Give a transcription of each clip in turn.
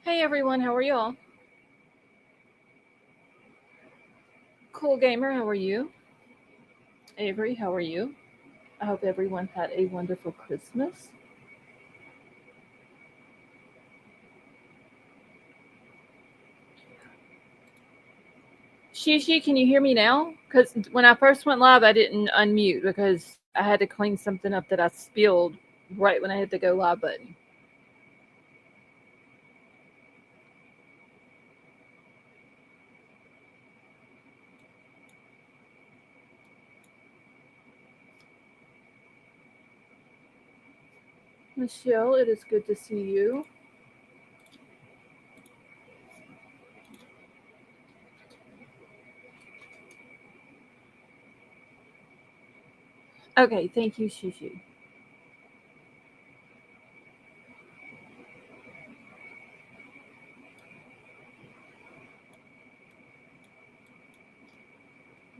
Hey everyone, how are y'all? Cool Gamer, how are you? Avery, how are you? I hope everyone had a wonderful Christmas. Shishi, can you hear me now? Because when I first went live, I didn't unmute because I had to clean something up that I spilled right when I hit the go live button. Michelle, it is good to see you. Okay, thank you, Shishi.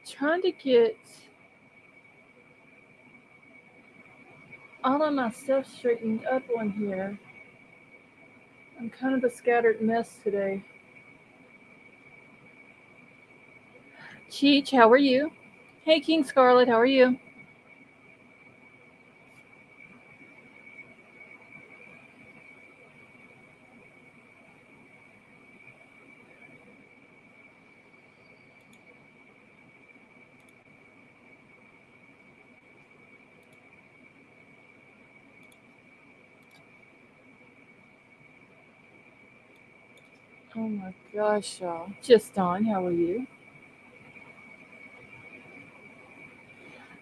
Trying to get all of my stuff straightened up on here. I'm kind of a scattered mess today. Cheech, how are you? Hey, King Scarlet, how are you? Oh my gosh, y'all. Just on, how are you?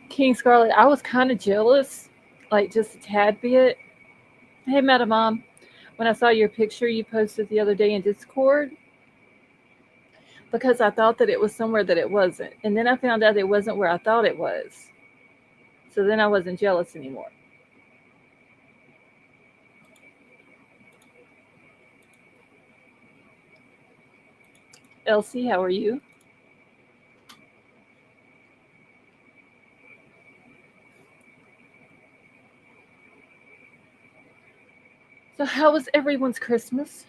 King Scarlet, I was kind of jealous, like just a tad bit. Hey, Madam Mom, when I saw your picture you posted the other day in Discord, because I thought that it was somewhere that it wasn't. And then I found out it wasn't where I thought it was. So then I wasn't jealous anymore. Elsie, how are you? So, how was everyone's Christmas?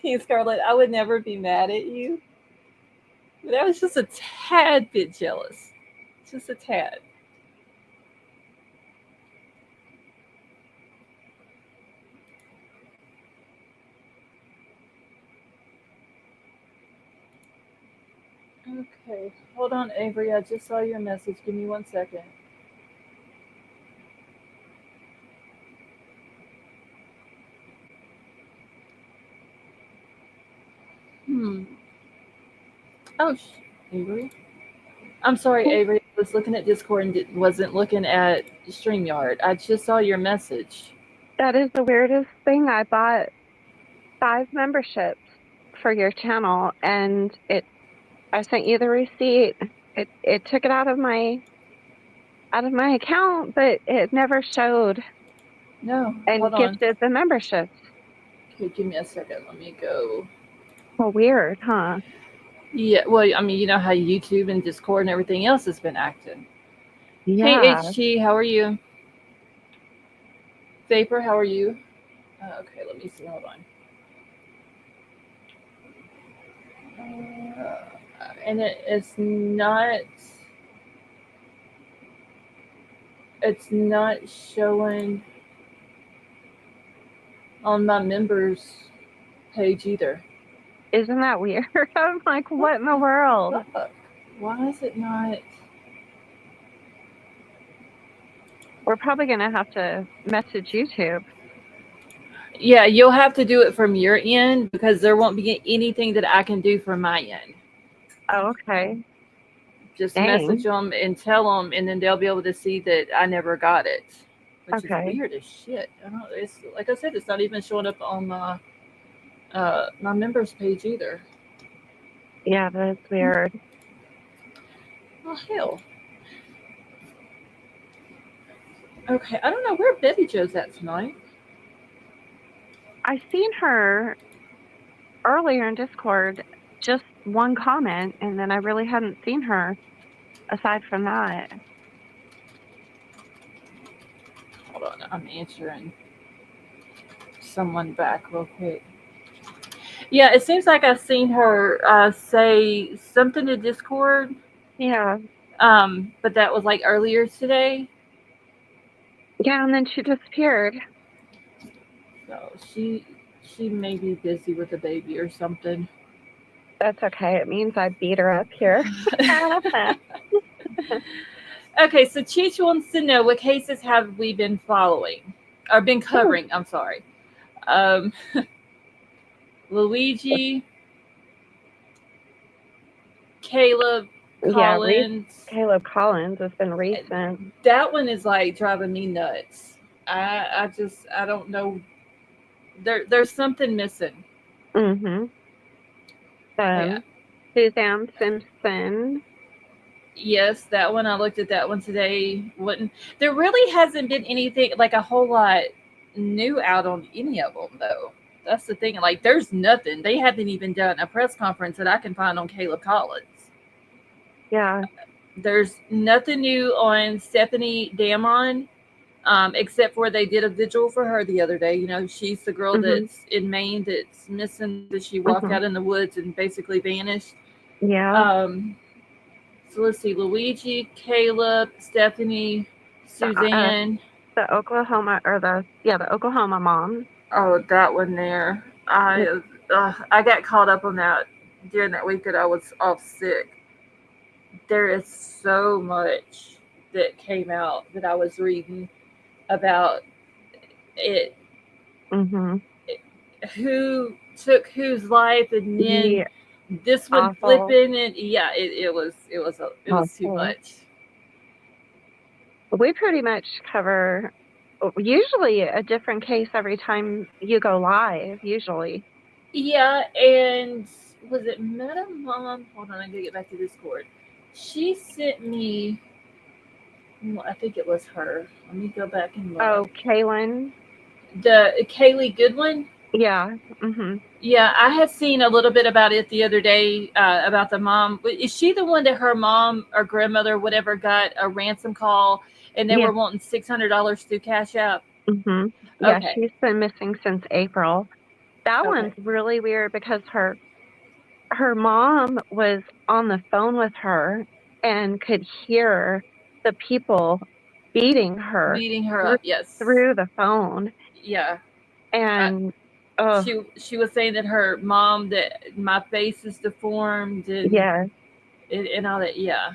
King Scarlet, I would never be mad at you, but I was just a tad bit jealous. Just a tad. Okay, hold on, Avery. I just saw your message. Give me 1 second. Hmm. Oh, Avery. I'm sorry, Avery. I was looking at Discord and wasn't looking at StreamYard. I just saw your message. That is the weirdest thing. I bought 5 memberships for your channel, and I sent you the receipt. It took it out of my account, but it never showed No, and hold on. gifted the memberships. Okay, give me a second. Let me go. Well, weird, huh? Yeah, well, I mean, you know how YouTube and Discord and everything else has been acting. Hey, Yeah. HT, how are you? Vapor, how are you? Okay, let me see. Hold on. And it's not showing on my members page either. Isn't that weird? I'm like, What what in the the world? fuck? Why is it not? We're probably gonna have to message YouTube. Yeah, you'll have to do it from your end because there won't be anything that I can do from my end. Oh, okay. Just message Dang. them and tell them, and then they'll be able to see that I never got it, which is Okay. weird as shit. I don't. It's like I said, it's not even showing up on my members page either. Yeah, that's weird. Oh hell. Okay, I don't know where Betty Joe's at tonight. I seen her earlier in Discord, just one comment, and then I really hadn't seen her. aside from that. Hold on, I'm answering someone back real quick. Yeah, it seems like I've seen her say something to Discord, Yeah. but that was like earlier today. Yeah, and then she disappeared. So she may be busy with a baby or something. That's okay. It means I beat her up here. Okay, so Cheech wants to know what cases have we been following or been covering. I'm sorry. Um, Luigi, Caleb, Yeah, Collins. Caleb Collins has been recent. That one is like driving me nuts. I don't know. There's something missing. Mm-hmm. Like, Suzanne Simpson. yes, that one. I looked at that one today. Wouldn't there really hasn't been anything like a whole lot new out on any of them though. That's the thing. Like, there's nothing. They haven't even done a press conference that I can find on Caleb Collins. Yeah. There's nothing new on Stephanie Damon, except for they did a vigil for her the other day. You know, she's the girl Mm-hmm. that's in Maine that's missing, that she walked Mm-hmm. out in the woods and basically vanished. Yeah. So let's see, Luigi, Caleb, Stephanie, The, Suzanne. the Oklahoma the Oklahoma mom. Oh, that one there. I got caught up on that during that week that I was off sick. There is so much that came out that I was reading about it, Mm-hmm. who took whose life, and then The this one awful, flipping, and yeah, it was too awful. much. We pretty much cover usually a different case every time you go live, usually. Yeah, and was it Meta Mom? Hold on, I gotta get back to Discord. She sent me. Well, I think it was her. Let me go back and look. Oh, Kaylin. The Kaylee Goodwin. Yeah. Mm-hmm. Yeah, I had seen a little bit about it the other day, about the mom. Is she the one that her mom or grandmother, whatever, got a ransom call and they Yeah. were wanting $600 through Cash App? Mm-hmm. Yeah, Okay. she's been missing since April. That Okay. one's really weird because her mom was on the phone with her and could hear the people beating her Beating her through, up. Yes. through the phone. Yeah. I, And oh, she was saying that her mom, that my face is deformed, yeah. and all that. Yeah.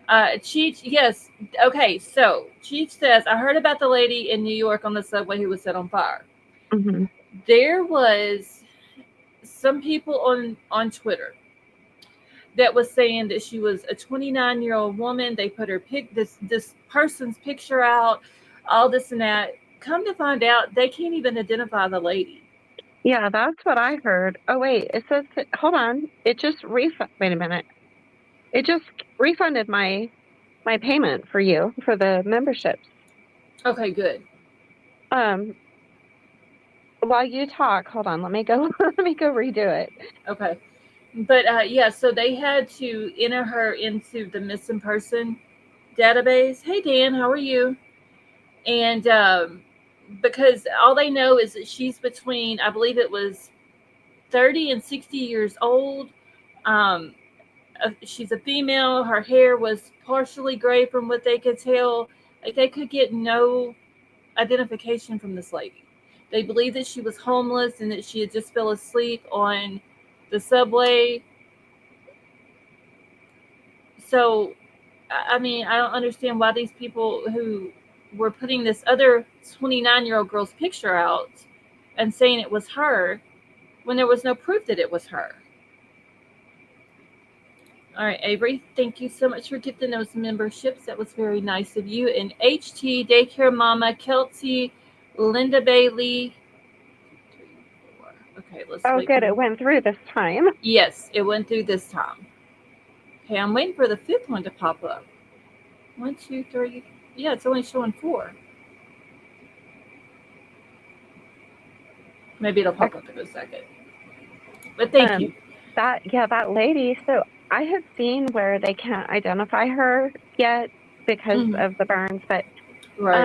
Cheech, yes. Okay, so Cheech says, I heard about the lady in New York on the subway who was set on fire. Mm-hmm. There was some people on Twitter that was saying that she was a 29-year-old woman. They put her this person's picture out, all this and that. Come to find out, they can't even identify the lady. Yeah, that's what I heard. Oh, wait, it says, hold on. It just wait a minute. It just refunded my payment for you for the memberships. Okay, good. Um, while you talk, hold on, let me go let me go redo it. Okay. But yeah, so they had to enter her into the missing person database. Hey, Dan, how are you? And because all they know is that she's between, I believe it was 30 and 60 years old. Um, she's a female. Her hair was partially gray from what they could tell. Like, they could get no identification from this lady. They believe that she was homeless and that she had just fell asleep on the subway. So, I mean, I don't understand why these people who were putting this other 29-year-old girl's picture out and saying it was her when there was no proof that it was her. All right, Avery, thank you so much for gifting those memberships. That was very nice of you. And HT, Daycare Mama, Kelsey, Linda Bailey. 3, 4. Okay, let's Oh, wait. good, it went through this time. Yes, it went through this time. Okay, I'm waiting for the fifth one to pop up. 1, 2, 3. Yeah, it's only showing 4. Maybe it'll pop up in a second. But thank you. that lady. So I had seen where they can't identify her yet because Mhm. of the burns, but Right.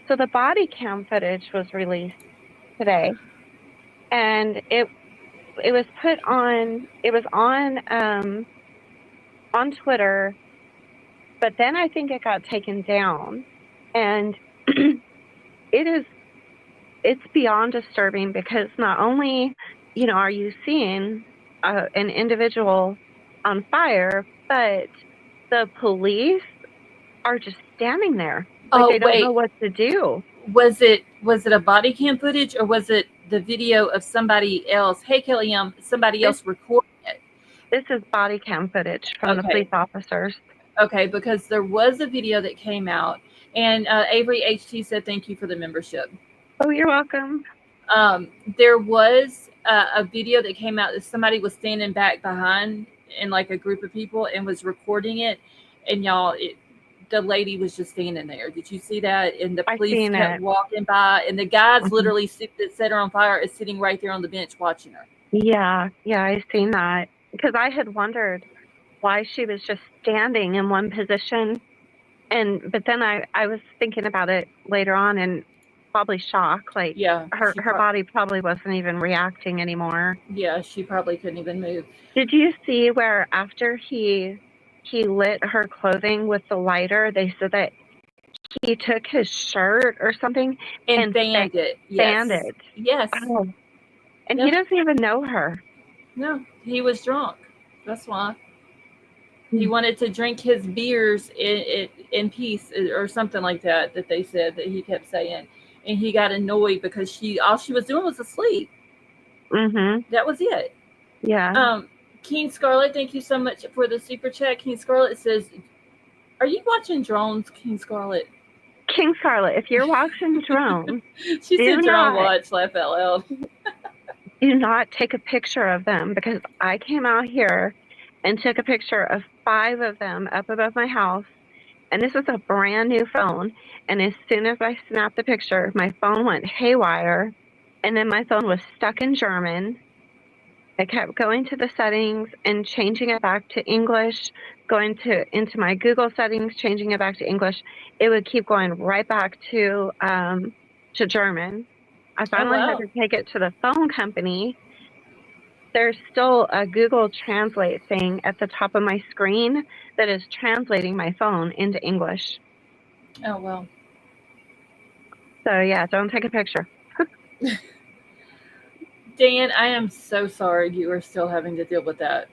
so the body cam footage was released today, and it was put on. It was on Twitter, but then I think it got taken down, and it is it's beyond disturbing because not only are you seeing an individual on fire, but the police are just standing there like Oh they don't know wait, what to do. was it a body cam footage or was it the video of somebody else? Hey, Kelly, somebody This else recording it. this is body cam footage from the police Okay, officers. okay, because there was a video that came out, and Avery HT said thank you for the membership. Oh, you're welcome. There was a video that came out that somebody was standing back behind in like a group of people and was recording it, and y'all, the lady was just standing there. Did you see that? And the I police seen kept it. walking by, and the guys Mhm. literally that set her on fire is sitting right there on the bench watching her. Yeah, I seen that because I had wondered why she was just standing in one position. But then I was thinking about it later on and probably shock, like Yeah, her body probably wasn't even reacting anymore. she probably couldn't even move. Did you see where after he lit her clothing with the lighter, they said that he took his shirt or something And and fanned it. fanned Yes. it? Yes. Oh, and he Yep. doesn't even know her. No, he was drunk. That's why. He Mm. wanted to drink his beers in peace or something like that they said that he kept saying. And he got annoyed because all she was doing was asleep. Mhm. That was it. Yeah. Um, King Scarlet, thank you so much for the super chat. King Scarlet says, are you watching drones, King Scarlet? King Scarlet, if you're watching drones, She do said drone not watch, laugh out loud. do not take a picture of them because I came out here and took a picture of 5 of them up above my house. And this is a brand new phone. And as soon as I snapped the picture, my phone went haywire. And then my phone was stuck in German. I kept going to the settings and changing it back to English, going into my Google settings, changing it back to English. It would keep going right back to German. I Oh, finally had wow. to take it to the phone company. There's still a Google Translate thing at the top of my screen that is translating my phone into English. Oh, well. So yeah, don't take a picture. Dan, I am so sorry you are still having to deal with that.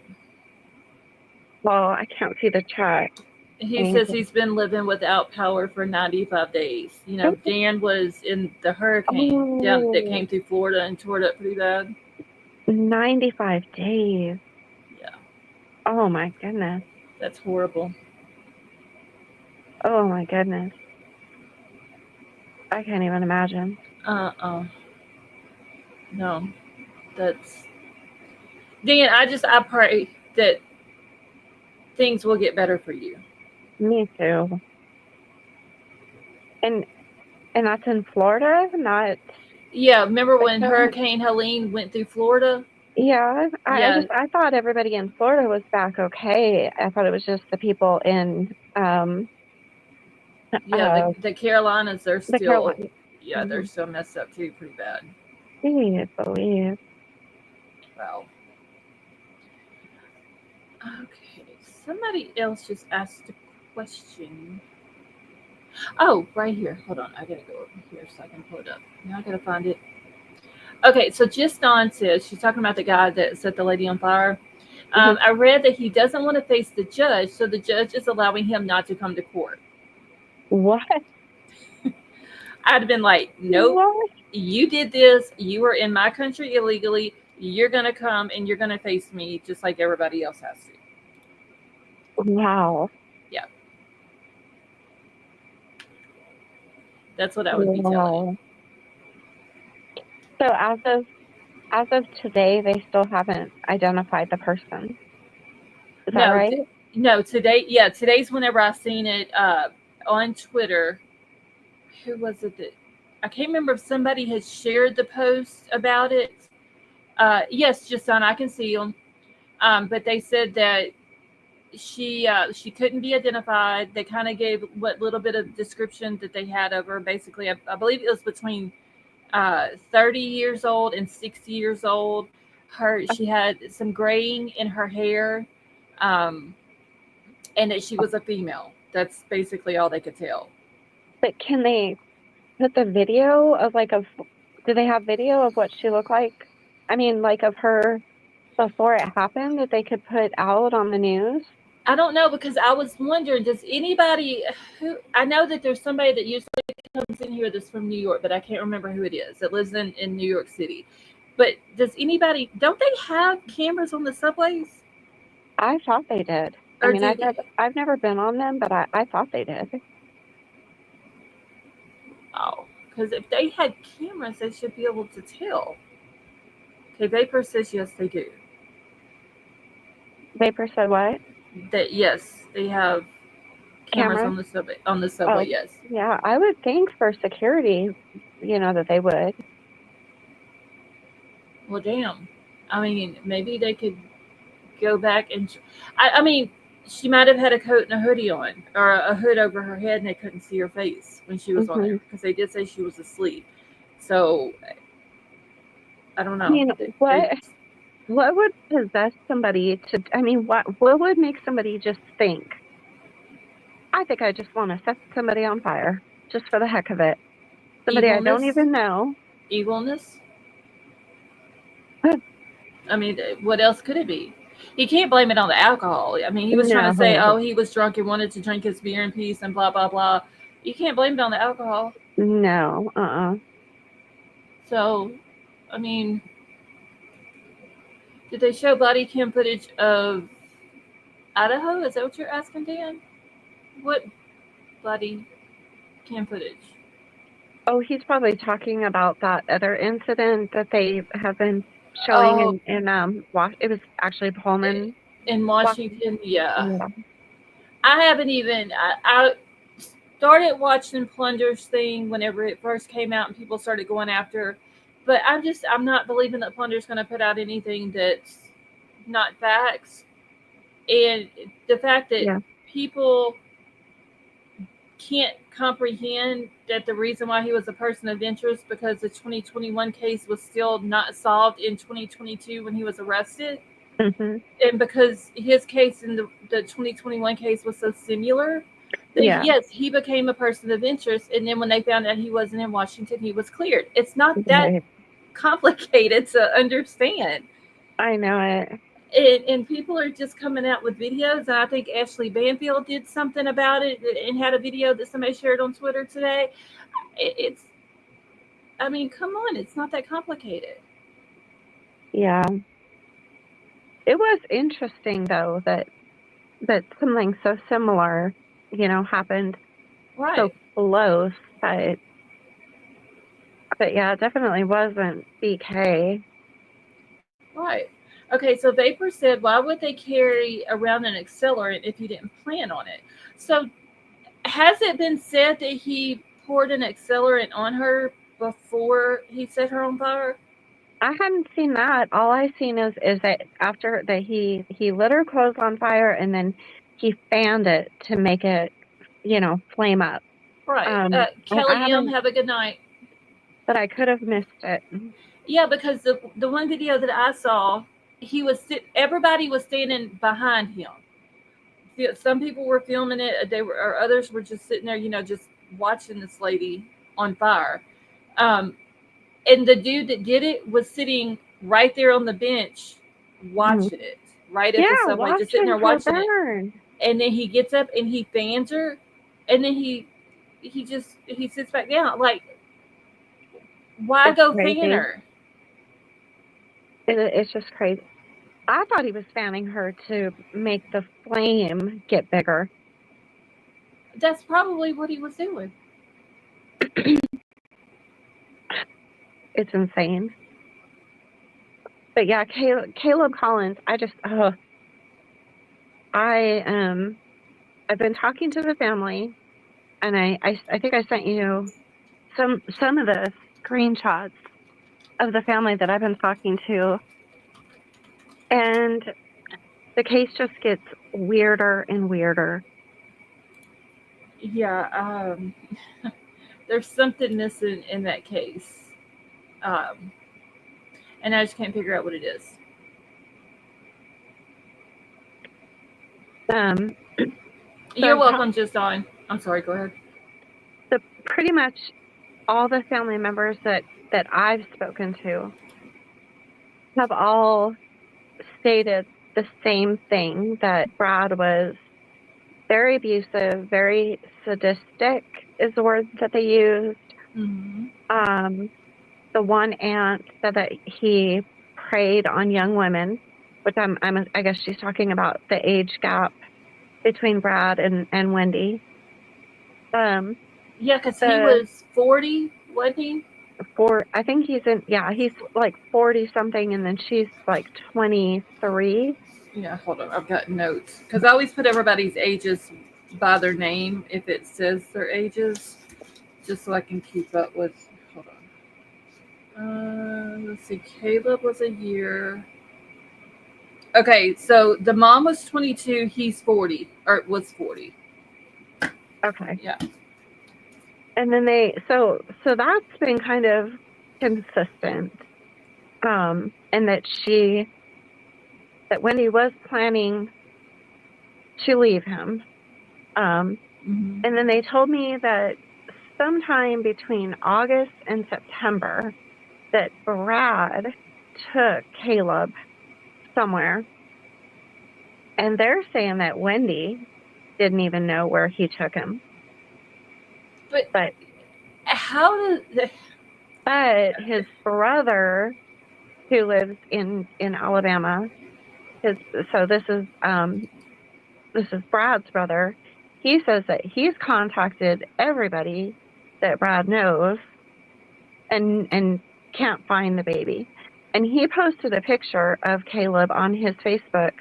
Well, I can't see the chat. He says he's been living without power for 95 days. You know, Dan was in the hurricane down that Oh, came through Florida and tore it up pretty bad. 95 days. Yeah, Oh my goodness. that's horrible. Oh my goodness. I can't even imagine. Uh-uh. No, that's Dan. I pray that things will get better for you. Me too. And that's in Florida, not Yeah, remember when Mexico? Hurricane Helene went through Florida? Yeah, Yeah, I thought everybody in Florida was back okay. I thought it was just the people in yeah. The Carolinas, they're the still, Carolinas. yeah, they're Mhm. still messed up too, pretty bad. Please believe. Wow. Okay, somebody else just asked a question. Oh, right here. Hold on, I gotta go over here so I can pull it up. Now I gotta find it. Okay, so Just Dawn says she's talking about the guy that set the lady on fire. Mhm. I read that he doesn't want to face the judge, so the judge is allowing him not to come to court. What? I'd have been like, nope, What? you did this. You were in my country illegally. You're gonna come and you're gonna face me just like everybody else has to. Wow. Yeah, that's what I would be telling. Wow. So as of today, they still haven't identified the person. Is that No, right? no. Today, yeah, today's whenever I seen it on Twitter. Who was it that I can't remember if somebody had shared the post about it. Yes, just on I can see them. But they said that she couldn't be identified. They kind of gave what little bit of description that they had of her. Basically, I believe it was between 30 years old and 60 years old. She had some graying in her hair, um, and that she was a female. That's basically all they could tell. But can they put the video of do they have video of what she looked like? I mean, like of her before it happened that they could put out on the news? I don't know because I was wondering, does anybody who I know that there's somebody that usually comes in here that's from New York, but I can't remember who it is that lives in New York City. But does anybody don't they have cameras on the subways? I thought they did. I Or mean, do I've never been on them, but I thought they did. oh, because if they had cameras, they should be able to tell. Okay, Vapor says yes, they do. Vapor said what? That yes, they have cameras Camera? on the subway. On the Oh, subway, yes. yeah. I would think for security, that they would. Well, damn. I mean, maybe they could go back and. I mean, she might have had a coat and a hoodie on, or a hood over her head, and they couldn't see her face when she was on Hmm. there because they did say she was asleep. So I don't I know. mean, what would possess somebody to? I mean, what would make somebody just think? I think I just want to set somebody on fire just for the heck of it. Somebody I don't Evilness, even know. evilness. I mean, what else could it be? He can't blame it on the alcohol. I mean, he was trying to say, No, oh, he was drunk and wanted to drink his beer in peace and blah, blah, blah. You can't blame it on the alcohol. no, So, I mean, did they show body cam footage of Idaho? Is that what you're asking, Dan? What body cam footage? Oh, he's probably talking about that other incident that they have been showing Oh, it was actually Pullman, in Washington. Washington? Yeah. Yeah. I haven't even, I started watching Plunder's thing whenever it first came out and people started going after. But I'm not believing that Plunder's going to put out anything that's not facts. And the fact that Yeah. people can't comprehend that the reason why he was a person of interest because the 2021 case was still not solved in 2022 when he was arrested, Hmm. and because his case and the 2021 case was so similar, that Yeah. yes, he became a person of interest, and then when they found out he wasn't in Washington, he was cleared. It's not that Right. complicated to understand. I know it. And people are just coming out with videos. And I think Ashley Banfield did something about it and had a video that somebody shared on Twitter today. It's, I mean, come on, it's not that complicated. Yeah. It was interesting though that something so similar, happened Right. so close, but yeah, it definitely wasn't BK. Right. Okay, so Vapor said, why would they carry around an accelerant if you didn't plan on it? So, has it been said that he poured an accelerant on her before he set her on fire? I hadn't seen that. All I seen is that after that he lit her clothes on fire and then he fanned it to make it, flame up. Right. I Kelly M, haven't, have a good night. but I could have missed it. Yeah, because the one video that I saw, everybody was standing behind him. Some people were filming it, or others were just sitting there, just watching this lady on fire. Um, and the dude that did it was sitting right there on the bench Mhm. watching it, right at the Yeah, subway, just sitting there watching her watching it. burn. And then he gets up and he fans her, and then he sits back down. Like, why It's go crazy. fan her? It's just crazy. I thought he was fanning her to make the flame get bigger. That's probably what he was doing. It's insane. But yeah, Caleb Collins, I've been talking to the family, and I think I sent you some of the screenshots of the family that I've been talking to, and the case just gets weirder and weirder. Yeah, there's something missing in that case. Um, and I just can't figure out what it is. You're welcome, just on. I'm sorry, go ahead. So pretty much all the family members that I've spoken to have all stated the same thing, that Brad was very abusive, very sadistic is the word that they used. Mm-hmm. The one aunt said that he preyed on young women, which I guess she's talking about the age gap between Brad and Wendy. Yeah, because he was 40, wasn't he? I think he's like 40 something, and then she's like 23. Yeah, hold on, I've got notes because I always put everybody's ages by their name if it says their ages, just so I can keep up with. Hold on. Let's see. Caleb was a year. Okay, so the mom was 22. He's 40, or was 40. Okay. Yeah. And then so that's been kind of consistent. And that Wendy was planning to leave him. Mm-hmm. And then they told me that sometime between August and September that Brad took Caleb somewhere. And they're saying that Wendy didn't even know where he took him. But how did... But his brother, who lives in Alabama, so this is Brad's brother. He says that he's contacted everybody that Brad knows and can't find the baby. And he posted a picture of Caleb on his Facebook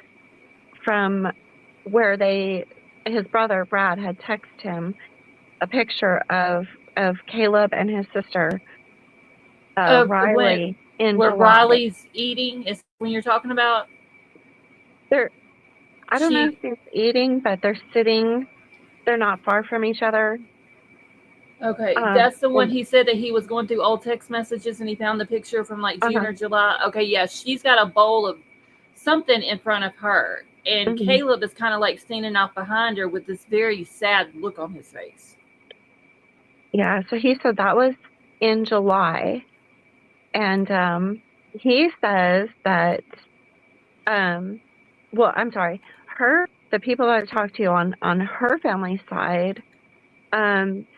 from where his brother Brad had texted him a picture of Caleb and his sister Riley in where July. Riley's eating is when you're talking about. I don't know if he's eating, but they're sitting. They're not far from each other. Okay, that's the one he said that he was going through old text messages and he found the picture from like June or July. Okay, yeah, she's got a bowl of something in front of her, and Caleb is kind of like standing off behind her with this very sad look on his face. Yeah, so he said that was in July, and he says that, well, I'm sorry, the people that I talked to on her family side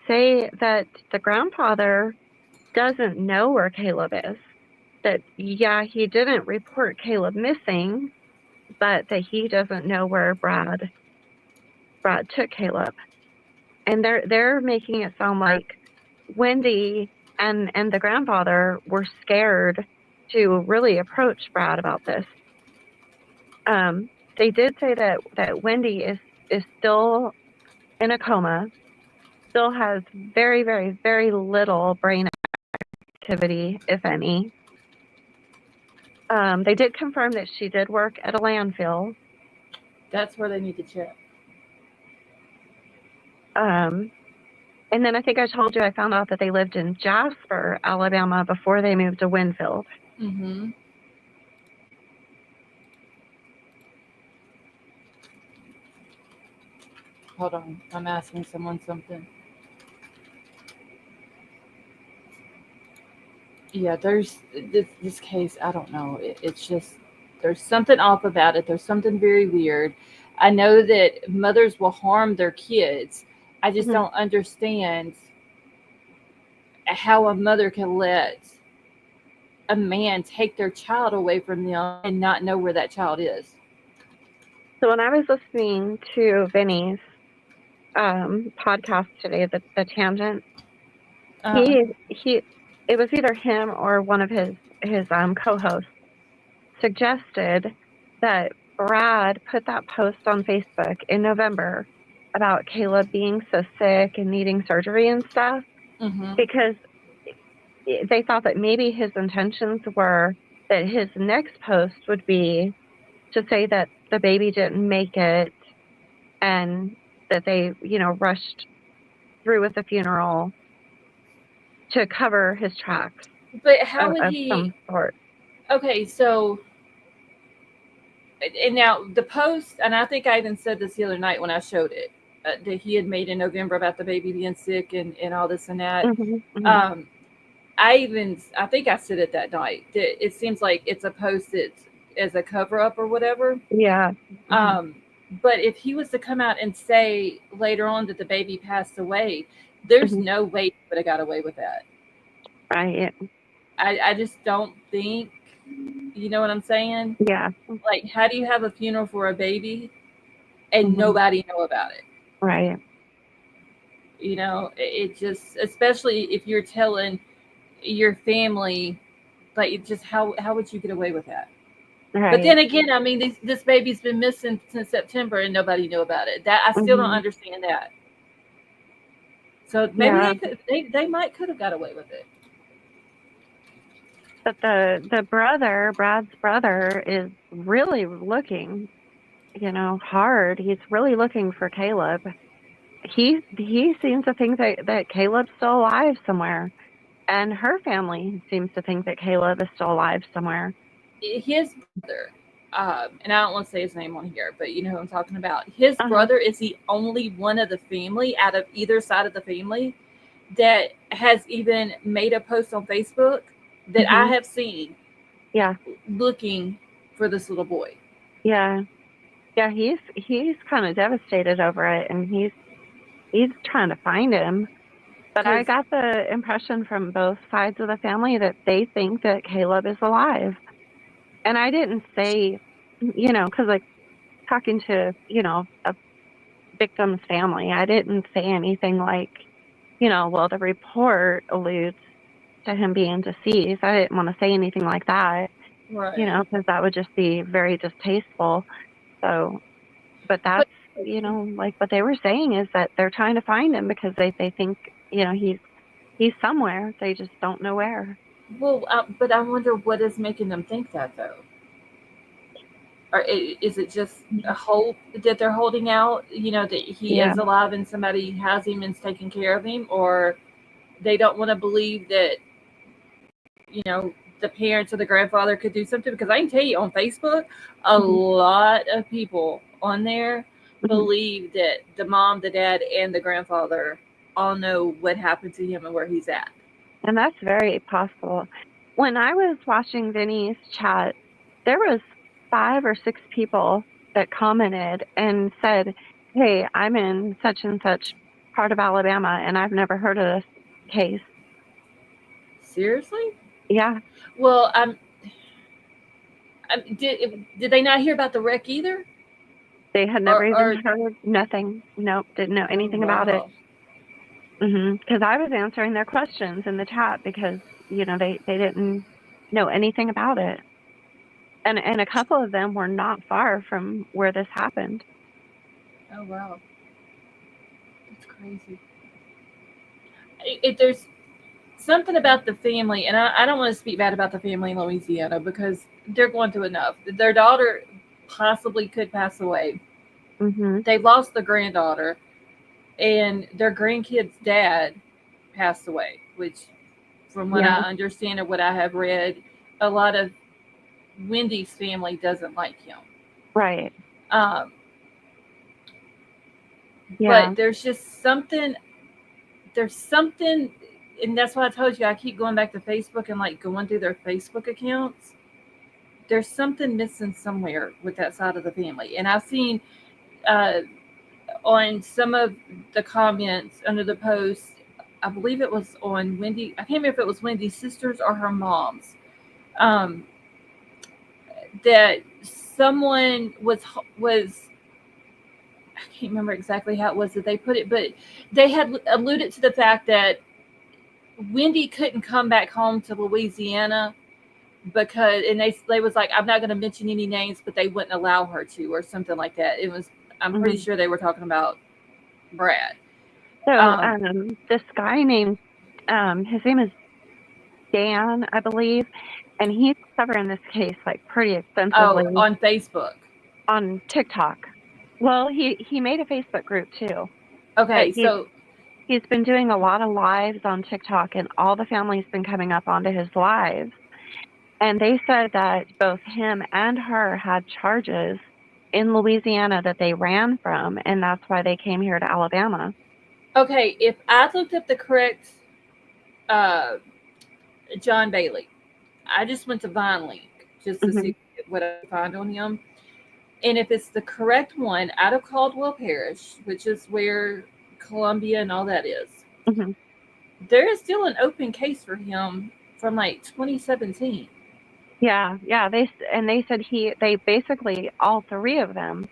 say that the grandfather doesn't know where Caleb is. That, yeah, he didn't report Caleb missing, but that he doesn't know where Brad took Caleb. And they're making it sound like Wendy and the grandfather were scared to really approach Brad about this. They did say that Wendy is still in a coma, still has very, very, very little brain activity, if any. They did confirm that she did work at a landfill. That's where they need to check. And then I think I told you I found out that they lived in Jasper, Alabama before they moved to Winfield. Mm-hmm. Hold on, I'm asking someone something. Yeah, there's this case. I don't know. It's just there's something off about it. There's something very weird. I know that mothers will harm their kids. I just don't understand how a mother can let a man take their child away from them and not know where that child is. So when I was listening to Vinny's podcast today, the Tangent, it was either him or one of his co-hosts suggested that Brad put that post on Facebook in November about Caleb being so sick and needing surgery and stuff, because they thought that maybe his intentions were that his next post would be to say that the baby didn't make it and that they, rushed through with the funeral to cover his tracks But how would of he? some sort. Okay, so and now the post, and I think I even said this the other night when I showed it that he had made in November about the baby being sick and all this and that. Hmm. Hmm. Um, I think I said it that night that it seems like it's a post that's as a cover up or whatever. Yeah. Hmm. Um, but if he was to come out and say later on that the baby passed away, there's Hmm. no way he would have got away with that. Right. I just don't think, you know what I'm saying? Yeah. Like, how do you have a funeral for a baby and Hmm. nobody know about it? Right. It just, especially if you're telling your family, like, it just how would you get away with that? But Right. then again, I mean, this baby's been missing since September and nobody knew about it. That I still don't Hmm. understand that. So maybe Yeah. they might could have got away with it. But the brother, Brad's brother, is really looking, hard. He's really looking for Caleb. He seems to think that Caleb's still alive somewhere. And her family seems to think that Caleb is still alive somewhere. His brother, and I don't want to say his name on here, but you know who I'm talking about. His Uh-huh. brother is the only one of the family out of either side of the family that has even made a post on Facebook that I Hmm. have seen Yeah. looking for this little boy. Yeah. Yeah, he's kind of devastated over it, and he's trying to find him. But I Because got the impression from both sides of the family that they think that Caleb is alive. And I didn't say, because like talking to, a victim's family, I didn't say anything like, well, the report alludes to him being deceased. I didn't want to say anything like that, right, because that would just be very distasteful. So, but but that's, like what they were saying is that they're trying to find him because they think, he's somewhere. They just don't know where. well, but I wonder what is making them think that though. Or is it just a hope that they're holding out? That he Yeah. is alive and somebody has him and's taking care of him, or they don't want to believe that the parents or the grandfather could do something. Because I can tell you on Facebook, a Hmm. lot of people on there Hmm. believe that the mom, the dad, and the grandfather all know what happened to him and where he's at. And that's very possible. When I was watching Vinny's chat, there was 5 or 6 people that commented and said, "Hey, I'm in such and such part of Alabama, and I've never heard of this case." Seriously? Yeah, Well, did they not hear about the wreck either? they had never even Or heard nothing. Nope, didn't know oh anything about it. wow. Because I was answering their questions in the chat because they didn't know anything about it, and a couple of them were not far from where this happened. Oh wow. That's crazy. There's something about the family, and I don't want to speak bad about the family in Louisiana because they're going through enough. Their daughter possibly could pass away. Hmm. They lost the granddaughter, and their grandkid's dad passed away, which, from what I Yeah, understand and what I have read, a lot of Wendy's family doesn't like him. right. Um, Yeah. but there's something, and that's why I told you I keep going back to Facebook and like going through their Facebook accounts. There's something missing somewhere with that side of the family, and I've seen uh, on some of the comments under the post. I believe it was on Wendy. I can't remember if it was Wendy's sisters or her mom's. Um, that someone was I can't remember exactly how it was that they put it, but they had alluded to the fact that Wendy couldn't come back home to Louisiana because, and they was like, I'm not going to mention any names, but they wouldn't allow her to, or something like that. It was, I'm pretty Hmm. sure they were talking about Brad. So, Um, this guy named, his name is Dan, I believe. and he's covering this case like pretty Oh, extensively on Facebook. on TikTok. Well, he made a Facebook group too, but Okay, so he's been doing a lot of lives on TikTok, and all the family's been coming up onto his lives. And they said that both him and her had charges in Louisiana that they ran from, and that's why they came here to Alabama. okay, if I looked up the correct uh, John Bailey, I just went to VineLink just to Hmm. see what I could find on him. And if it's the correct one out of Caldwell Parish, which is where Columbia and all that is, Hmm. there is still an open case for him from like 2017. Yeah. They said they basically all three of them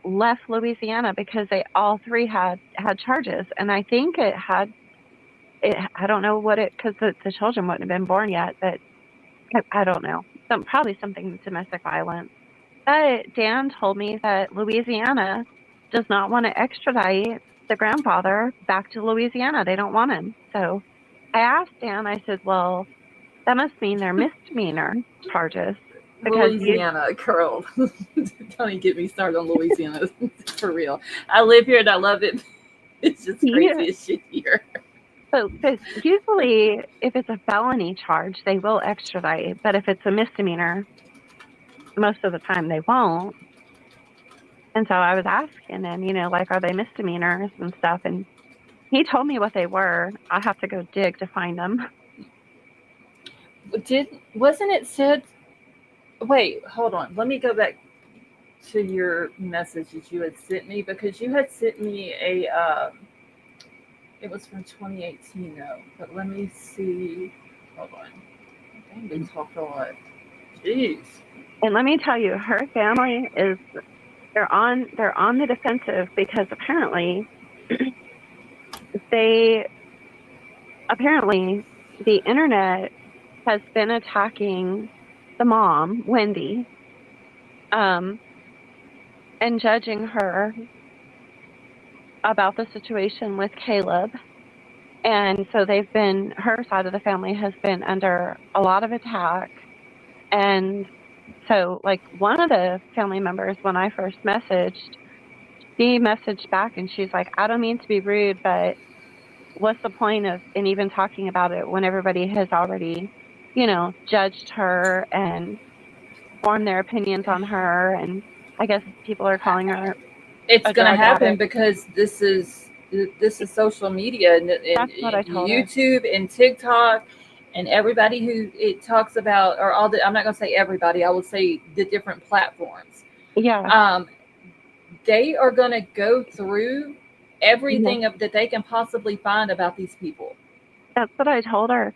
left Louisiana because they all three had charges, and I think it had it. I don't know what it because the children wouldn't have been born yet, but I don't know. Probably something domestic violence. But Dan told me that Louisiana does not want to extradite the grandfather back to Louisiana. They don't want him. So I asked Dan, I said, well, that must mean they're misdemeanor charges because Louisiana, girl. Don't even get me started on Louisiana. For real. I live here and I love it. It's just you, crazy as shit here. so because usually if it's a felony charge, they will extradite. But if it's a misdemeanor, most of the time they won't. And so I was asking him, like, are they misdemeanors and stuff? And he told me what they were. I have to go dig to find them. Wasn't it said? Wait, hold on. Let me go back to your message that you had sent me because you had sent me a. It was from 2018 though, but let me see. Hold on. Dang, they talked a lot. Jeez. And let me tell you, her family is they're on the defensive because they apparently the internet has been attacking the mom, Wendy, um, and judging her about the situation with Caleb. And so her side of the family has been under a lot of attack. And so, like, one of the family members, when I first messaged, she messaged back and she's like, I don't mean to be rude, but what's the point of in even talking about it when everybody has already, judged her and formed their opinions on her? And I guess people are calling her It's a going to drug happen addict. because this is social media and That's what I told her. YouTube and TikTok and everybody who it talks about or all the I'm not going to say everybody, I will say the different platforms. Yeah. Um, they are going to go through Mhm. everything that they can possibly find about these people. That's what I told her.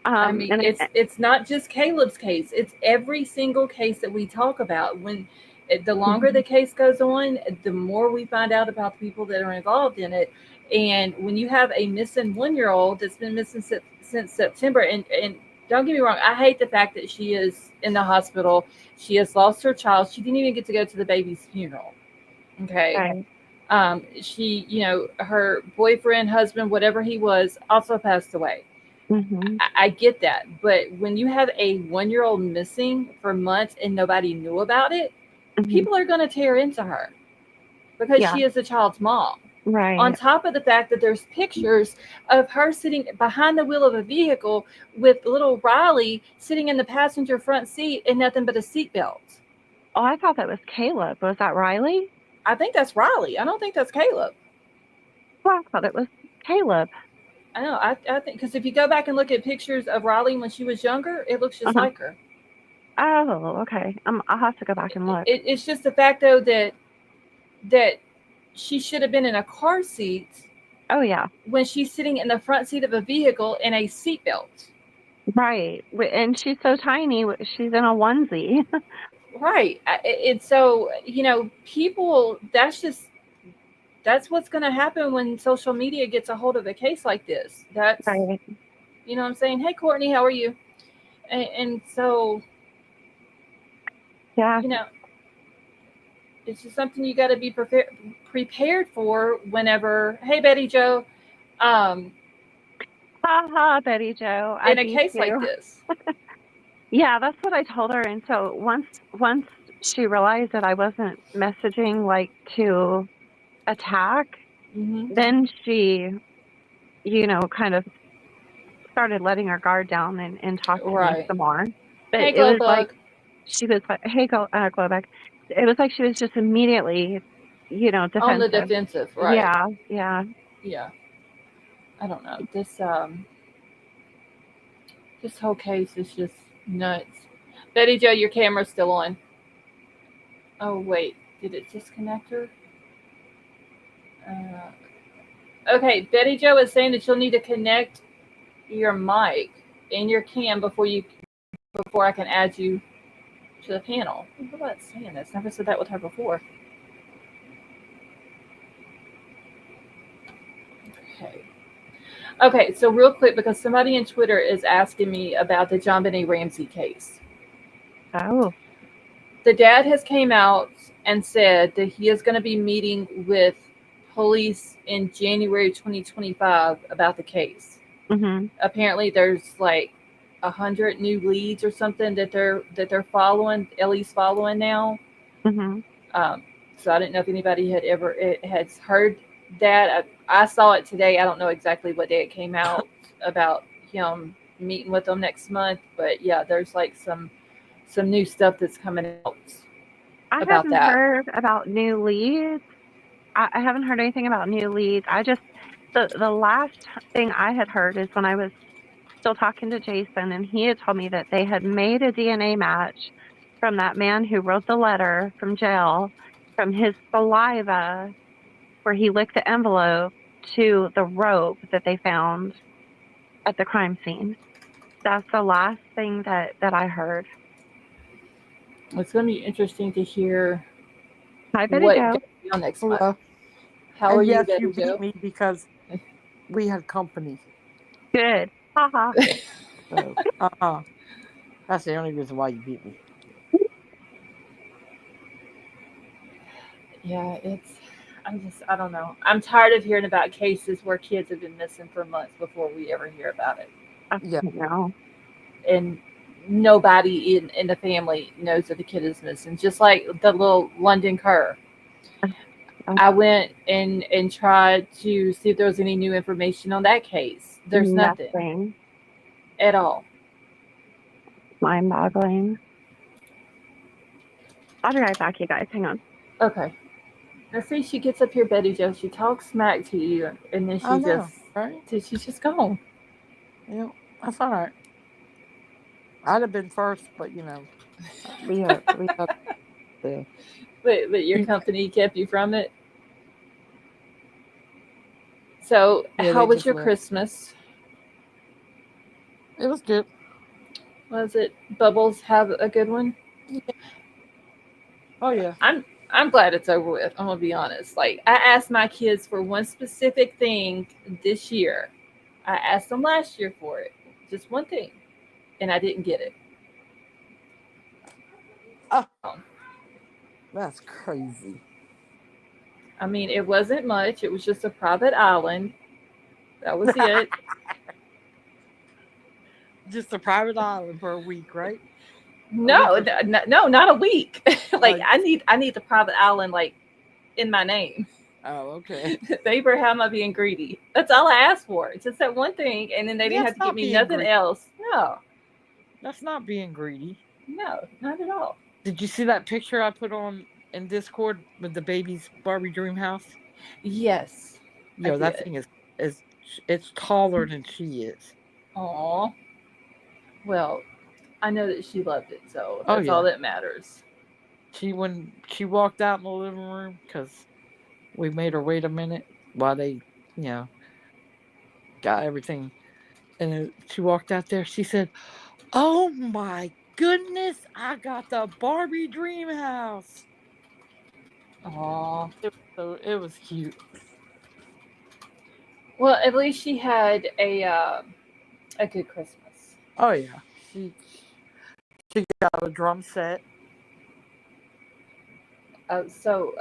I mean, And it's not just Caleb's case; it's every single case that we talk about. When the longer the Mhm. case goes on, the more we find out about the people that are involved in it. And when you have a missing 1 year old that's been missing since September, and don't get me wrong, I hate the fact that she is in the hospital. She has lost her child. She didn't even get to go to the baby's funeral. Okay. Right. She, her boyfriend, husband, whatever he was, also passed away. Mhm. I get that, but when you have a 1 year old missing for months and nobody knew about it, Mhm. people are going to tear into her because Yeah. she is the child's mom. On Right. top of the fact that there's pictures of her sitting behind the wheel of a vehicle with little Riley sitting in the passenger front seat and nothing but a seatbelt. Oh, I thought that was Caleb. Was that Riley? I think that's Riley. I don't think that's Caleb. Oh, I thought it was Caleb. I know. I think because if you go back and look at pictures of Riley when she was younger, it looks just Uh-huh. like her. Oh, okay. I'll have to go back and look. It's just the fact though that she should have been in a car seat Oh, yeah. when she's sitting in the front seat of a vehicle in a seatbelt. Right. And she's so tiny. She's in a onesie. Right. It's so, people, that's what's going to happen when social media gets a hold of a case like this. Right. You know what I'm saying? Hey, Courtney, how are you? And so, Yeah. you know, it's just something you got to be prepared for whenever, hey, Betty Joe, um, Ha ha, Betty Joe. I in a beat case like you. this. Yeah, that's what I told her. And so once she realized that I wasn't messaging like to attack, Mm-hmm. then she, kind of started letting her guard down and talked to me Right. some more. But Hey, it was like Glowbug. she was like, "Hey, go, Glowback." It was like she was just immediately, On the defensive. defensive, right? Yeah, yeah. Yeah. I don't know. This whole case is just nuts. Betty Joe, your camera's still on. Oh wait, did it disconnect her? Okay, Betty Joe is saying that you'll need to connect your mic and your cam before I can add you to the panel. What about saying this? Never said that with her before. Okay. Okay, so real quick, because somebody in Twitter is asking me about the JonBenét Ramsey case. Oh. The dad has came out and said that he is going to be meeting with police in January 2025 about the case. Mhm. Apparently, there's like 100 new leads or something that they're following. Ellie's following now. Mhm. Um, so I didn't know if anybody had heard that. I saw it today. I don't know exactly what day it came out about him meeting with them next month, but yeah, there's like some new stuff that's coming out I about haven't that. heard about new leads. I haven't heard anything about new leads. The last thing I had heard is when I was still talking to Jason, and he had told me that they had made a DNA match from that man who wrote the letter from jail, from his saliva where he licked the envelope to the rope that they found at the crime scene. That's the last thing that I heard. It's going to be interesting to hear Hi, Betty what Joe. goes on next month. Hello. How are And you, yes, you Betty beat Joe? me because we had company. Good. Haha. So, that's the only reason why you beat me. Yeah, I don't know. I'm tired of hearing about cases where kids have been missing for months before we ever hear about it. Yeah. No. And nobody in the family knows that the kid is missing. Just like the little London Kerr. I went and tried to see if there was any new information on that case. There's nothing Nothing. at all. Mind boggling. I'll be right back, you guys. Hang on. Okay. Now see, she gets up here, Betty Joe. She talks smack to you, and then I know, right? she's just gone. Yeah, that's all right. I'd have been first, but we had the But your company kept you from it. So, yeah, how they was just your left. Christmas? It was good. Was it Bubbles have a good one? Yeah. Oh yeah. I'm glad it's over with. I'm gonna be honest. Like I asked my kids for one specific thing this year. I asked them last year for it, just one thing, and I didn't get it. Oh, that's crazy. I mean, it wasn't much. It was just a private island. That was it. Just a private island for a week, right? No, no, not a week. Like Uh, I need the private island like in my name. oh, okay. Abraham, I'm being greedy. That's all I asked for. It's just that one thing, and then they didn't have That's to give not me being nothing greedy. else. No, That's not being greedy. no, not at all. Did you see that picture I put on in Discord with the baby's Barbie dream house? Yes, I Yo, that did. thing is it's taller than she is. Aw. Well, I know that she loved it, so Oh that's all yeah. that matters. When she walked out in the living room because we made her wait a minute while they, you know, got everything, and then she walked out there. She said, "Oh my goodness, I got the Barbie dream house." Aw. It was cute. Well, at least she had a good Christmas. Oh yeah, she got a drum set. So,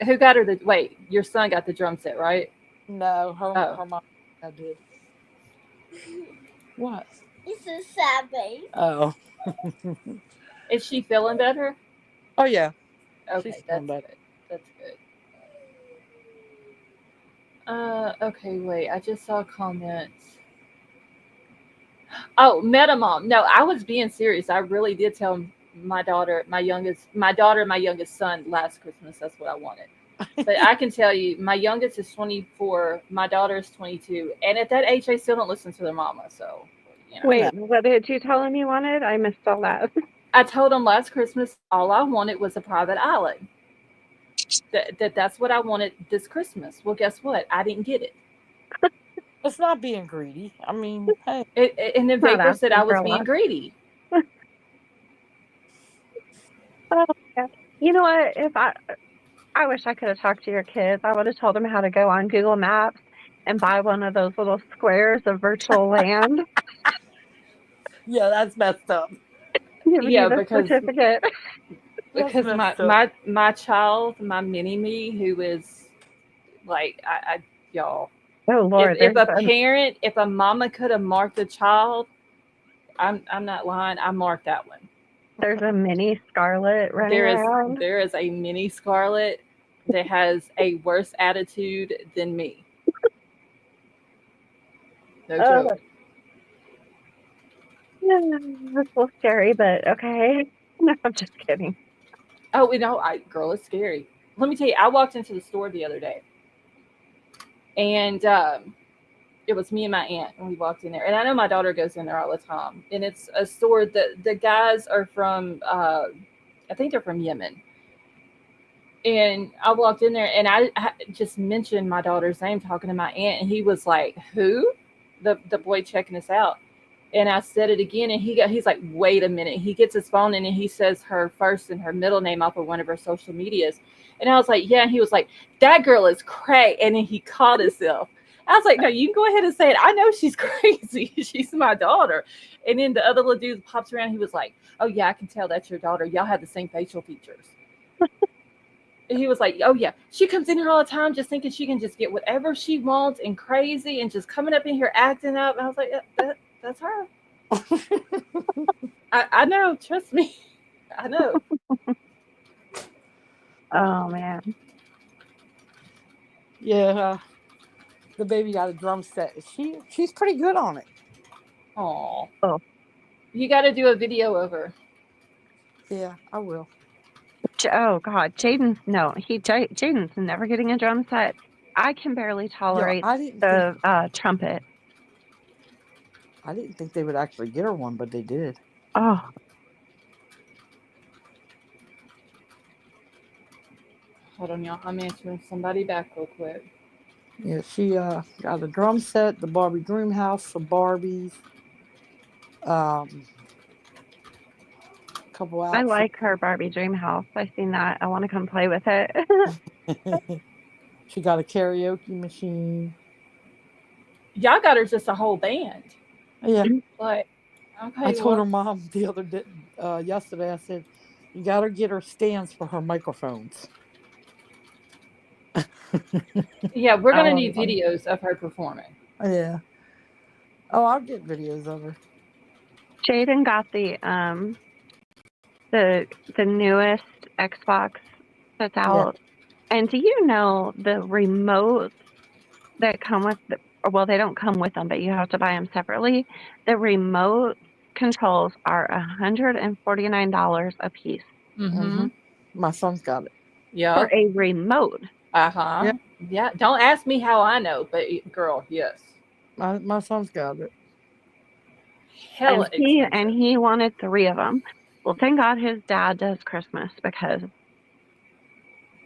who got her the? Wait, your son got the drum set, right? No, Oh, her mom did. What? It's a sad baby. Oh. Is she feeling better? Oh yeah. Okay, She's that's feeling better. good. That's good. Okay, wait. I just saw comments. Oh, Metamom. No, I was being serious. I really did tell my youngest son last Christmas. That's what I wanted. But I can tell you, my youngest is 24, my daughter is 22, and at that age, they still don't listen to their mama. So, you know, No. Wait, what did you tell him you wanted? I missed all that. I told them last Christmas all I wanted was a private island. That's what I wanted this Christmas. Well, guess what? I didn't get it. It's not being greedy. I mean, hey. And then Not Vapor said I asking for was a being lot. greedy. Oh, yeah. You know what? If I wish I could have talked to your kids. I would have told them how to go on Google Maps and buy one of those little squares of virtual land. Yeah, that's messed up. Give you Yeah, the certificate. That's because my messed up. my my child, my mini me, who is like I y'all. Oh Lord, If a mama could have marked a child, I'm not lying. I marked that one. there's a mini Scarlet running around. There is a mini Scarlet that has a worse attitude than me. No Oh, joke. that's a little scary, but okay. No, I'm just kidding. Oh, girl, it's scary. Let me tell you, I walked into the store the other day, and it was me and my aunt, and we walked in there. And I know my daughter goes in there all the time, and it's a store that the guys are from. I think they're from Yemen. And I walked in there, and I just mentioned my daughter's name, talking to my aunt, and he was like, "Who?" The boy checking us out. And I said it again, and he's like, "Wait a minute." He gets his phone, and he says her first and her middle name off of one of her social medias. And I was like, "Yeah." And he was like, "That girl is cray." And then he caught himself. I was like, "No, you can go ahead and say it. I know she's crazy. She's my daughter." And then the other little dude pops around. He was like, "Oh yeah, I can tell that's your daughter. Y'all have the same facial features." And he was like, "Oh yeah, she comes in here all the time, just thinking she can just get whatever she wants and crazy, and just coming up in here acting up." And I was like, "Yeah, that's her. I know. Trust me, I know." Oh man. Yeah, the baby got a drum set. She's pretty good on it. Oh, Oh. you got to do a video of her. Yeah, I will. Oh God, Jaden's never getting a drum set. I can barely tolerate I didn't think the trumpet. I didn't think they would actually get her one, but they did. Oh, Hold on, y'all. I'm answering somebody back real quick. Yeah, she got a drum set, the Barbie Dream House for Barbies, a couple I outfits. like her Barbie dream house. I seen that. I want to come play with it. She got a karaoke machine. Y'all got her just a whole band. Yeah, Like, I okay, told her well, mom the other day, yesterday. I said, "You got to get her stands for her microphones." yeah, we're gonna need Um, videos of her performing. yeah. Oh, I'll get videos of her. Jaden got the newest Xbox that's Yeah. out. And do you know the remotes that come with well, they don't come with them, but you have to buy them separately. The remote controls are $149 a piece Mm-hmm. My son's got it. for Yeah. a remote. Uh-huh. Yeah, Yeah. Don't ask me how I know, but girl, yes. my son's got it. Hella And expensive. he wanted 3 of them. Well, thank God his dad does Christmas because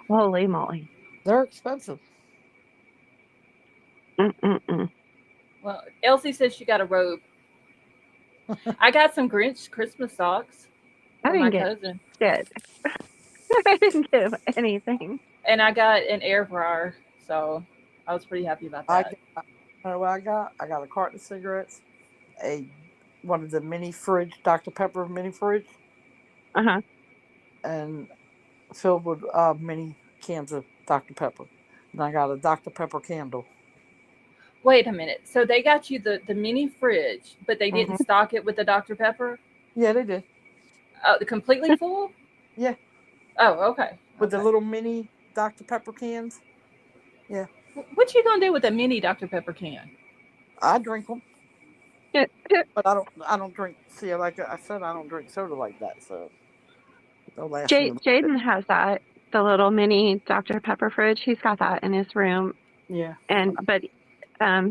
holy moly. They're expensive. Mm-mm-mm. Well, Elsie says she got a robe. I got some Grinch Christmas socks I for my didn't get cousin. shit. I didn't get anything. And I got an air fryer, so I was pretty happy about I that. got, you know what I got? I got a carton of cigarettes, a one of the mini fridge, Dr. Pepper mini fridge, Uh-huh. and filled with mini cans of Dr. Pepper. And I got a Dr. Pepper candle. Wait a minute. So they got you the mini fridge, but they didn't Hmm. stock it with the Dr Pepper. Yeah, they did. Completely full. Yeah, Oh, okay. with the Okay. little mini Dr Pepper cans. Yeah, What you gonna do with a mini Dr Pepper can? I drink them, but I don't drink. See, like I said, I don't drink soda like that, so they'll last me a little bit. Jaden has that, the little mini Dr. Pepper fridge. He's got that in his room, Yeah. and but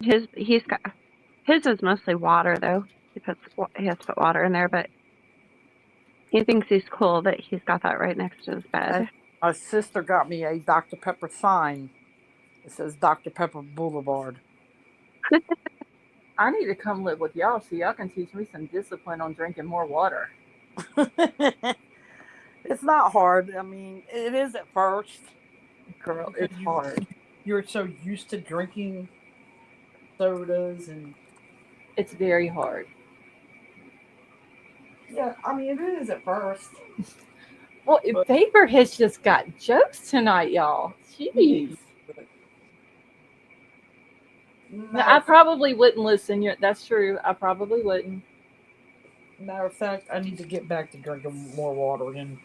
his is mostly water though. He has to put water in there, but he thinks he's cool that he's got that right next to his And bed. my sister got me a Dr Pepper sign. It says Dr Pepper Boulevard. I need to come live with y'all so y'all can teach me some discipline on drinking more water. It's not hard. I mean, it is at first. Girl, Because it's hard. you're so used to drinking sodas and It's very hard. yeah, I mean it is at first. Well, But Faber has just got jokes tonight, y'all. Jeez. No, matter I of fact, probably wouldn't listen. That's true. I probably wouldn't. I need to get back to drinking more water again.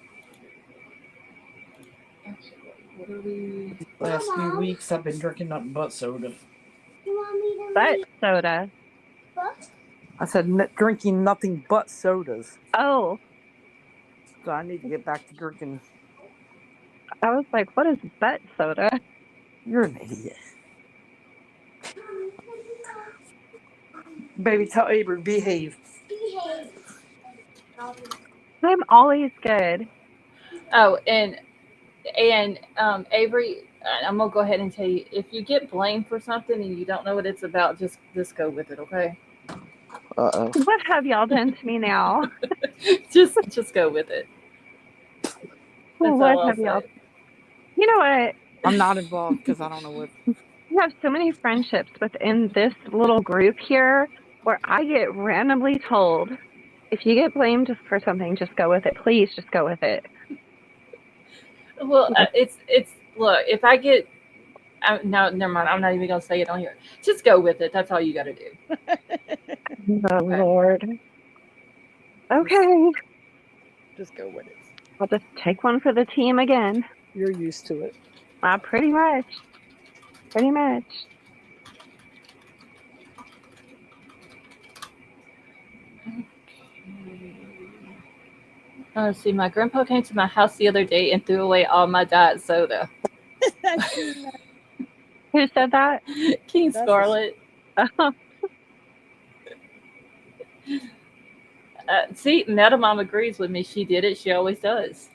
What are we? These last few weeks I've been drinking nothing but soda. You want me to But read soda. a book? I said drinking nothing but sodas. Oh, So I need to get back to drinking. I was like, what is butt soda? You're an idiot. Baby, tell Avery, behave. Behave. I'm always good. Oh, and Avery, I'm gonna go ahead and tell you, if you get blamed for something and you don't know what it's about, just go with it, okay? Uh-oh. What have y'all done to me now? just go with it. That's What all I'll have y'all? say. You know what? I'm not involved because I don't know what. We have so many friendships within this little group here where I get randomly told, if you get blamed for something, just go with it. Please just go with it. Well, it's look. If I get no, never mind. I'm not even gonna say it on here. Just go with it. That's all you got to do. Oh, Okay. Lord. Okay. Just go with it. I'll just take one for the team again. You're used to it. Pretty much. Pretty much. Let's see. My grandpa came to my house the other day and threw away all my diet soda. Who said that? King That's Scarlet. Oh, See, Meta Mom agrees with me. She did it. She always does.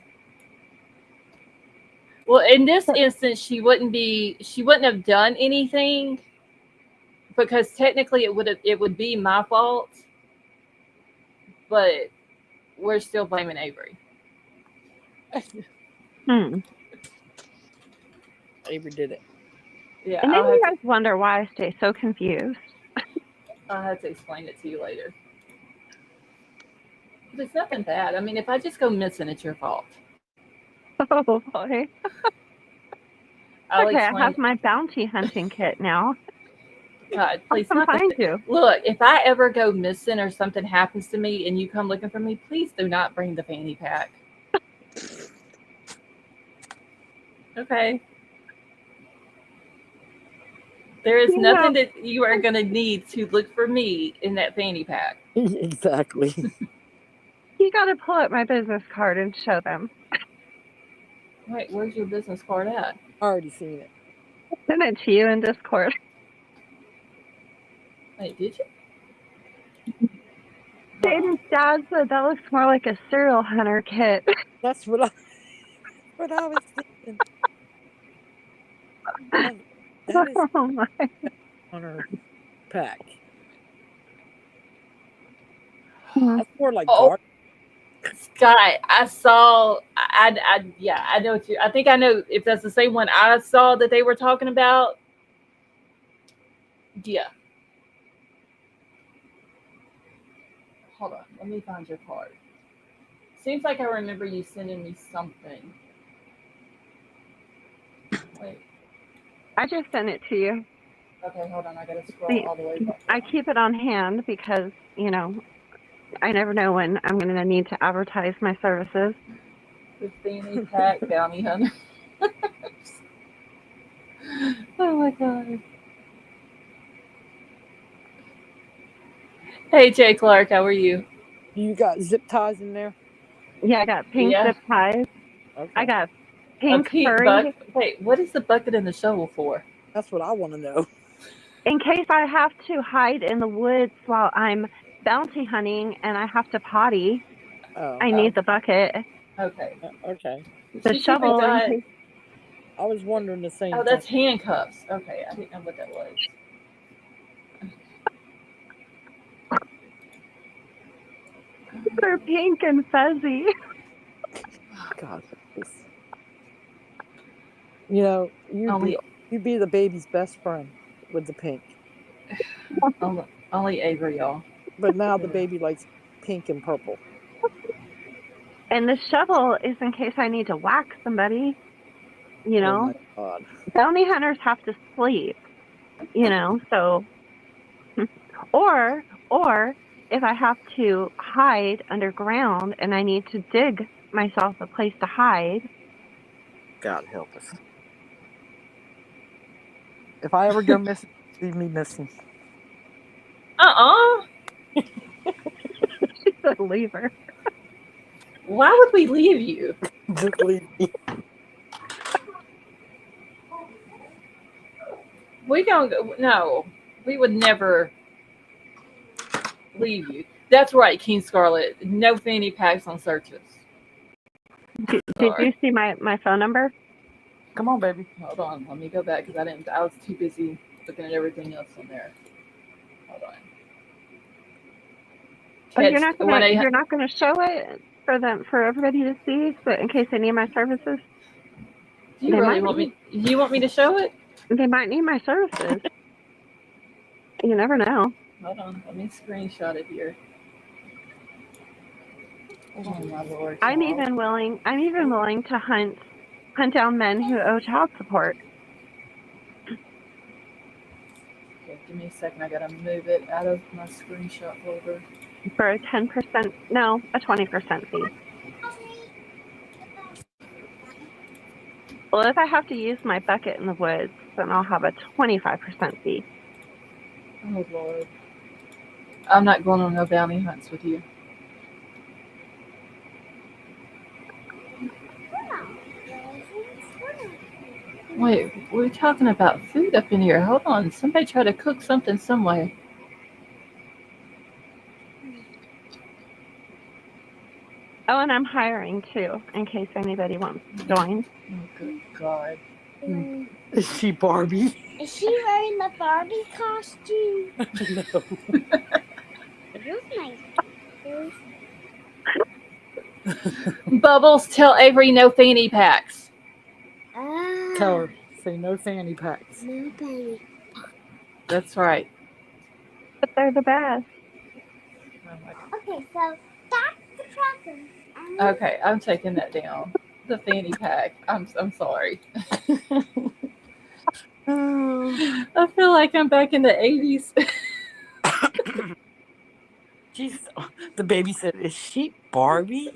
Well, in this instance, she wouldn't be. She wouldn't have done anything because technically it would be my fault. But we're still blaming Avery. Avery did it. Yeah, and then I'll you have, guys wonder why I stay so confused. I'll have to explain it to you later. But it's nothing bad. I mean, if I just go missing, it's your fault. Oh, boy. I'll Okay, I explain. have my bounty hunting kit now. God, I'll please, come not the find you. Look, if I ever go missing or something happens to me and you come looking for me, please do not bring the fanny pack. Okay. There is You know- nothing that you are going to need to look for me in that fanny pack. Exactly. You got to pull up my business card and show them. Wait, where's your business card at? I already seen it. Send it to you in Discord. Wait, did you? Jaden's dad said that looks more like a serial hunter kit. That's what I was thinking. That is Oh my. on her pack. Hmm. That's more like Oh. garden. Scott, I saw. Yeah, I know what you. I think I know if that's the same one I saw that they were talking about. Yeah. Hold on, let me find your card. Seems like I remember you sending me something. Wait. I just sent it to you. Okay, hold on. I gotta scroll See, all the way back. I keep it on hand because, I never know when I'm going to need to advertise my services. The fanny pack bounty hunter. Oh my god. Hey Jay Clark, how are you? You got zip ties in there? Yeah, I got pink Yeah. zip ties. Okay. I got A pink pink furry bucket. Wait, what is the bucket and the shovel for? That's what I want to know. in case I have to hide in the woods while I'm bounty hunting and I have to potty. Oh, I need the bucket. Okay. okay. The She's even shovel in got. case. I was wondering the same Oh, thing. that's handcuffs. Okay, I didn't know what that was. They're pink and fuzzy. God. You know, Only, you'd be the baby's best friend with the pink. only Avery, y'all. But now the baby likes pink and purple. And the shovel is in case I need to whack somebody. Oh my God. Bounty hunters have to sleep. So or if I have to hide underground and I need to dig myself a place to hide. God help us. If I ever go missing, leave me missing. She said leave her. Why would we leave you? Just leave me. We don't go. No, we would never leave you. That's right, King Scarlet. No fanny packs on searches. Did Sorry. you see my phone number? Come on, baby. Hold on, let me go back because I was too busy looking at everything else on there. Hold on. Oh, you're not When I- gonna show it for everybody to see, so in case they need my services. Do you really want me? You want me to show it? They might need my services. You never know. Hold on, let me screenshot it here. Oh my lord! I'm y'all. even willing to hunt down men who owe child support. Okay, give me a second. I gotta move it out of my screenshot folder. For a 10%, no, a 20% fee. Well, if I have to use my bucket in the woods, then I'll have a 25% fee. Oh lord! I'm not going on no bounty hunts with you. Wait, we're talking about food up in here. Hold on. Somebody try to cook something some way. Oh, and I'm hiring too, in case anybody wants to join. Oh, good God. Is she Barbie? Is she wearing the Barbie costume? No. It is nice. Bubbles, tell Avery no fanny packs. Tell her. Say no fanny packs. No penny. That's right. But they're the best. Oh my God. Okay, so that's the tracker. Okay, I'm taking that down. The fanny pack. I'm sorry. I feel like I'm back in the 80s. The baby said, "Is she Barbie?"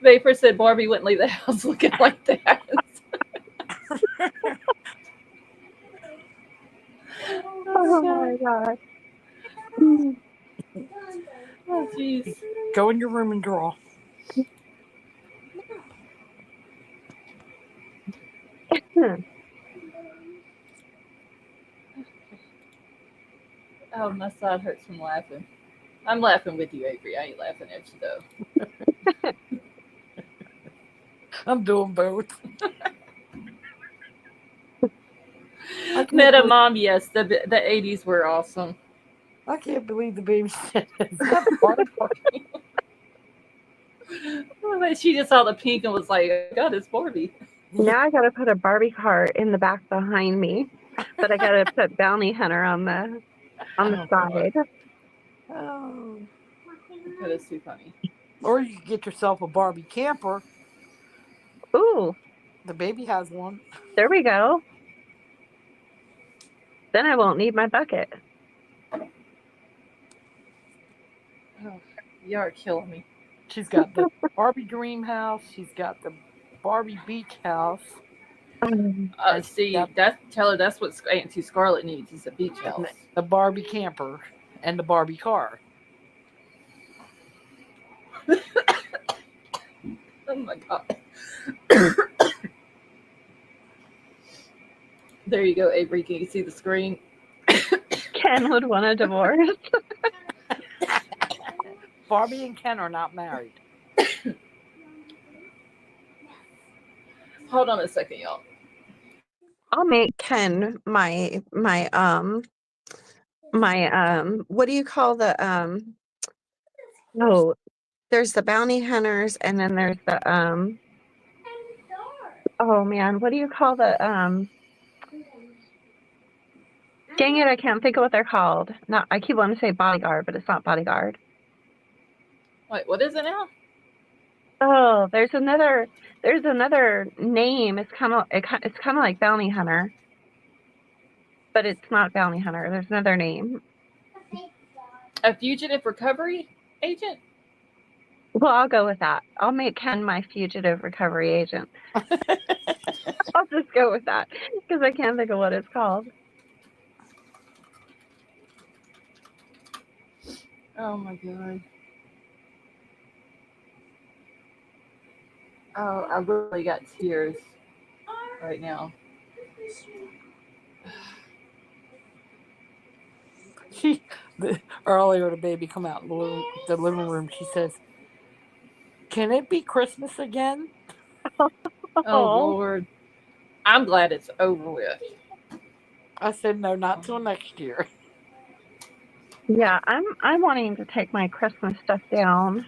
Vapor said Barbie wouldn't leave the house looking like that. Oh my God. Oh, jeez. Go in your room and draw. Oh, my side hurts from laughing. I'm laughing with you, Avery. I ain't laughing at you, though. I'm doing both. Meta Mom, yes, the 80s were awesome. I can't believe the baby said, "Is that Barbie?" She just saw the pink and was like, God, it's Barbie. Now I gotta put a Barbie cart in the back behind me, but I gotta put Bounty Hunter on the side. Oh. That is too funny. Or you could get yourself a Barbie camper. Ooh, The baby has one. there we go. Then I won't need my bucket. Oh, you are killing me. She's got the Barbie Dream House. She's got the Barbie Beach House. And she's See, got tell her that's what Auntie Scarlett needs is a beach house. the Barbie camper and the Barbie car. Oh my god. There you go, Avery. Can you see the screen? Ken would want a divorce. Barbie and Ken are not married. Hold on a second, y'all. I'll make Ken my what do you call the oh, there's the bounty hunters and then there's the oh man, what do you call the dang it, I can't think of what they're called. Not, I keep wanting to say bodyguard, but it's not bodyguard. Wait, what is it now? Oh, there's another name. It's kind of like bounty hunter, but it's not bounty hunter. There's another name. A fugitive recovery agent? Well, I'll go with that. I'll make Ken my fugitive recovery agent. I'll just go with that because I can't think of what it's called. Oh my god. Oh, I really got tears right now. Earlier, the baby come out in the living room. She says, "Can it be Christmas again?" Oh Lord. I'm glad it's over with. I said, "No, not till next year." Yeah, I'm wanting to take my Christmas stuff down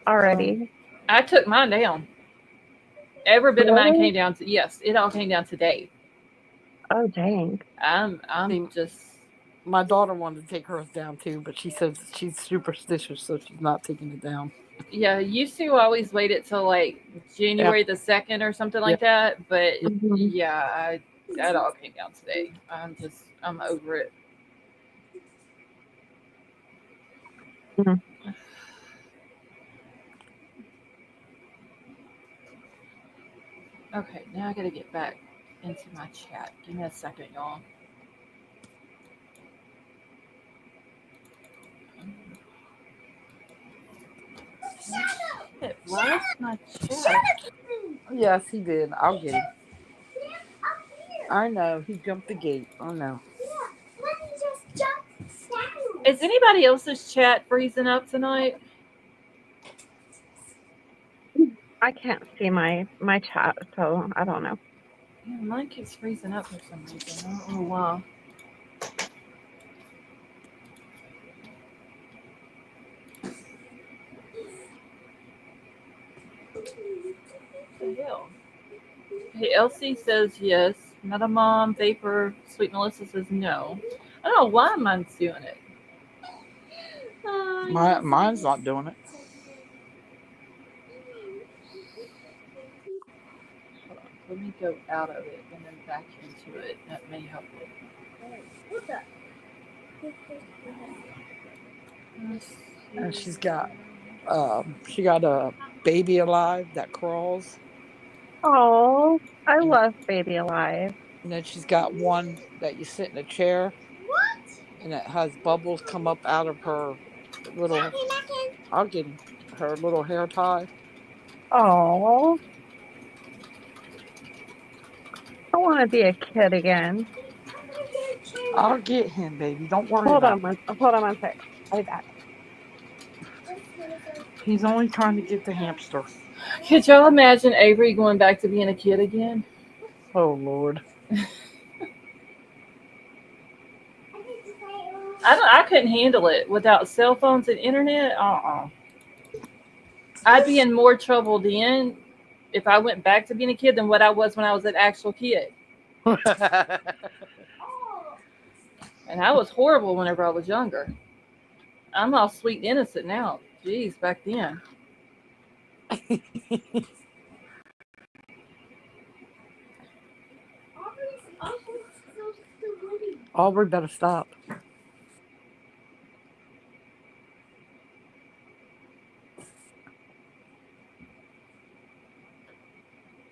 already. I took mine down. Every bit of mine came down to yes, it all came down today. Oh dang. I'm just My daughter wanted to take hers down too, but she says she's superstitious, so she's not taking it down. yeah, used to always wait it till like January the 2nd or something like that. But yeah, that all came down today. I'm over it. Mhm. Okay, now I gotta get back into my chat. Give me a second, y'all. Shit, why is my chat? Yes, he did. I'll get him. I know. He jumped the gate. Oh no. Is anybody else's chat freezing up tonight? I can't see my chat, so I don't know. Yeah, mine keeps freezing up for some reason. I don't know why. What the hell? Hey, Elsie says yes. Meta Mom, Vapor, Sweet Melissa says no. I don't know why mine's doing it. Mine's not doing it. Hold on. Let me go out of it and then back into it. That may help it. And she got a baby alive that crawls. Oh, I love Baby Alive. And then she's got one that you sit in a chair. And it has bubbles come up out of her little. I'll get him. Her little hair tie. Oh, I want to be a kid again. I'll get him, baby. Don't worry Hold about on it. one sec. I'll be back. He's only trying to get the hamster. Could y'all imagine Avery going back to being a kid again? Oh Lord. I couldn't handle it without cell phones and internet. I'd be in more trouble then if I went back to being a kid than what I was when I was an actual kid. And I was horrible whenever I was younger. I'm all sweet and innocent now. Jeez, back then. Aubrey better stop.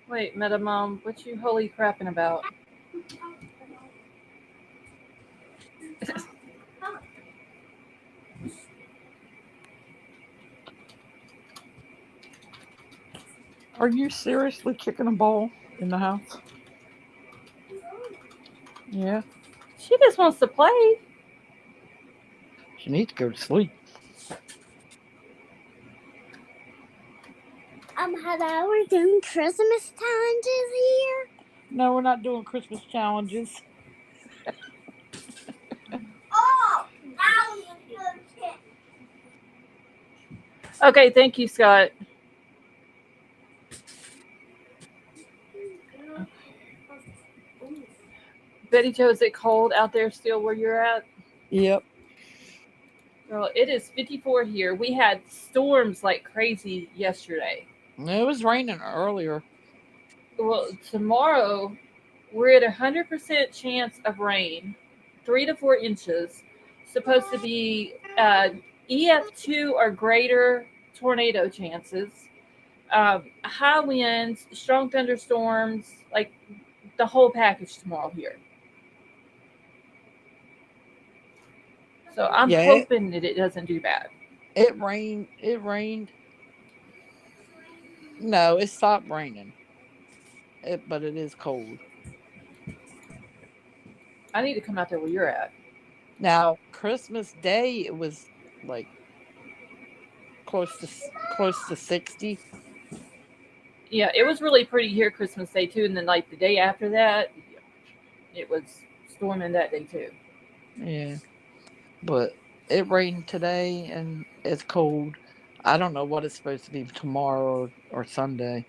Wait, Meta Mom, what you holy crapping about? Are you seriously kicking a ball in the house? Yeah. She just wants to play. She needs to go to sleep. Hello, we're doing Christmas challenges here. No, we're not doing Christmas challenges. Oh, that was a good tip. Okay, thank you, Scott. Betty Jo, is it cold out there still where you're at? Yep. Girl, it is 54 here. We had storms like crazy yesterday. It was raining earlier. Well, tomorrow we're at 100% chance of rain, 3 to 4 inches. Supposed to be EF2 or greater tornado chances. High winds, strong thunderstorms, like the whole package tomorrow here. So I'm Yeah, hoping that it doesn't do bad. It rained. It rained. No, it stopped raining. But it is cold. I need to come out there where you're at. Now, Christmas Day, it was like close to 60. Yeah, it was really pretty here Christmas Day too, and then like the day after that, it was storming that day too. Yeah, but it rained today and it's cold. I don't know what it's supposed to be tomorrow or Sunday.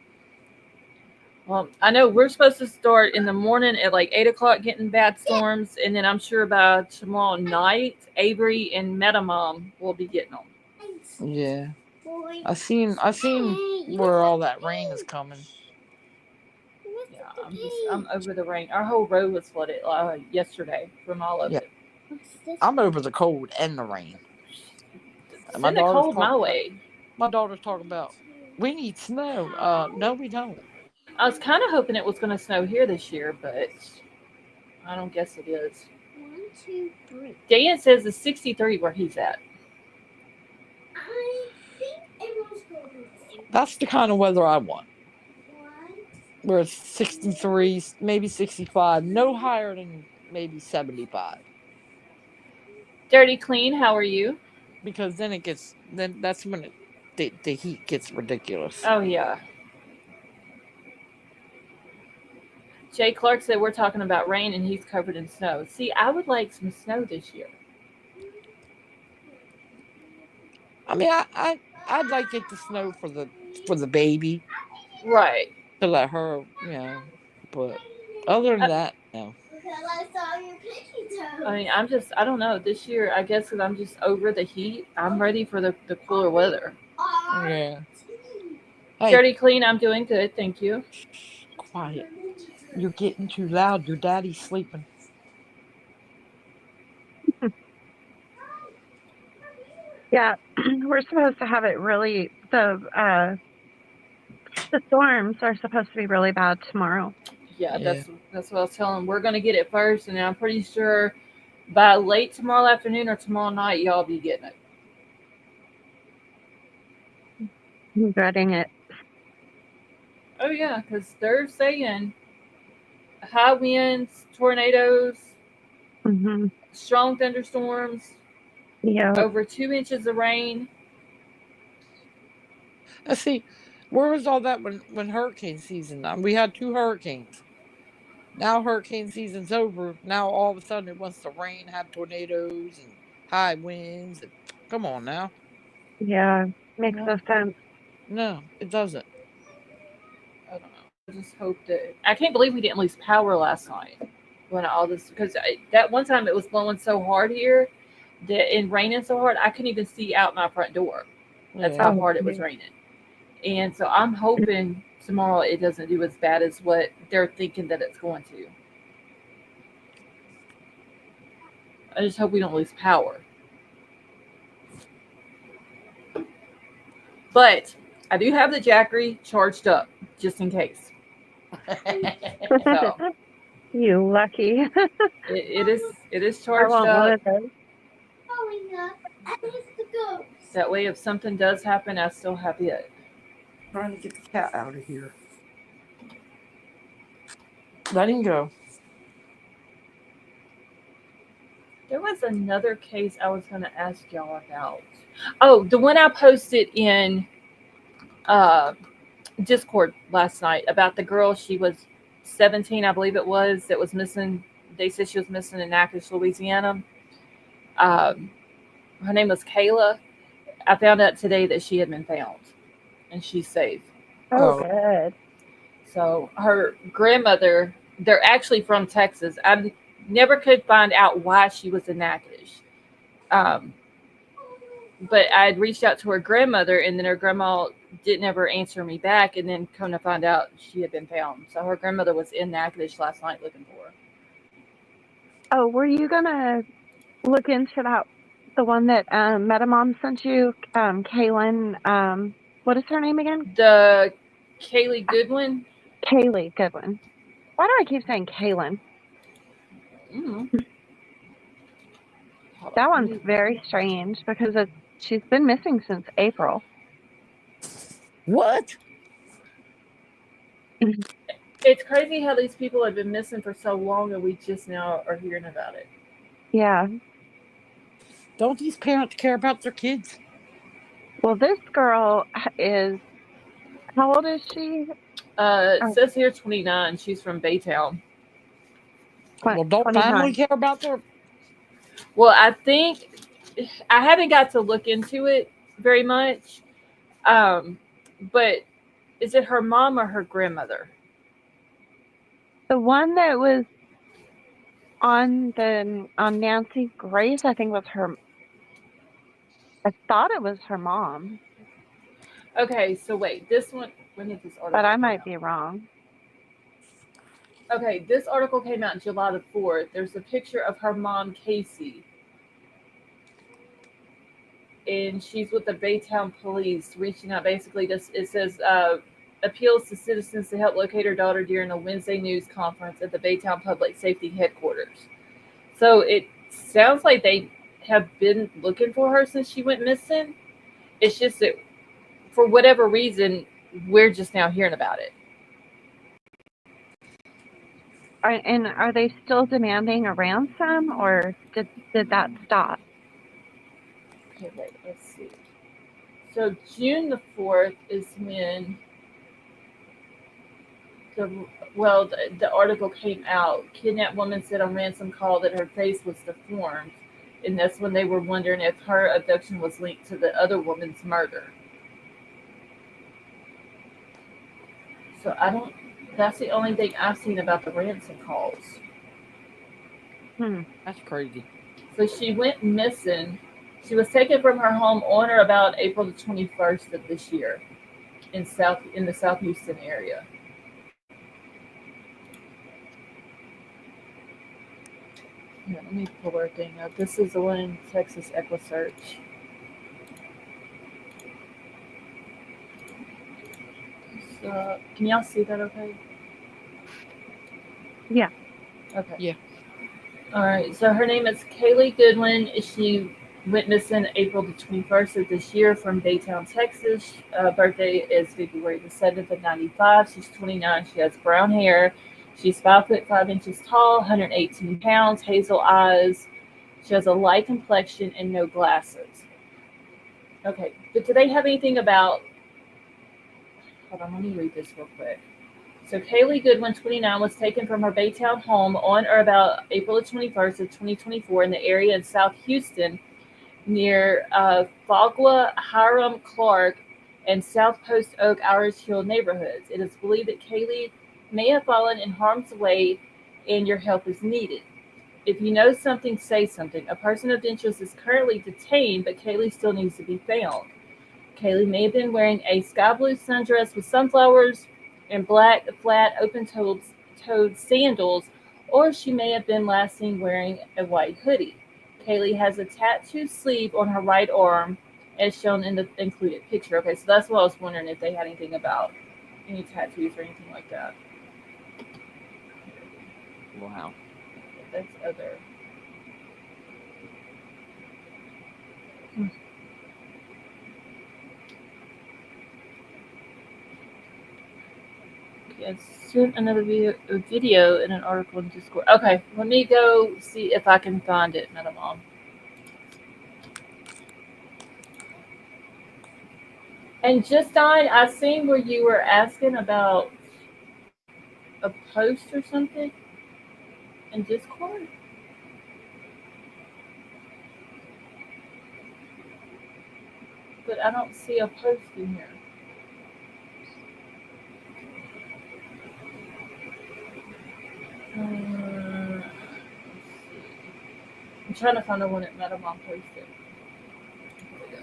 Well, I know we're supposed to start in the morning at like 8 o'clock getting bad storms, and then I'm sure by tomorrow night, Avery and Metamom will be getting them. Yeah, I seen where all that rain is coming. Yeah, I'm over the rain. Our whole road was flooded yesterday from all of it. I'm over the cold and the rain. Send the cold my way. My daughter's talking about we need snow. No, we don't. I was kind of hoping it was going to snow here this year, but I don't guess it is. 1, 2, 3. Dan says it's 63 where he's at. I think everyone's going. That's the kind of weather I want. 1. Where it's 63, maybe 65, no higher than maybe 75. Dirty Clean, how are you? Because then that's when the heat gets ridiculous. Oh, yeah. Jay Clark said we're talking about rain and he's covered in snow. See, I would like some snow this year. I mean, I'd like it to snow for the baby. Right. To let her, but other than that, no. Because I saw your pinky toe. I mean, I don't know. This year, I guess because I'm just over the heat, I'm ready for the cooler weather. Yeah. Hey, Dirty Clean, I'm doing good. Thank you. Quiet. You're getting too loud. Your daddy's sleeping. Yeah, we're supposed to have it really. The storms are supposed to be really bad tomorrow. Yeah, that's what I was telling him. We're going to get it first, and I'm pretty sure by late tomorrow afternoon or tomorrow night, y'all be getting it. I'm dreading it. Oh, yeah, because they're saying high winds, tornadoes, strong thunderstorms, over 2 inches of rain. Let's see, where was all that when hurricane season? We had 2 hurricanes. Now hurricane season's over. Now all of a sudden it wants to rain, have tornadoes and high winds. Come on now. Yeah, makes no sense. No, it doesn't. I don't know. I just hope that I can't believe we didn't lose power last night when all this, because that one time it was blowing so hard here and raining so hard I couldn't even see out my front door. That's how hard it was raining. And so I'm hoping tomorrow it doesn't do as bad as what they're thinking that it's going to. I just hope we don't lose power. But I do have the Jackery charged up just in case. So You lucky. it is I charged want one up. of those. That way, if something does happen, I still have it. Trying to get the cat out of here. Let him go. There was another case I was going to ask y'all about. Oh, the one I posted in uh, Discord last night about the girl. She was 17, I believe it was, that was missing. They said she was missing in Natchitoches, Louisiana. Um, Her name was Kayla. I found out today that she had been found and she's safe. Oh, Oh. good. So her grandmother, they're actually from Texas. I never could find out why she was in Natchitoches. But I had reached out to her grandmother, and then her grandma didn't ever answer me back. And then come to find out, she had been found. So her grandmother was in Natchitoches last night looking for her. Oh, were you gonna look into that? The one that Metamom sent you, Kaylin. What is her name again? The Kaylee Goodwin. Kaylee Goodwin. Why do I keep saying Kaylin? Mm. That one's very strange because she's been missing since April. What? It's crazy how these people have been missing for so long, and we just now are hearing about it. Yeah. Don't these parents care about their kids? Well, this girl is, how old is she? It says here 29. She's from Baytown. Well, don't 29. family care about their... Well, I think I haven't got to look into it very much. But is it her mom or her grandmother? The one that was on Nancy Grace, I think was her. I thought it was her mom, Okay, so wait, this one. When did this article? but I come might out? be wrong. Okay, this article came out July the 4th. There's a picture of her mom, Casey, and she's with the Baytown police, reaching out. Basically, it says appeals to citizens to help locate her daughter during a Wednesday news conference at the Baytown Public Safety Headquarters. So it sounds like they have been looking for her since she went missing. It's just that for whatever reason, we're just now hearing about it. And are they still demanding a ransom, or did that stop? Okay, wait, let's see. So June the 4th is when the article came out. Kidnapped woman said on ransom call that her face was deformed, and that's when they were wondering if her abduction was linked to the other woman's murder. So that's the only thing I've seen about the ransom calls. That's crazy. So she went missing. She was taken from her home on or about April the 21st of this year in the South Houston area. Here, let me pull her thing up. This is the one in Texas EquiSearch. So, can y'all see that okay? Yeah. Okay. Yeah. All right. So her name is Kaylee Goodwin. She went missing April the 21st of this year from Baytown, Texas. Birthday is February the 7th of 95. She's 29. She has brown hair. She's 5'5" tall, 118 pounds, hazel eyes. She has a light complexion and no glasses. Okay. But do they have anything about... Hold on, let me read this real quick. So Kaylee Goodwin, 29, was taken from her Baytown home on or about April the 21st of 2024 in the area in South Houston near Fogla, Hiram Clark, and South Post Oak Irish Hill neighborhoods. It is believed that Kaylee may have fallen in harm's way and your help is needed. If you know something, say something. A person of interest is currently detained, but Kaylee still needs to be found. Kaylee may have been wearing a sky blue sundress with sunflowers and black, flat, open-toed sandals, or she may have been last seen wearing a white hoodie. Kaylee has a tattoo sleeve on her right arm, as shown in the included picture. Okay, so that's what I was wondering if they had anything about any tattoos or anything like that. Wow. That's other. Okay, I sent another video in an article in Discord. Okay, let me go see if I can find it, Madam Mom. And just on, I seen where you were asking about a post or something in Discord. But I don't see a post in here. Let's see. I'm trying to find the one that Madam Mom posted. Here we go.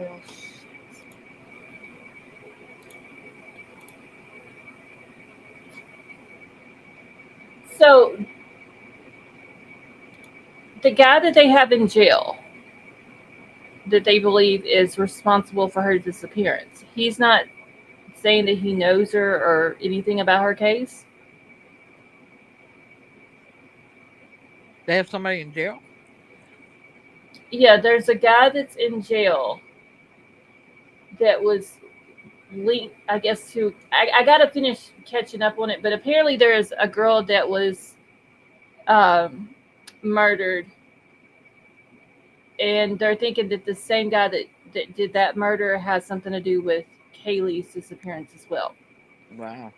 Oh, shit. So the guy that they have in jail that they believe is responsible for her disappearance, he's not saying that he knows her or anything about her case. They have somebody in jail? Yeah, there's a guy that's in jail that was linked, I guess, to. I got to finish catching up on it, but apparently there is a girl that was murdered, and they're thinking that the same guy that did that murder has something to do with Kaylee's disappearance as well. Wow.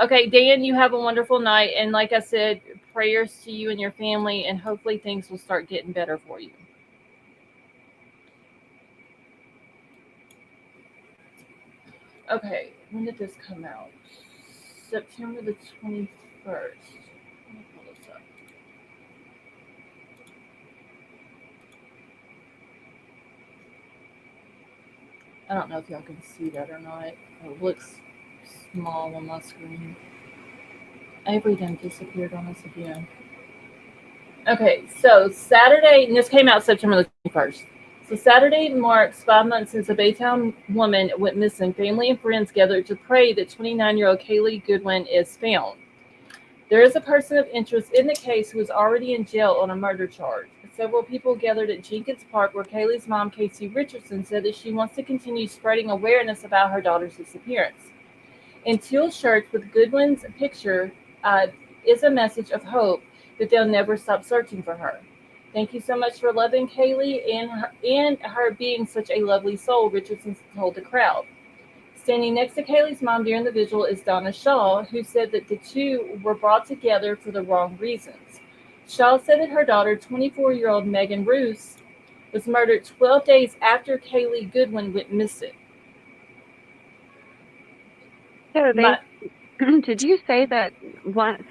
Okay, Dan, you have a wonderful night. And like I said, prayers to you and your family, and hopefully things will start getting better for you. Okay, when did this come out? September the 21st. Let me pull this up. I don't know if y'all can see that or not. It looks small on my screen. Avery done disappeared on us again. Okay, so Saturday, and this came out September the 21st. So Saturday marks 5 months since a Baytown woman went missing. Family and friends gathered to pray that 29-year-old Kaylee Goodwin is found. There is a person of interest in the case who is already in jail on a murder charge. Several people gathered at Jenkins Park where Kaylee's mom, Casey Richardson, said that she wants to continue spreading awareness about her daughter's disappearance. In teal shirts with Goodwin's picture is a message of hope that they'll never stop searching for her. Thank you so much for loving Kaylee and her being such a lovely soul, Richardson told the crowd. Standing next to Kaylee's mom during the vigil is Donna Shaw, who said that the two were brought together for the wrong reasons. Shaw said that her daughter, 24-year-old Megan Roos, was murdered 12 days after Kaylee Goodwin went missing. So did you say that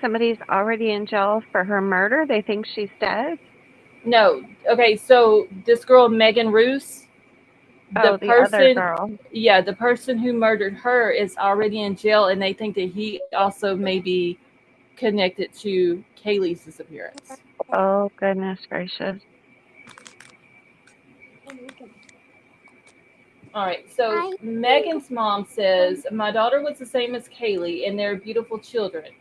somebody's already in jail for her murder? They think she's dead? No. Okay, so this girl, Megan Roos, the other girl. Yeah, the person who murdered her is already in jail, and they think that he also may be connected to Kaylee's disappearance. Oh, goodness gracious. All right, so Megan's mom says, my daughter was the same as Kaylee, and they're beautiful children.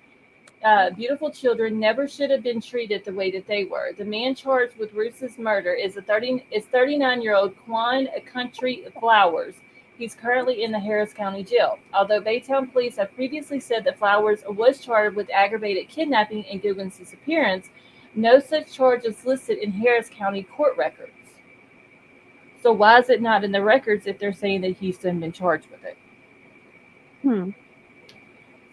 Beautiful children never should have been treated the way that they were. The man charged with Roos's murder is 39-year-old Quan Country Flowers. He's currently in the Harris County Jail. Although Baytown police have previously said that Flowers was charged with aggravated kidnapping and Goodwin's disappearance, no such charge is listed in Harris County court records. So why is it not in the records if they're saying that he's been charged with it?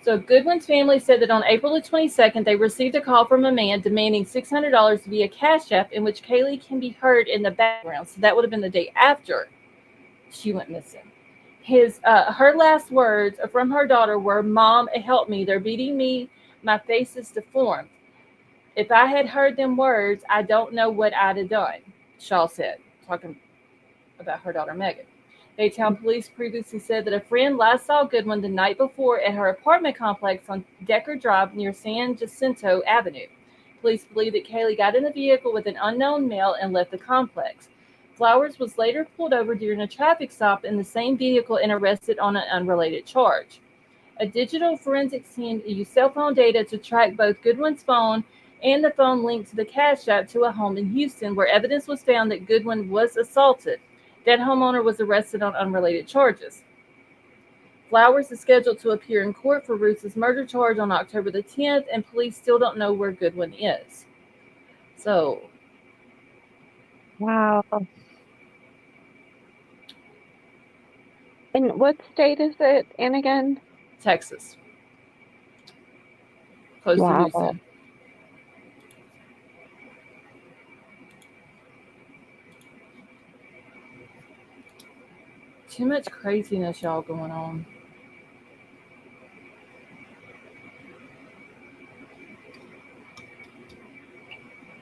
So Goodwin's family said that on April the 22nd, they received a call from a man demanding $600 via Cash App, in which Kaylee can be heard in the background. So that would have been the day after she went missing. Her last words from her daughter were, "Mom, help me. They're beating me. My face is deformed. If I had heard them words, I don't know what I'd have done," Shaw said, talking about her daughter Megan. Baytown police previously said that a friend last saw Goodwin the night before at her apartment complex on Decker Drive near San Jacinto Avenue. Police believe that Kaylee got in the vehicle with an unknown male and left the complex. Flowers was later pulled over during a traffic stop in the same vehicle and arrested on an unrelated charge. A digital forensics team used cell phone data to track both Goodwin's phone and the phone linked to the Cash App to a home in Houston where evidence was found that Goodwin was assaulted. That homeowner was arrested on unrelated charges. Flowers is scheduled to appear in court for Ruth's murder charge on October the 10th, and police still don't know where Goodwin is. So, Wow. And what state is it in again? Texas. Close to Houston. Too much craziness, y'all, going on.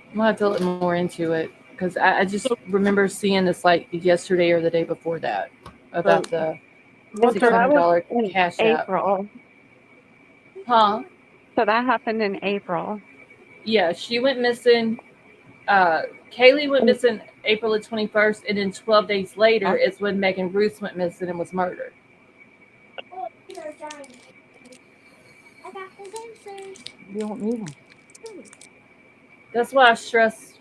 I'm gonna have to look more into it because I just remember seeing this like yesterday or the day before that about the $600 cash app. April. Huh? So that happened in April. Yeah, she went missing. Kaylee went missing April the 21st, and then 12 days later is when Megan Ruth went missing and was murdered. Oh, you're dying. I got the answers. You don't need them. That's why I stress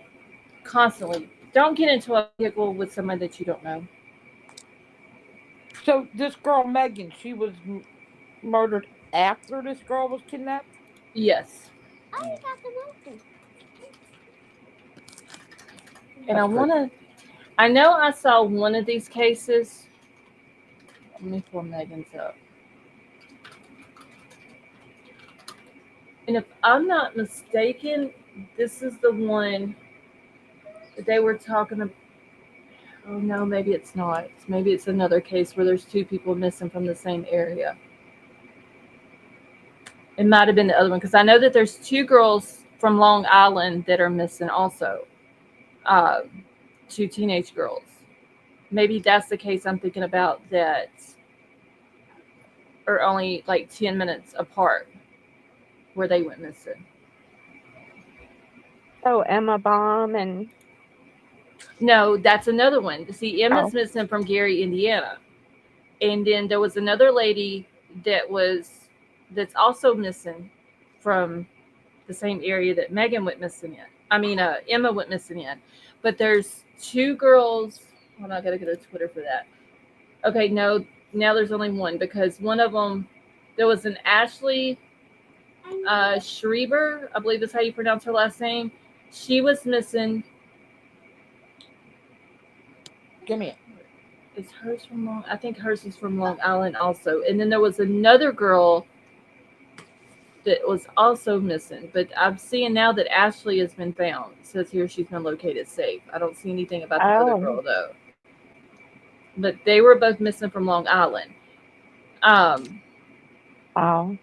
constantly: don't get into a vehicle with somebody that you don't know. So this girl Megan, she was murdered after this girl was kidnapped? Yes. I got the answers. And I know I saw one of these cases. Let me pull Megan's up. And if I'm not mistaken, this is the one that they were talking about. Oh, no, maybe it's not. Maybe it's another case where there's two people missing from the same area. It might have been the other one because I know that there's two girls from Long Island that are missing also. Two teenage girls. Maybe that's the case I'm thinking about that are only like 10 minutes apart where they went missing. Oh, Emma Baum and... No, that's another one. See, Emma's missing from Gary, Indiana. And then there was another lady that's also missing from the same area that Megan went missing in. I mean, Emma went missing in. But there's two girls. Hold on, I gotta go to Twitter for that. Okay, no, now there's only one because one of them, there was an Ashley Schreiber, I believe that's how you pronounce her last name. She was missing. Give me it. Is hers from Long? I think hers is from Long Island also. And then there was another girl that was also missing. But I'm seeing now that Ashley has been found. It says here she's been located safe. I don't see anything about the other girl though. But they were both missing from Long Island. Wow.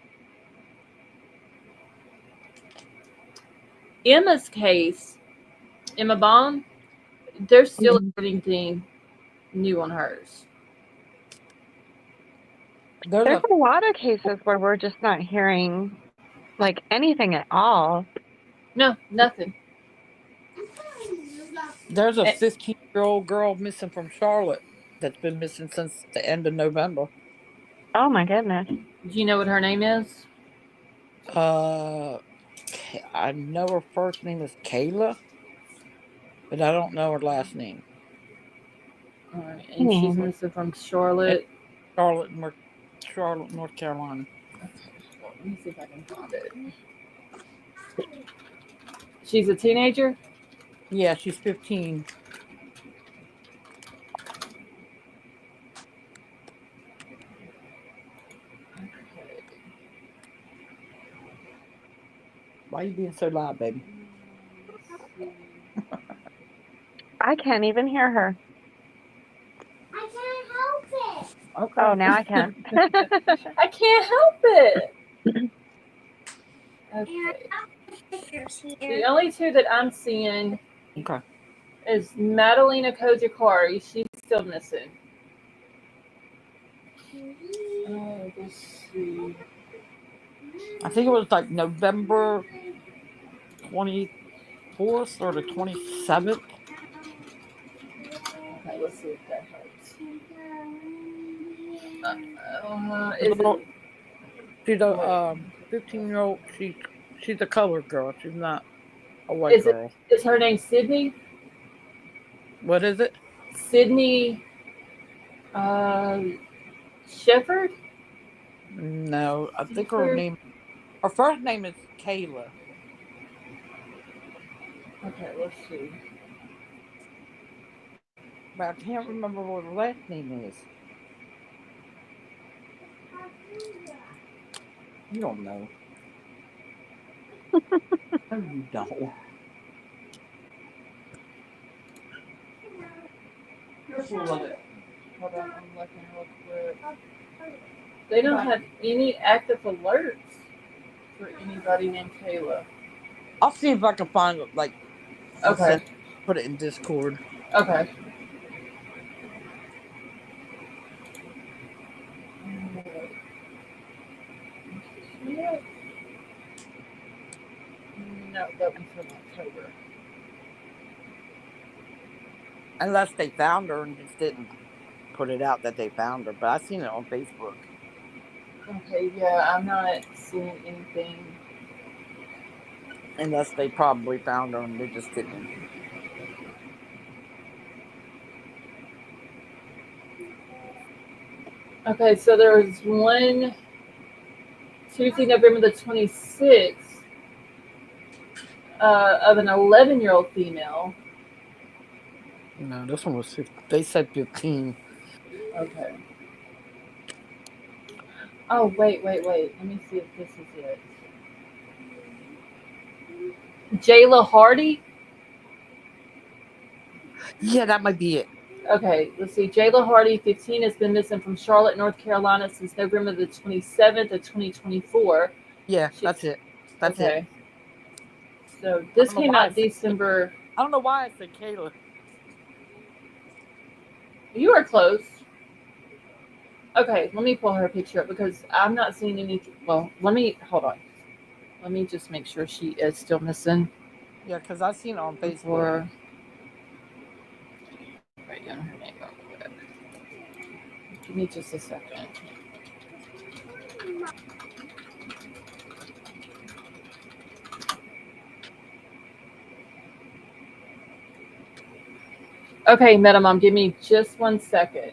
Emma's case, Emma Baum, there's still anything new on hers. There's a lot of cases where we're just not hearing like anything at all. No, nothing. There's a 15-year-old girl missing from Charlotte that's been missing since the end of November. Oh my goodness. Do you know what her name is? I know her first name is Kayla, but I don't know her last name. All right, and she's missing from Charlotte. Charlotte, North Carolina. Let me see if I can find it. She's a teenager? Yeah, she's 15. Why are you being so loud, baby? I can't even hear her. I can't help it. Okay. Oh, now I can. I can't help it. Okay. The only two that I'm seeing is Madalena Kojakari. She's still missing. Let's see. I think it was like November 24th or the 27th. Okay, let's see if that hurts. The Is it? little, she's a Wait. 15-year-old. She's a colored girl. She's not a white Is it? girl. Is her name Sydney? What is it? Sydney uh, Shepherd? No, I think Shepherd? her first name is Kayla. Okay, let's see. But I can't remember what her last name is. You don't know. No, you don't. You're full of it. Hold on, I'm looking real quick. They don't have any active alerts for anybody named Kayla. I'll see if I can find it, like, and Okay. put it in Discord. Okay. No, that one's from October. Unless they found her and just didn't put it out that they found her. But I seen it on Facebook. Okay, yeah, I'm not seeing anything. Unless they probably found her and they just didn't. Okay, so there was one Tuesday, November the 26th, of an 11-year-old female. No, this one was 15. They said 15. Okay. Oh, wait. Let me see if this is it. Jayla Hardy? Yeah, that might be it. Okay, let's see. Jayla Hardy, 15, has been missing from Charlotte, North Carolina since November the 27th of 2024. Yeah, that's it. That's it. Okay. So this came out December. I don't know why I said Kayla. You are close. Okay, let me pull her picture up because I'm not seeing any. Well, hold on. Let me just make sure she is still missing. Yeah, because I seen it on Facebook. Before. Write down her name real quick. Give me just a second. Okay, Metamom, give me just 1 second.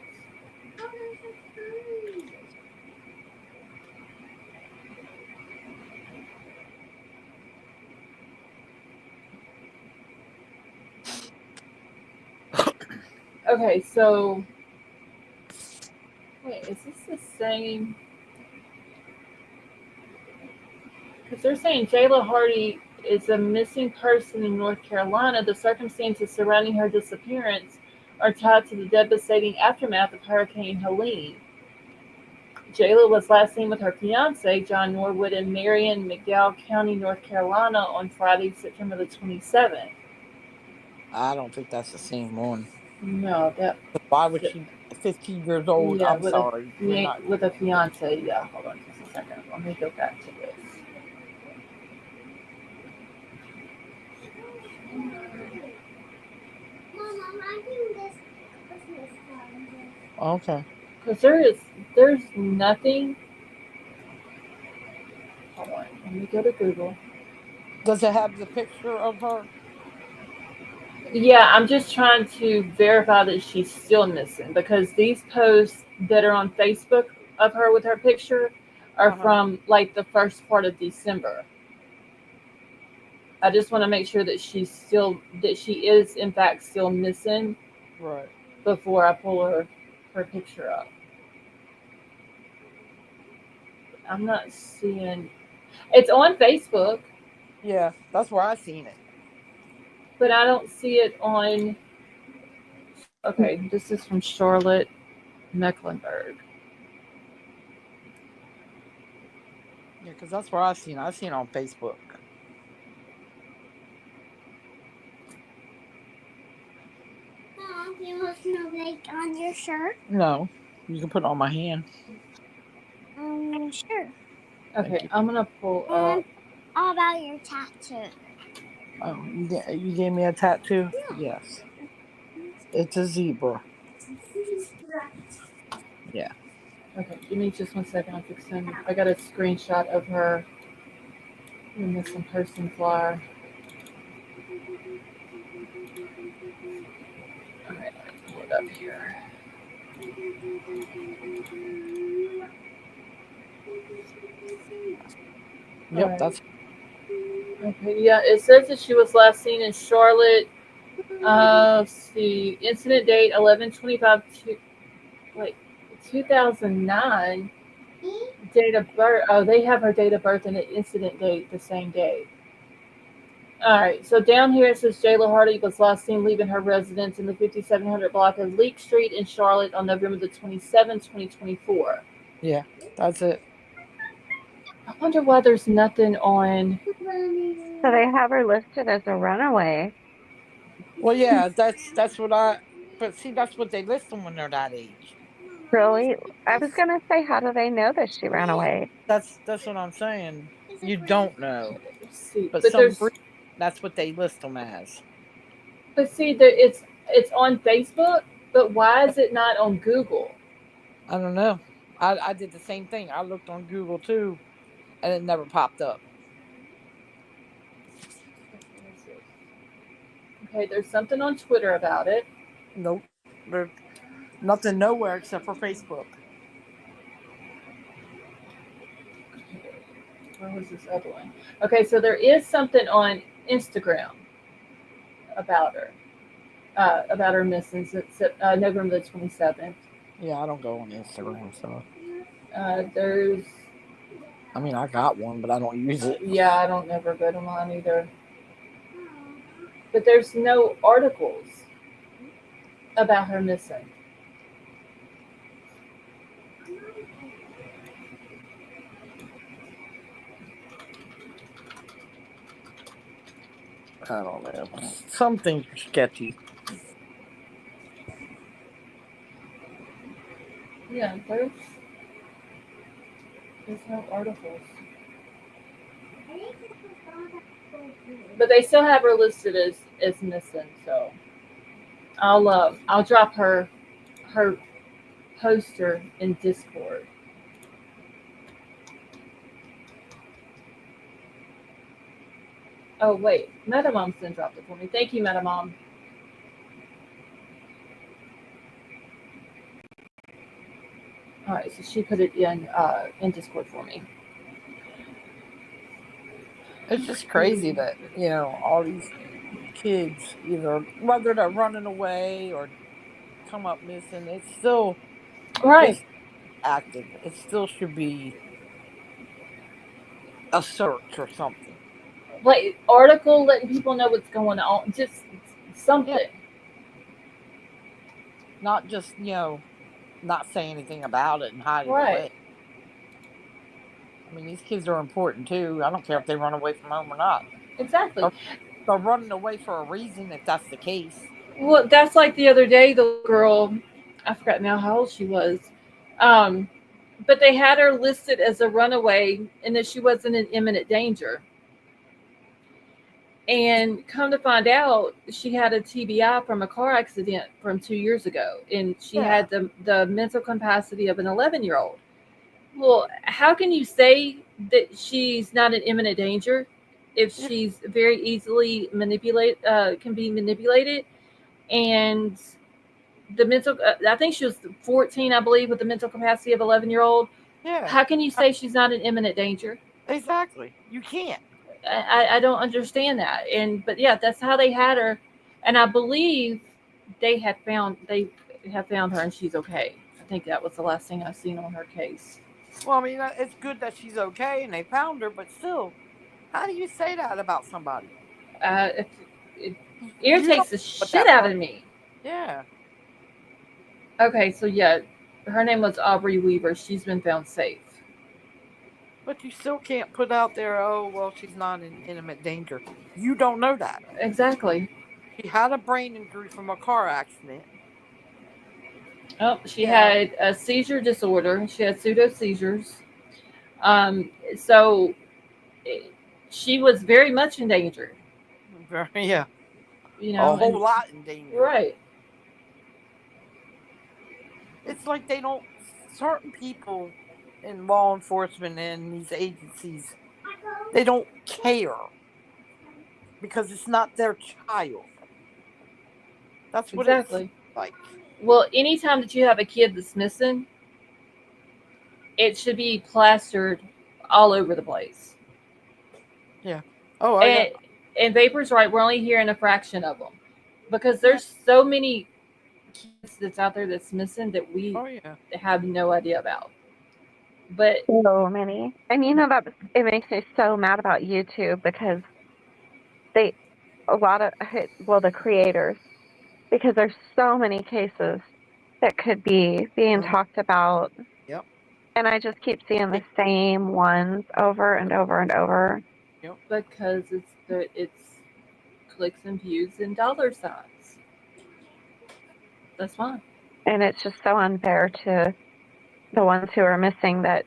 Okay, so wait, is this the same? Because they're saying Jayla Hardy is a missing person in North Carolina. The circumstances surrounding her disappearance are tied to the devastating aftermath of Hurricane Helene. Jayla was last seen with her fiance, John Norwood, in Marion, McDowell County, North Carolina on Friday, September the 27th. I don't think that's the same one. No, that. Why would she? 15 years old. Yeah, I'm sorry. with a fiance. Yeah, hold on just a second. Let me go back to this. Mom, I think this Christmas calendar. Okay. Because there's nothing. Hold on, let me go to Google. Does it have the picture of her? Yeah, I'm just trying to verify that she's still missing because these posts that are on Facebook of her with her picture are from like the first part of December. I just want to make sure that she is in fact still missing. Right. Before I pull her picture up. I'm not seeing. It's on Facebook. Yeah, that's where I seen it. But I don't see it on. Okay, this is from Charlotte Mecklenburg. Yeah, because that's where I seen it. I seen it on Facebook. Mom, you want snowflake on your shirt? No. You can put it on my hand. Sure. Okay, I'm gonna pull up. And all about your tattoo. Oh, you gave me a tattoo? Yes. It's a zebra. Yeah. Okay, give me just 1 second. I'm fixing. I got a screenshot of her missing person flyer. All right, pull it up here. All Yep, right. that's Okay, yeah, it says that she was last seen in Charlotte. Let's see, incident date 11/25. Wait, 2009. Date of birth. Oh, they have her date of birth and the incident date the same day. All right, so down here it says Jayla Hardy was last seen leaving her residence in the 5700 block of Leek Street in Charlotte on November the 27th, 2024. yeah, that's it. I wonder why there's nothing on. So they have her listed as a runaway. Well, yeah, that's what I. But see, that's what they list them when they're that age. Really? I was gonna say, how do they know that she ran away? That's what I'm saying. You don't know, Let's see, but but some there's, that's what they list them as. but see, there it's on Facebook, but why is it not on Google? I don't know. I did the same thing. I looked on Google too, and it never popped up. Okay, there's something on Twitter about it. Nope. There's nothing nowhere except for Facebook. Where was this other one? Okay, so there is something on Instagram about her, missing. It's November the 27th. Yeah, I don't go on Instagram, so There's, I mean I got one, but I don't use it. yeah, I don't never go to mine either. But there's no articles about her missing. I don't know. Some things are sketchy. Yeah, there's no articles. But they still have her listed as missing, so I'll drop her poster in Discord. Oh wait, Metamom's then dropped it for me. Thank you, Metamom. All right, so she put it in Discord for me. It's just crazy that all these kids, either whether they're running away or come up missing, it's still Right. active. It still should be a search or something. Like article letting people know what's going on. Just something. Yeah. Not just, not say anything about it and hide it away. I mean, these kids are important too. I don't care if they run away from home or not. Exactly. They're running away for a reason if that's the case. Well, that's like the other day, the girl, I forgot now how old she was. But they had her listed as a runaway and that she wasn't in imminent danger. And come to find out, she had a TBI from a car accident from 2 years ago. And she had the mental capacity of an 11-year-old. Well, how can you say that she's not in imminent danger if she's very easily can be manipulated? And the mental, I think she was 14, I believe, with the mental capacity of 11-year-old. Yeah. How can you say she's not in imminent danger? Exactly. You can't. I don't understand that. But yeah, that's how they had her. And I believe they have found her and she's okay. I think that was the last thing I've seen on her case. Well, I mean, it's good that she's okay and they found her, but still, how do you say that about somebody? It irritates the shit out of me. Yeah. Okay, so yeah, her name was Aubrey Weaver. She's been found safe. But you still can't put out there, oh, well, she's not in imminent danger. You don't know that. Exactly. She had a brain injury from a car accident. Oh, she Yeah. had a seizure disorder. She had pseudo seizures. So eh, she was very much endangered. Yeah. You A know, whole and lot in danger. right, It's like they don't, certain people in law enforcement and these agencies, they don't care because it's not their child. That's what it seems exactly. like. Well, anytime that you have a kid that's missing, it should be plastered all over the place. Yeah. Oh, I And got. and Vapor's right. We're only hearing a fraction of them because Yeah. there's so many kids that's out there that's missing that we Oh, yeah. have no idea about. But So many. And you know that it makes me so mad about YouTube because they a lot of well the creators because there's so many cases that could be being Mhm. talked about Yep. and I just keep seeing the It- same ones over and over and over. Yep. because it's clicks and views and dollar signs. That's fine. And it's just so unfair to the ones who are missing that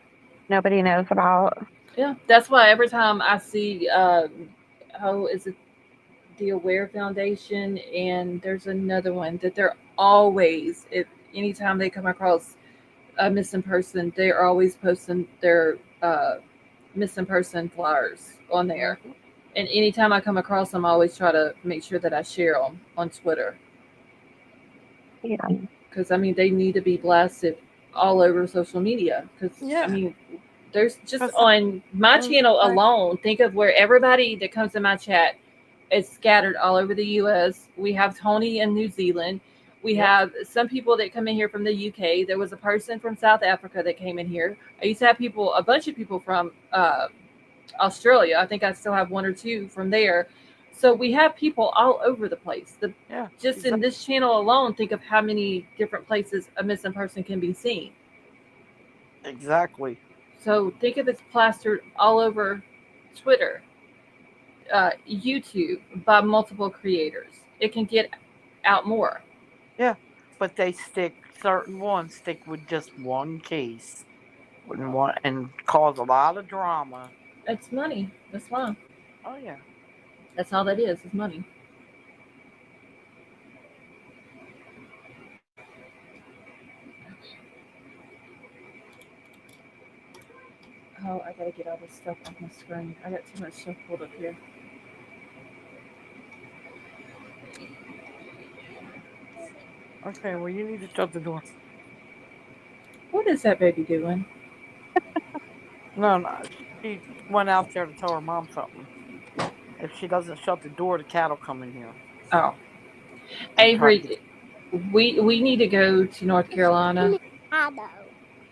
nobody knows about. Yeah, that's why every time I see, oh, is it the Aware Foundation, and there's another one that they're always, if anytime they come across a missing person, they are always posting their missing person flyers on there. Mhm. And anytime I come across them, I always try to make sure that I share them on Twitter Yeah. because I mean they need to be blasted all over social media. Because I Yeah. mean, there's just Because on my channel like, alone. Think of where everybody that comes in my chat is scattered all over the U.S. We have Tony in New Zealand. We yep. have some people that come in here from the UK. There was a person from South Africa that came in here. I used to have people, a bunch of people from Australia. I think I still have one or two from there. So we have people all over the place. Yeah. Just in Exactly. this channel alone, think of how many different places a missing person can be seen. Exactly. So think of it's plastered all over Twitter, YouTube by multiple creators. It can get out more. Yeah. But they stick, certain ones stick with just one case and cause a lot of drama. It's money. That's fine. Oh, yeah. That's all that is money. Oh, I gotta get all this stuff off my screen. I got too much stuff pulled up here. Okay, well, you need to shut the door. What is that baby doing? No, no. She went out there to tell her mom something. If she doesn't shut the door, the cat will come in here Oh, and try to get. Avery, we need to go to North Carolina,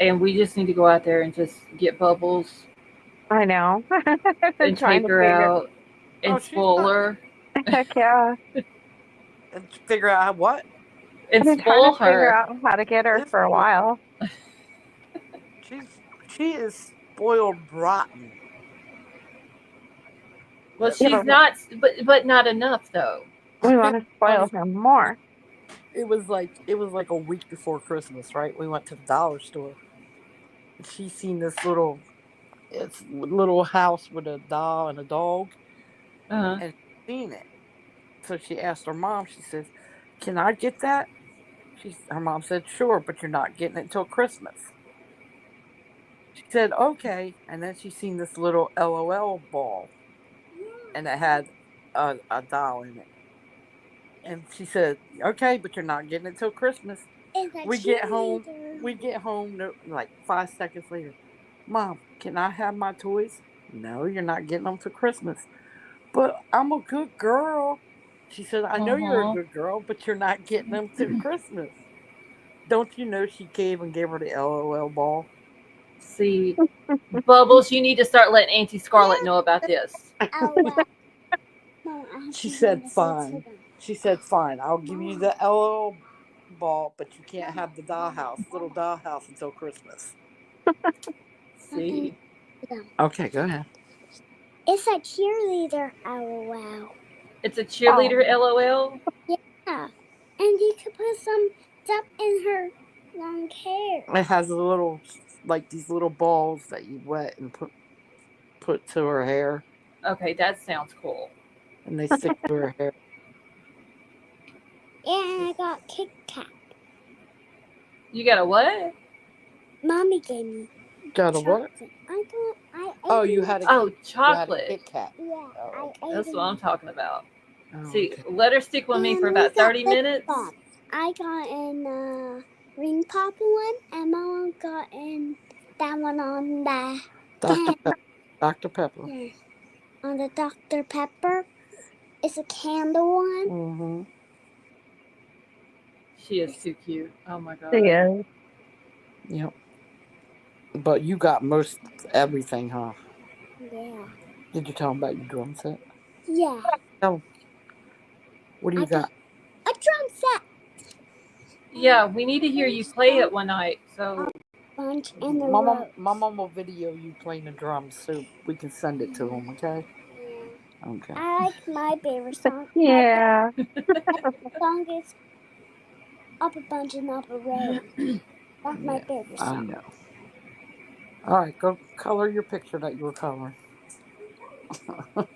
and we just need to go out there and just get Bubbles I know. and Trying take to her figure. out Oh, and she's spoil not. her Heck yeah. And figure out what. and I've been trying to spoil figure her. out how to get her This for a while. she's she is spoiled rotten. Well, Yeah, she's but not, but not enough though. we want to spoil Funny. her more. It was like a week before Christmas, right? We went to the dollar store. And she seen this little house with a doll and a dog, Uh huh. and she seen it. So she asked her mom. She says, "Can I get that?" Her mom said, "Sure, but you're not getting it until Christmas." She said, "Okay," and then she seen this little LOL ball, and it had a doll in it. And she said, "Okay, but you're not getting it till Christmas." It's a We get home. cheerleader. We get home like 5 seconds later. Mom, can I have my toys? No, you're not getting them till Christmas. But I'm a good girl. She said, I know Uh you're a huh. good girl, but you're not getting them till Christmas. Don't you know she came and gave her the LOL ball? See, Bubbles, you need to start letting Auntie Scarlett know about this. Oh, wow. Mom, I have She something said, to say to fine. them. She said, fine. I'll give you the LOL ball, but you can't have the little dollhouse until Christmas. Something See, to them. Okay, go ahead. It's a cheerleader. Oh, wow. it's a Oh, cheerleader. LOL. Yeah. And you could put some stuff in her long hair. It has a little, like these little balls that you wet and put to her hair, Okay, that sounds cool. and they stick to her hair. And I got Kit Kat. You got a what? Mommy gave me Got a what? chocolate. I ate Oh, it. you had a Oh, you had a chocolate. Kit Kat. Yeah, Oh, I ate That's it. what I'm talking about. Oh, See, okay. let her stick with me And for we about got 30 lip minutes. balm. I got in ring pop one, and Mama got in that one on the Dr. Pepper. Dr. Pepper. yeah, on the Dr. Pepper. It's a candle one. Mm-hmm. She is too cute. Oh my god. She is. Yep. But you got most everything, huh? Yeah. Did you tell them about your drum set? Yeah. No. What do you I got got? a drum set. Yeah, we need to hear you play it one night. So Bunch in the My road. mom will video you playing the drums so we can send it to them, okay? Yeah. Okay. I like my favorite song. Yeah. My song is Up a Bunch and Up a Road. That's my Yeah, favorite I song. know. All right, go color your picture that you were coloring.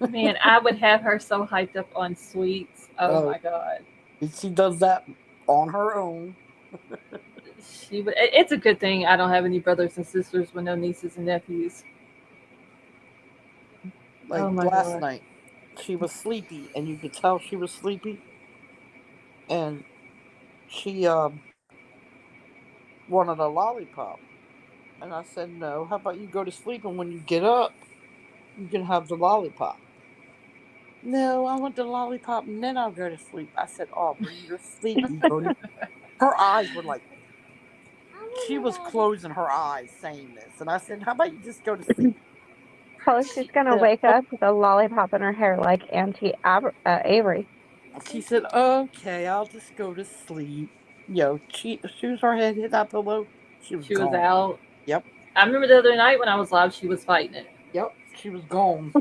man, I would have her so hyped up on sweets. Oh Oh, my god. she does that on her own. She would. It's a good thing I don't have any brothers and sisters with no nieces and nephews. Like Oh my last god. night, she was sleepy, and you could tell she was sleepy, and she wanted a lollipop. And I said, no, how about you go to sleep, and when you get up, you can have the lollipop. No, I want the lollipop, and then I'll go to sleep. I said, Aubrey, you're sleepy. Go to... Her eyes were like, she was closing her eyes saying this. And I said, how about you just go to sleep? Well, she's going to Yeah. wake up with a lollipop in her hair like Auntie Avery. She said, okay, I'll just go to sleep. She, as soon as her head hit that pillow, she was She was gone. out. Yep. I remember the other night when I was live, she was fighting it. Yep. She was gone.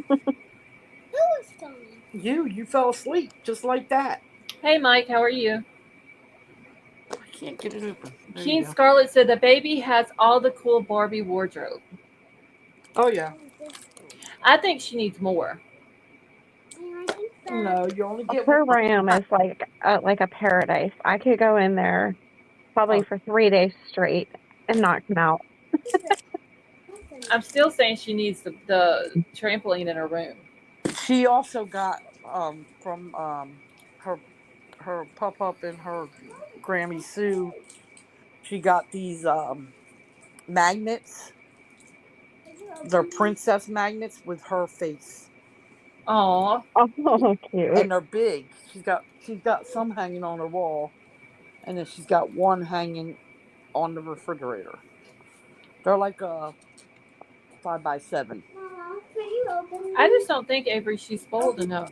Who was gone? You fell asleep just like that. Hey Mike, how are you? I can't get it open. There you Keen go. Scarlett said the baby has all the cool Barbie wardrobe. Oh, yeah. I think she needs more. Yeah, I think so. No, you only get Her one. room is like a paradise. I could go in there probably for 3 days straight and not come out. I'm still saying she needs the trampoline in her room. She also got from her pop up and her Grammy Sue. She got these magnets. They're princess magnets with her face, Aw. Oh, cute. and they're big. She's got some hanging on her wall, and then she's got one hanging on the refrigerator. They're like a 5x7. I just don't think Avery she's spoiled enough.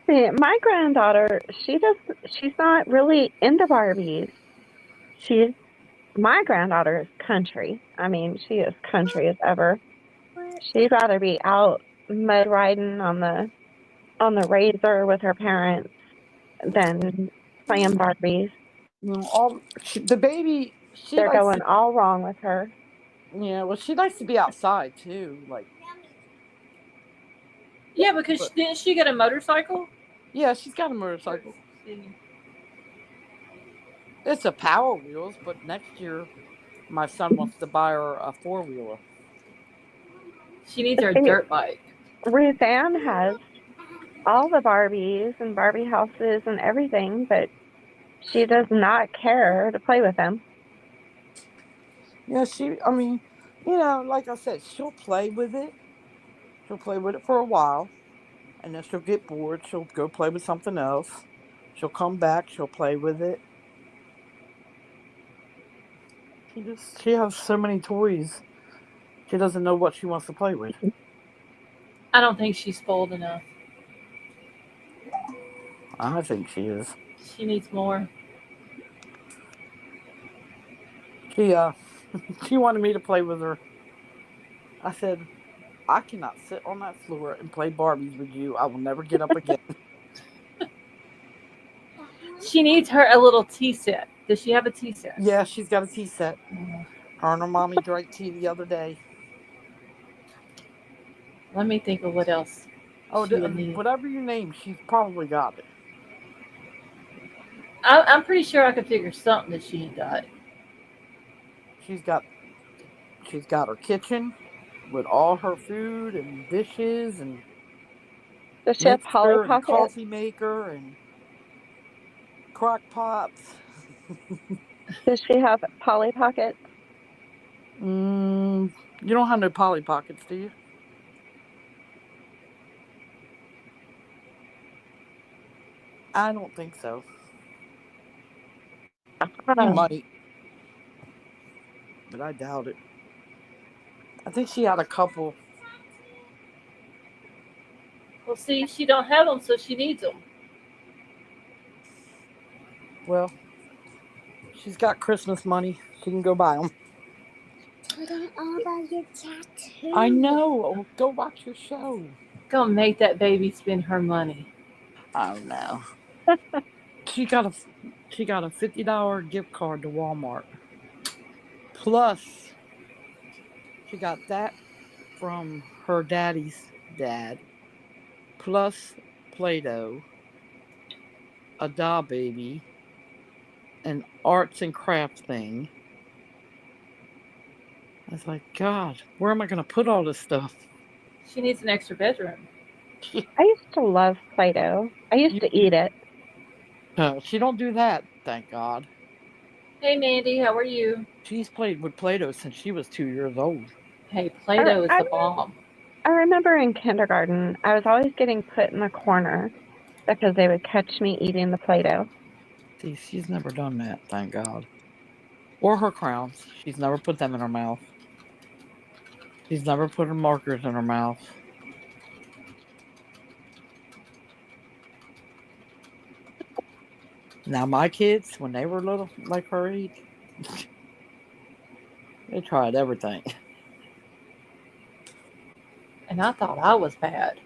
See, my granddaughter, she's not really into Barbies. My granddaughter is country. I mean, she is country as ever. She'd rather be out mud riding on the razor with her parents than playing Barbies. The baby, she They're likes going to, all wrong with her. yeah. Well, she likes to be outside too. Like, Yeah, because didn't she get a motorcycle? yeah, she's got a motorcycle. It's a Power Wheels, but next year my son wants to buy her a 4-wheeler. She needs her dirt bike. Ruth Ann has all the Barbies and Barbie houses and everything, but she does not care to play with them. Yeah, I mean, like I said, she'll play with it. She'll play with it for a while, and then she'll get bored. She'll go play with something else. She'll come back. She'll play with it. She has so many toys. She doesn't know what she wants to play with. I don't think she's spoiled enough. I think she is. She needs more. She wanted me to play with her. I said, I cannot sit on that floor and play Barbies with you. I will never get up again. she needs a little tea set. Does she have a tea set? Yeah, she's got a tea set. Mm. Her and her mommy drank tea the other day. Let me think of what else Oh, she would need. whatever you name, she's probably got it. I'm pretty sure I could figure something that she ain't got. She's got her kitchen with all her food and dishes and Does she have Polly mixer and Pocket? coffee maker and crock pots. Does she have Polly Pockets? You don't have no Polly Pockets, do you? I don't think so. You might, but I doubt it. I think she had a couple. Well, see, she don't have them, so she needs them. Well, she's got Christmas money. She can go buy them. Forgot all about your tattoo. I know. Go watch your show. Gonna make that baby spend her money. Oh no. She got a $50 gift card to Walmart. Plus, she got that from her daddy's dad. Plus Play-Doh, a doll baby, an arts and crafts thing. I was like, God, where am I going to put all this stuff? She needs an extra bedroom. I used to love Play-Doh. I used to eat it. She don't do that, thank God. Hey, Mandy, how are you? She's played with Play-Doh since she was 2 years old. Hey, Play-Doh is the bomb. I remember in kindergarten, I was always getting put in the corner because they would catch me eating the Play-Doh. See, she's never done that, thank God. Or her crowns. She's never put them in her mouth. She's never put her markers in her mouth. Now, my kids, when they were little, like her age, they tried everything. And I thought I was bad.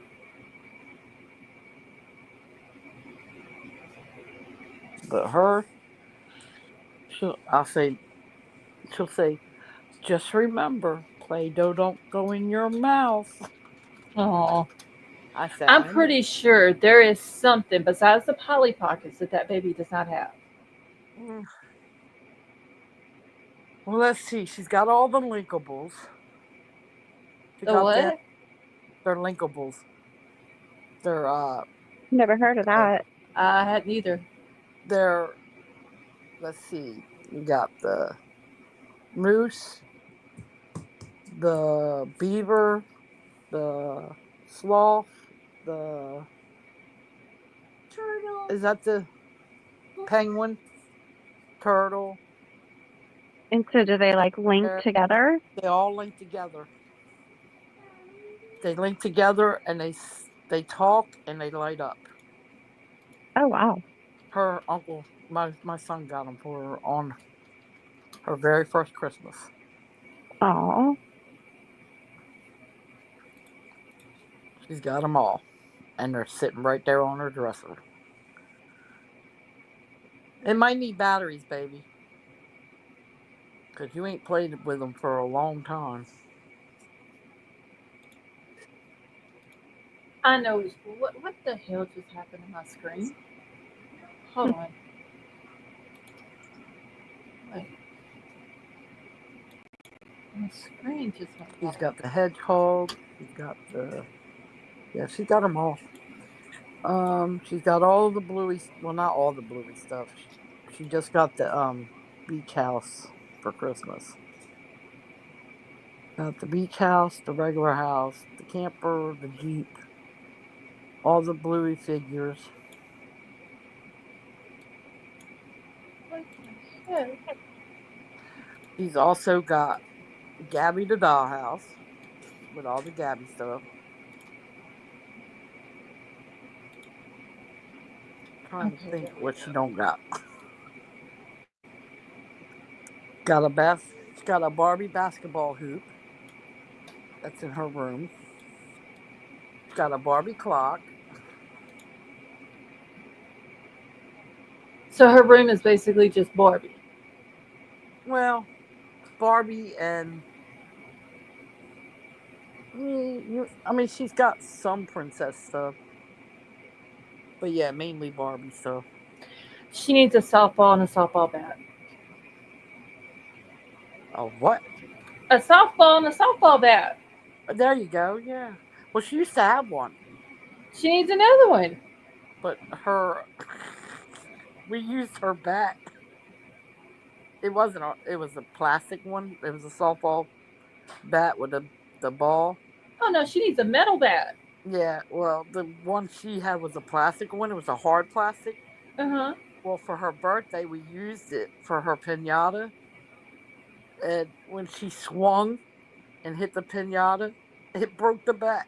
But her, she'll say, just remember, Play-Doh don't go in your mouth. Oh, I said, I'm pretty sure there is something besides the Polly Pockets that baby does not have. Well, let's see. She's got all the linkables. The what? They're linkables. They're Never heard of that. I hadn't either. Let's see. You got the moose, the beaver, the sloth, the Turtle. is that the penguin, turtle? And so do they like link together? They all link together. They link together and they talk and they light up. Oh, wow. Her uncle, my son got them for her on her very first Christmas. Oh. She's got them all. And they're sitting right there on her dresser. It might need batteries, baby. Because you ain't played with them for a long time. I know. What the hell just happened to my screen? Hold on. Wait. My screen just went She's black. got the hedgehog. She's got she's got them all. She's got all the bluey. Well, not all the bluey stuff. She just got the beach house for Christmas. Got the beach house, the regular house, the camper, the Jeep, all the bluey figures. What the heck? She's also got Gabby the dollhouse with all the Gabby stuff. Trying to think what she don't got. She's got a Barbie basketball hoop. That's in her room. She's got a Barbie clock. So her room is basically just Barbie. Well, Barbie and I mean, she's got some princess stuff, but yeah, mainly Barbie stuff. She needs a softball and a softball bat. Oh, what? A softball and a softball bat. There you go. Yeah. Well, she used to have one, She needs another one. but her we used her bat. It wasn't a. It was a plastic one. It was a softball bat with the ball. Oh no, she needs a metal bat. Yeah. Well, the one she had was a plastic one. It was a hard plastic. Uh huh. Well, for her birthday, we used it for her pinata, and when she swung and hit the pinata, it broke the bat.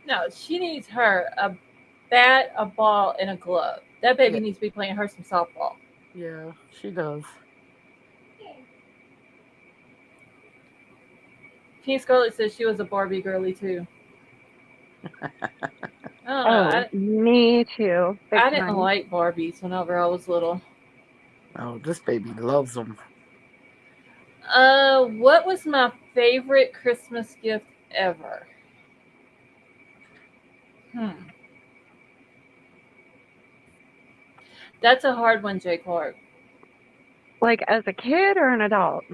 No, she needs her a bat, a ball, and a glove. That baby Yeah. needs to be playing her some softball. Yeah, she does. King Scarlet says she was a Barbie girly too. I don't know. Oh, me too. Big I didn't time. like Barbies whenever I was little. Oh, this baby loves them. What was my favorite Christmas gift ever? That's a hard one, Jay Clark. Like as a kid or an adult?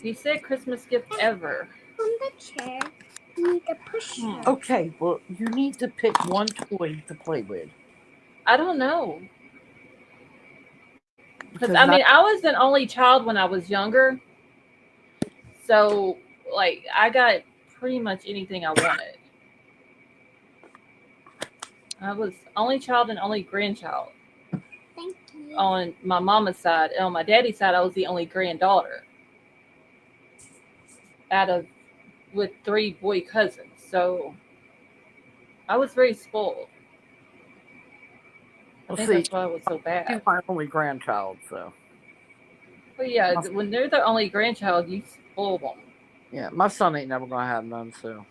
You said Christmas gift ever. On the chair, you need to push her. Okay, well, you need to pick one toy to play with. I don't know. Because I mean, I was an only child when I was younger. So, like, I got pretty much anything I wanted. I was only child and only grandchild Thank you. on my mama's side. And on my daddy's side, I was the only granddaughter with 3 boy cousins. So I was very spoiled. I think that's why I was so bad. She's my only grandchild, so. But yeah, when they're the only grandchild, you spoil them. Yeah, my son ain't never gonna have none, so.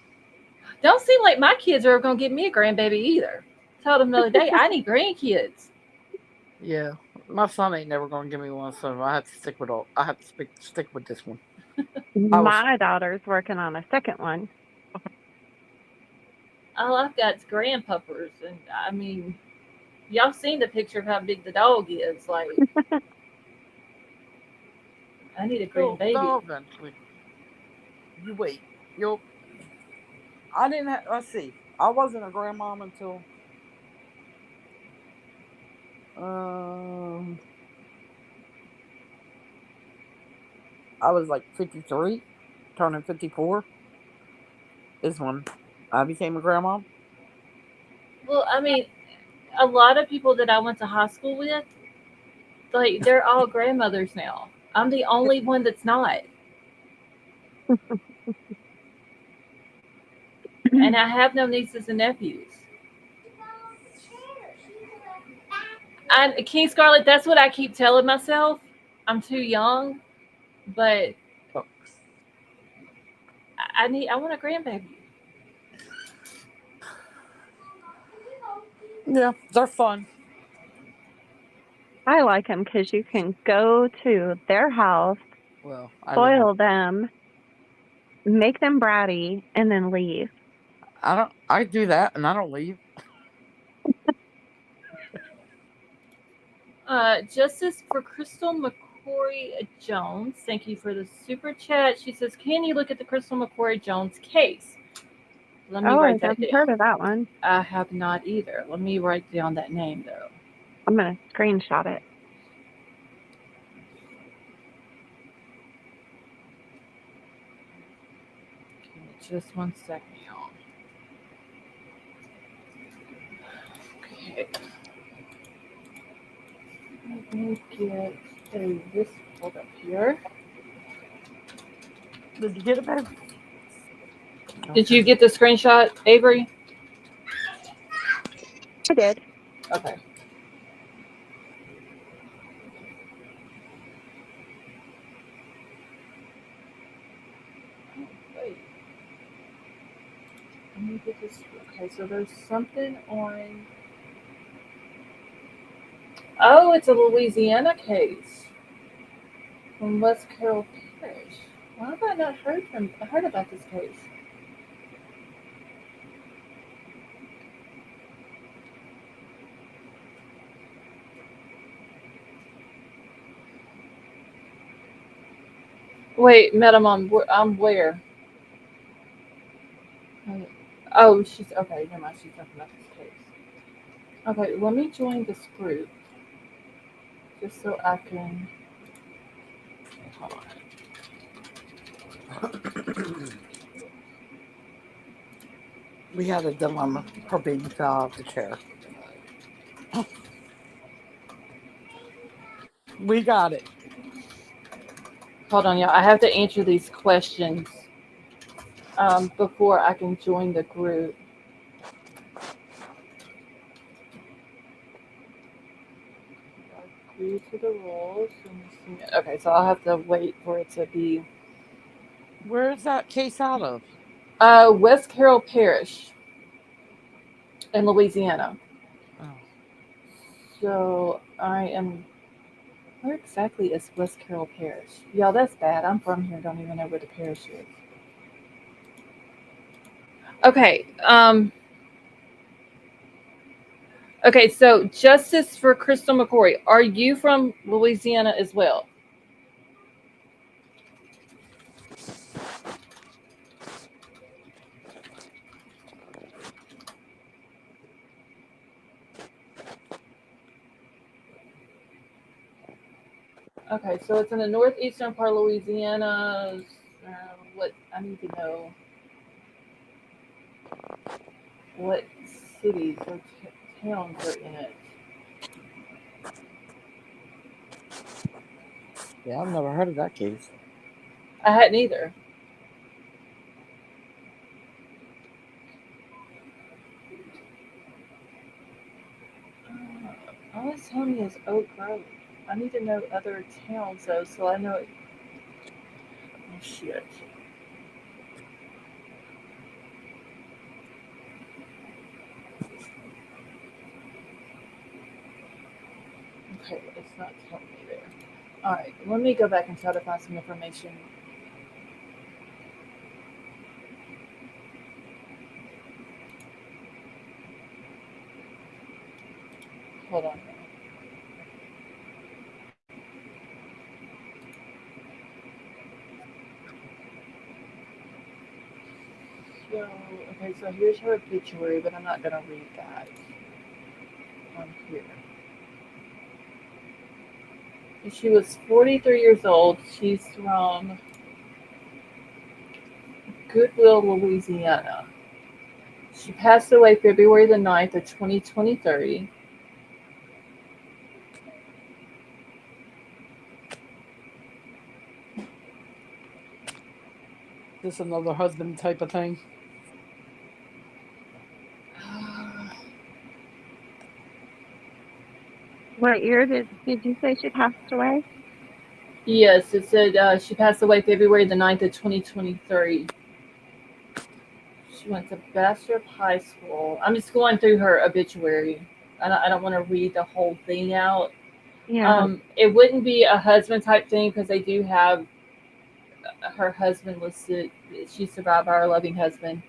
Don't seem like my kids are gonna give me a grandbaby either. Told them the other day, I need grandkids. Yeah, my son ain't never gonna give me one, so I have to stick with stick with this one. My daughter's working on a second one. All I've got is grandpuppers, and I mean, y'all seen the picture of how big the dog is. Like, I need a grandbaby. No, eventually. You wait. I didn't have. Let's see. I wasn't a grandmom until. I was like 53, turning 54. Is when I became a grandmom. Well, I mean, a lot of people that I went to high school with, like, they're all grandmothers now. I'm the only one that's not. And I have no nieces and nephews. And King Scarlet, that's what I keep telling myself. I'm too young, but I want a grandbaby. Yeah, they're fun. I like them because you can go to their house, spoil them, make them bratty, and then leave. I do that, and I don't leave. Justice for Crystal McCory Jones. Thank you for the super chat. She says, "Can you look at the Crystal McCory Jones case?" Let me write that down. I've heard of that one. I have not either. Let me write down that name though. I'm gonna screenshot it. Just 1 second. Okay. Let me get this pulled up here. Did you get it, babe? Did you get the screenshot, Avery? I did. Okay. Wait. Let me get this. Okay, so there's something on. Oh, it's a Louisiana case from West Carroll Parish. Why have I not heard about this case? Wait, madam, I'm where? Oh, she's okay. Never mind. She's talking about this case. Okay, let me join this group just so I can. Hold on. We had a dilemma. Her baby fell out the chair. We got it. Hold on, y'all. I have to answer these questions before I can join the group. Agree to the rules. Okay, so I'll have to wait for it to be. Where is that case out of? West Carroll Parish in Louisiana. Oh. So I am. Where exactly is West Carroll Parish? Y'all, that's bad. I'm from here. Don't even know where the parish is. Okay. Okay. So justice for Crystal McCory. Are you from Louisiana as well? Okay. So it's in the northeastern part of Louisiana. What I need to know. What cities or towns are in it? Yeah, I've never heard of that case. I hadn't either. All it's telling me is Oak Grove. I need to know other towns though, so I know. Oh shit. Okay, it's not telling me there. All right, let me go back and try to find some information. Hold on. So, okay, so here's her obituary, but I'm not gonna read that on here. She was 43 years old. She's from Goodwill, Louisiana. She passed away February the 9th of 2023. This another husband type of thing? What year did you say she passed away? Yes, it said she passed away February the 9th of 2023. She went to Bastrop High School. I'm just going through her obituary. I don't want to read the whole thing out. Yeah. It wouldn't be a husband type thing because they do have her husband listed. She's survived by her loving husband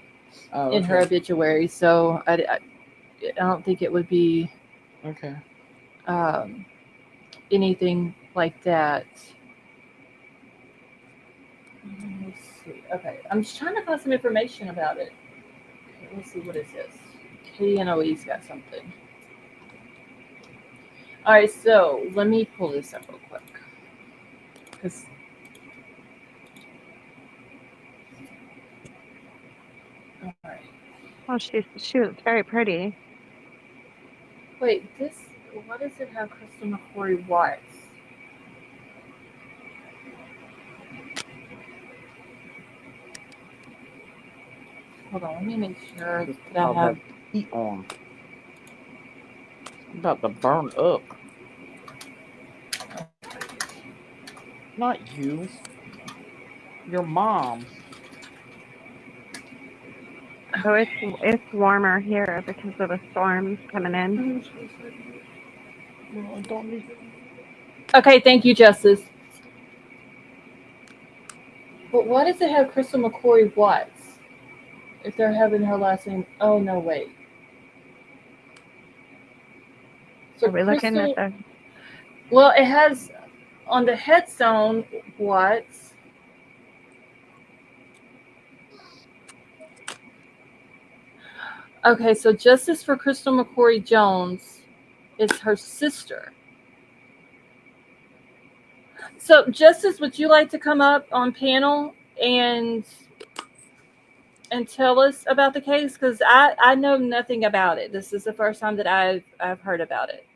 in her obituary. So I don't think it would be Okay. Anything like that. Let's see. Okay, I'm just trying to find some information about it. Okay, let's see, what is this? KNOE's got something. All right, so let me pull this up real quick. Because all right. Well, she was very pretty. Wait, this. Why does it have Crystal McCory Watts? Hold on, let me make sure that I have. Heat on. I'm about to burn up. Not you. Your mom. Oh, it's warmer here because of the storms coming in. No, I don't need. Okay, thank you, Justice. But why does it have Crystal McCory Watts if they're having her last name? Oh, no, wait. So Are we looking at Crystal, the? well, it has on the headstone Watts. Okay, so Justice for Crystal McCory Jones is her sister. So, Justice, would you like to come up on panel and tell us about the case? Because I know nothing about it. This is the first time that I've heard about it.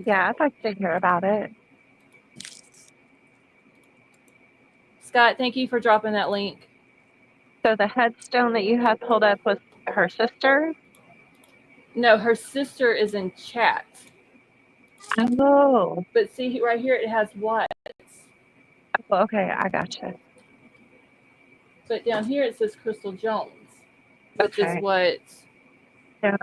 Yeah, I'd like to hear about it. Scott, thank you for dropping that link. So the headstone that you had pulled up was her sister. No, her sister is in chat. Oh, But see right here, it has Watts. okay, I gotcha. But down here it says Crystal Jones, which is Okay. what. Yeah.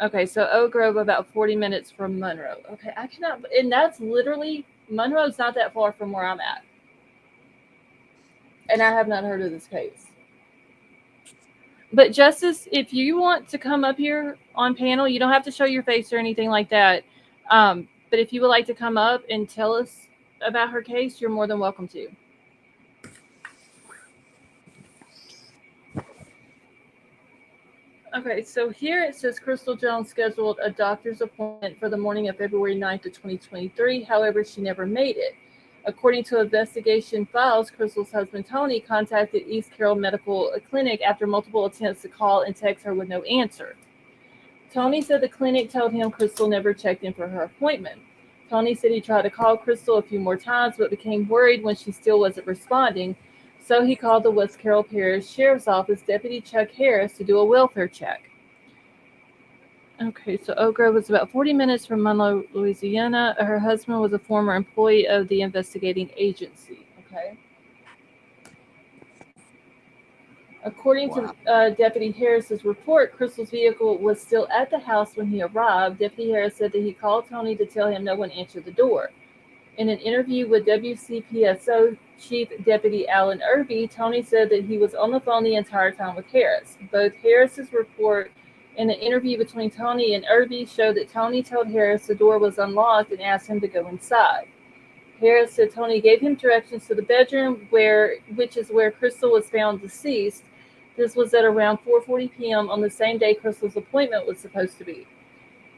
Okay, so Oak Grove about 40 minutes from Monroe. Okay, I cannot, and that's literally Monroe's not that far from where I'm at, and I have not heard of this case. But Justice, if you want to come up here on panel, you don't have to show your face or anything like that. But if you would like to come up and tell us about her case, you're more than welcome to. Okay, so here it says Crystal Jones scheduled a doctor's appointment for the morning of February 9th of 2023. However, she never made it. According to investigation files, Crystal's husband, Tony, contacted East Carroll Medical Clinic after multiple attempts to call and text her with no answer. Tony said the clinic told him Crystal never checked in for her appointment. Tony said he tried to call Crystal a few more times, but became worried when she still wasn't responding. So he called the West Carroll Parish Sheriff's Office Deputy Chuck Harris to do a welfare check. Okay, so Oak Grove was about 40 minutes from Monroe, Louisiana. Her husband was a former employee of the investigating agency. Okay. According to Deputy Harris's report, Crystal's vehicle was still at the house when he arrived. Deputy Harris said that he called Tony to tell him no one answered the door. In an interview with WCPSO Chief Deputy Alan Irby, Tony said that he was on the phone the entire time with Harris. Both Harris's report and an interview between Tony and Irby showed that Tony told Harris the door was unlocked and asked him to go inside. Harris said Tony gave him directions to the bedroom, which is where Crystal was found deceased. This was at around 4:40 p.m. on the same day Crystal's appointment was supposed to be.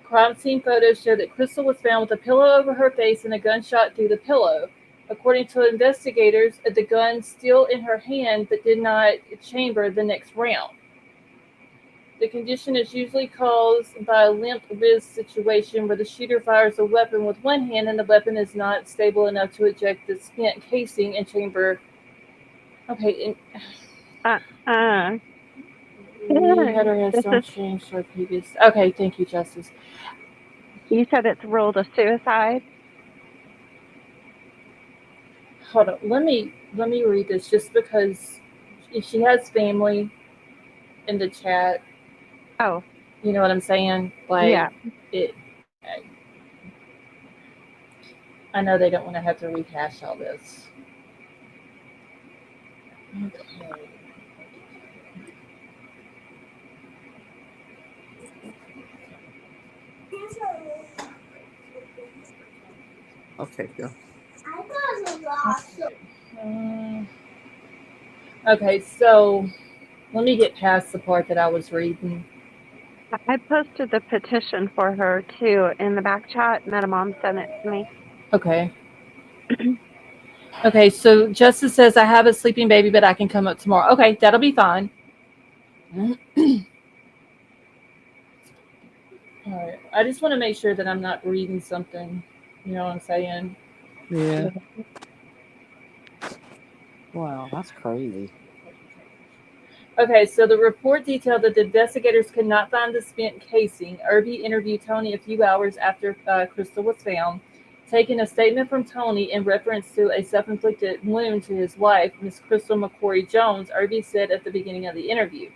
Crime scene photos show that Crystal was found with a pillow over her face and a gunshot through the pillow. According to investigators, the gun still in her hand but did not chamber the next round. The condition is usually caused by a limp wrist situation where the shooter fires a weapon with one hand and the weapon is not stable enough to eject the spent casing and chamber. Okay. We had our headstone changed to our previous. Okay, thank you, Justice. You said it's ruled a suicide. Hold on. Let me read this just because she has family in the chat. Oh, You know what I'm saying? Like, yeah. I know they don't want to have to rehash all this. Okay, go. Okay, so let me get past the part that I was reading. I posted the petition for her too in the back chat. Meta Mom sent it to me. Okay. Okay, so Justice says I have a sleeping baby, but I can come up tomorrow. Okay, that'll be fine. All right. I just want to make sure that I'm not reading something. You know what I'm saying? Yeah. Wow, that's crazy. Okay, so the report detailed that the investigators could not find the spent casing. Irby interviewed Tony a few hours after Crystal was found. Taking a statement from Tony in reference to a self-inflicted wound to his wife, Miss Crystal McCory Jones, Irby said at the beginning of the interview.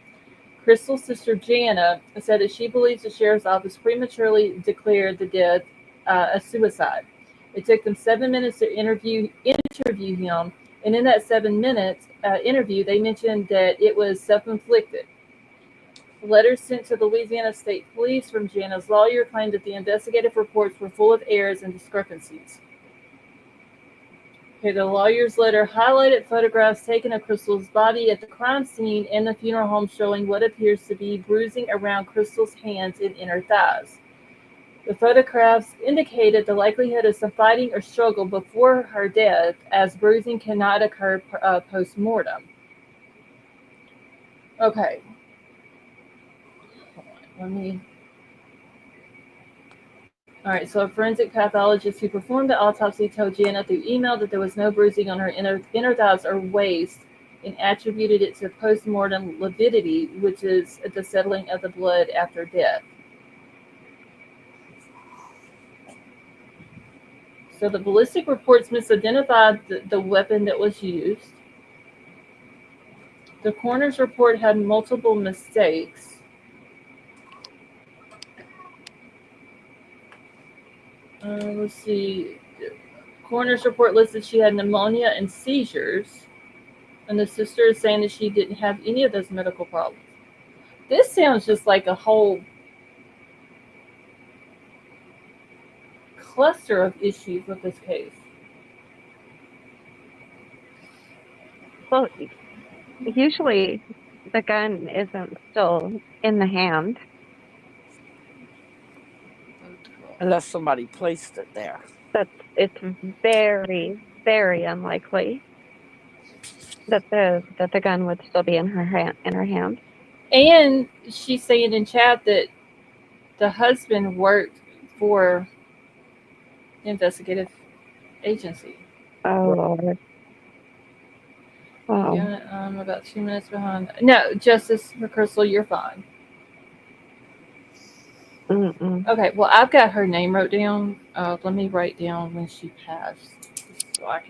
Crystal's sister Jana said that she believes the sheriff's office prematurely declared the death a suicide. It took them 7 minutes to interview him, and in that 7 minutes interview, they mentioned that it was self-inflicted. Letters sent to the Louisiana State Police from Jana's lawyer claimed that the investigative reports were full of errors and discrepancies. Okay, the lawyer's letter highlighted photographs taken of Crystal's body at the crime scene and the funeral home showing what appears to be bruising around Crystal's hands and inner thighs. The photographs indicated the likelihood of some fighting or struggle before her death, as bruising cannot occur post-mortem. Okay. Let me... All right, so a forensic pathologist who performed the autopsy told Jana through email that there was no bruising on her inner thighs or waist and attributed it to post-mortem lividity, which is the settling of the blood after death. So the ballistic reports misidentified the weapon that was used. The coroner's report had multiple mistakes. Let's see. The coroner's report listed she had pneumonia and seizures, and the sister is saying that she didn't have any of those medical problems. This sounds just like a whole cluster of issues with this case. Well, usually the gun isn't still in the hand. Unless somebody placed it there. It's very, very unlikely that the gun would still be in her hand. And she's saying in chat that the husband worked for the investigative agency. Oh Lord. Wow. Yeah, I'm about 2 minutes behind. No, Justice McChrystal, you're fine. Mm-mm. Okay, well, I've got her name wrote down. Let me write down when she passed, so I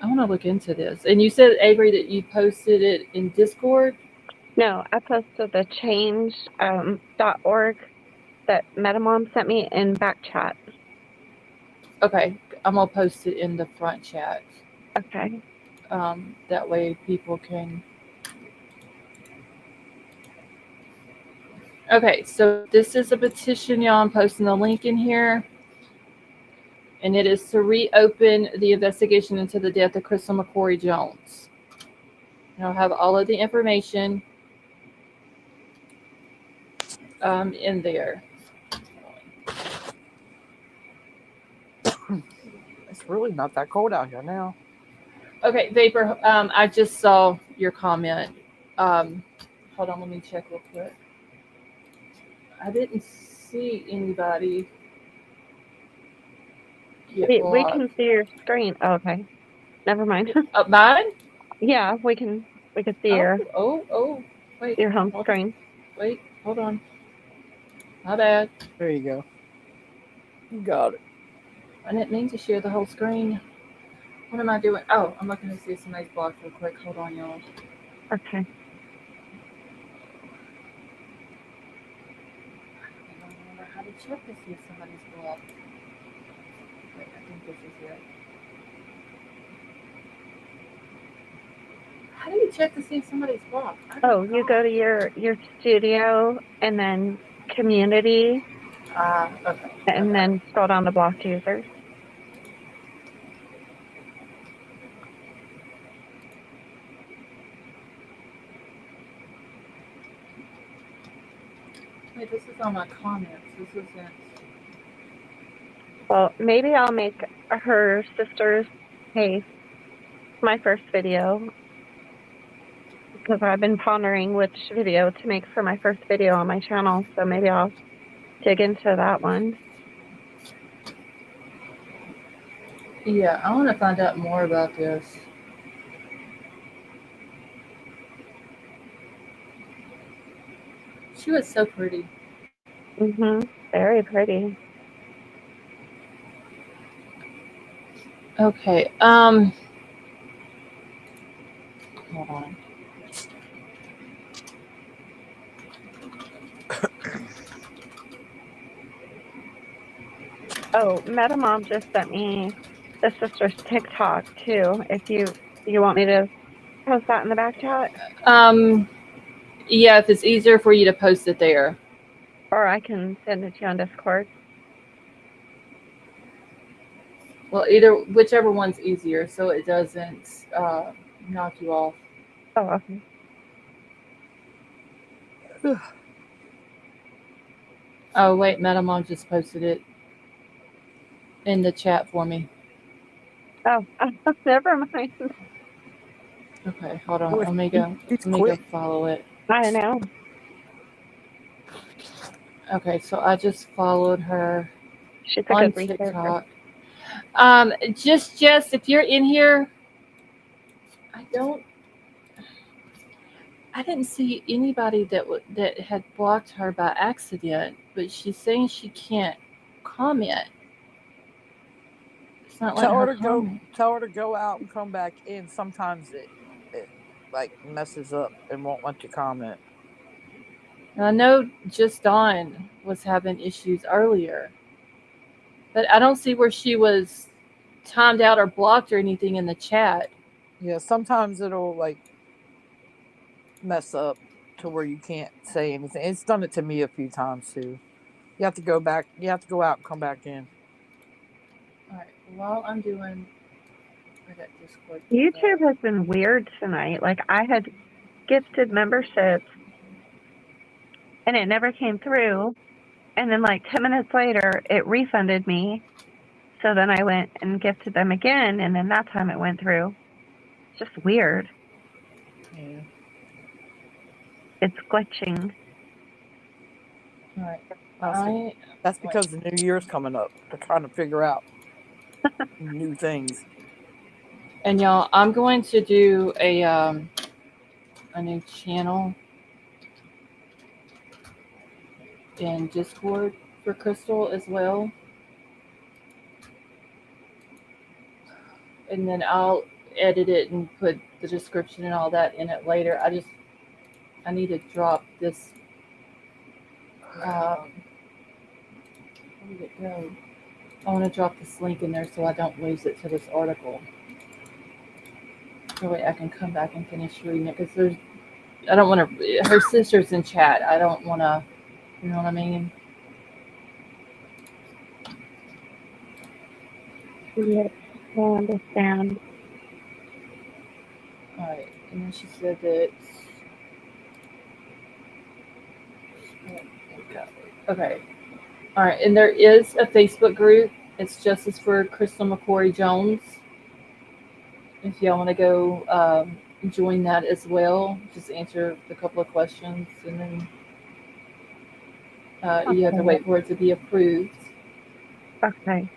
want to look into this. And you said, Avery, that you posted it in Discord? No, I posted the change.org that Metamom sent me in back chat. Okay, I'm going to post it in the front chat. Okay. That way people can... Okay, so this is a petition, y'all. I'm posting the link in here. And it is to reopen the investigation into the death of Crystal McCrory Jones. And I'll have all of the information in there. It's really not that cold out here now. Okay, Vapor, I just saw your comment. Hold on, let me check real quick. I didn't see anybody get We blocked. can see your screen. Oh, okay. Never mind. Mine? Yeah, we can see Wait. your home hold screen. Wait, hold on. My bad. There you go. You got it. I didn't mean to share the whole screen. What am I doing? Oh, I'm looking to see if somebody's blocked real quick. Hold on, y'all. Okay. I don't remember how to check to see if somebody's blocked. Wait, I think this is it. How do you check to see if somebody's blocked? Oh, you go to your studio and then community Okay. and then scroll down to blocked users. Wait, this is on my comments. This isn't. Well, maybe I'll make her sister's case my first video because I've been pondering which video to make for my first video on my channel. So maybe I'll dig into that one. Yeah, I want to find out more about this. She was so pretty. Very pretty. Okay. Hold on. Oh, Metamom just sent me the sister's TikTok too. If you want me to post that in the back chat, Yeah, if it's easier for you to post it there. or I can send it to you on Discord. Well, whichever one's easier, so it doesn't knock you off. Oh, okay. Oh wait, Metamom just posted it in the chat for me. Oh, never mind. Okay, hold on. Boy, Let me go. she's Let me go quick. follow it. I know. Okay, so I just followed her She's a on good researcher. TikTok. Jess, if you're in here, I didn't see anybody that had blocked her by accident, but she's saying she can't comment. It's not letting Tell her her to go. comment. Tell her to go out and come back in. Sometimes it like messes up and won't let you comment. And I know Just Dawn was having issues earlier, but I don't see where she was timed out or blocked or anything in the chat. Yeah, sometimes it'll like mess up to where you can't say anything. It's done it to me a few times too. You have to go back. You have to go out and come back in. All right, while I'm doing, I got Discord. YouTube has been weird tonight. Like I had gifted memberships and it never came through. And then like 10 minutes later, it refunded me. So then I went and gifted them again. And then that time it went through. It's just weird. Yeah. It's glitching. All right, That's because the new year's coming up. They're trying to figure out new things. and y'all, I'm going to do a new channel in Discord for Crystal as well. And then I'll edit it and put the description and all that in it later. I need to drop this. Where did it go? I want to drop this link in there so I don't lose it to this article. That way I can come back and finish reading it because I don't want to. Her sister's in chat. I don't want to. You know what I mean? Yes, I understand. All right. And then she said that. Okay. All right. And there is a Facebook group. It's Justice for Crystal McCory Jones. If y'all want to go join that as well, just answer a couple of questions, and then you have to wait for it to be approved. Okay.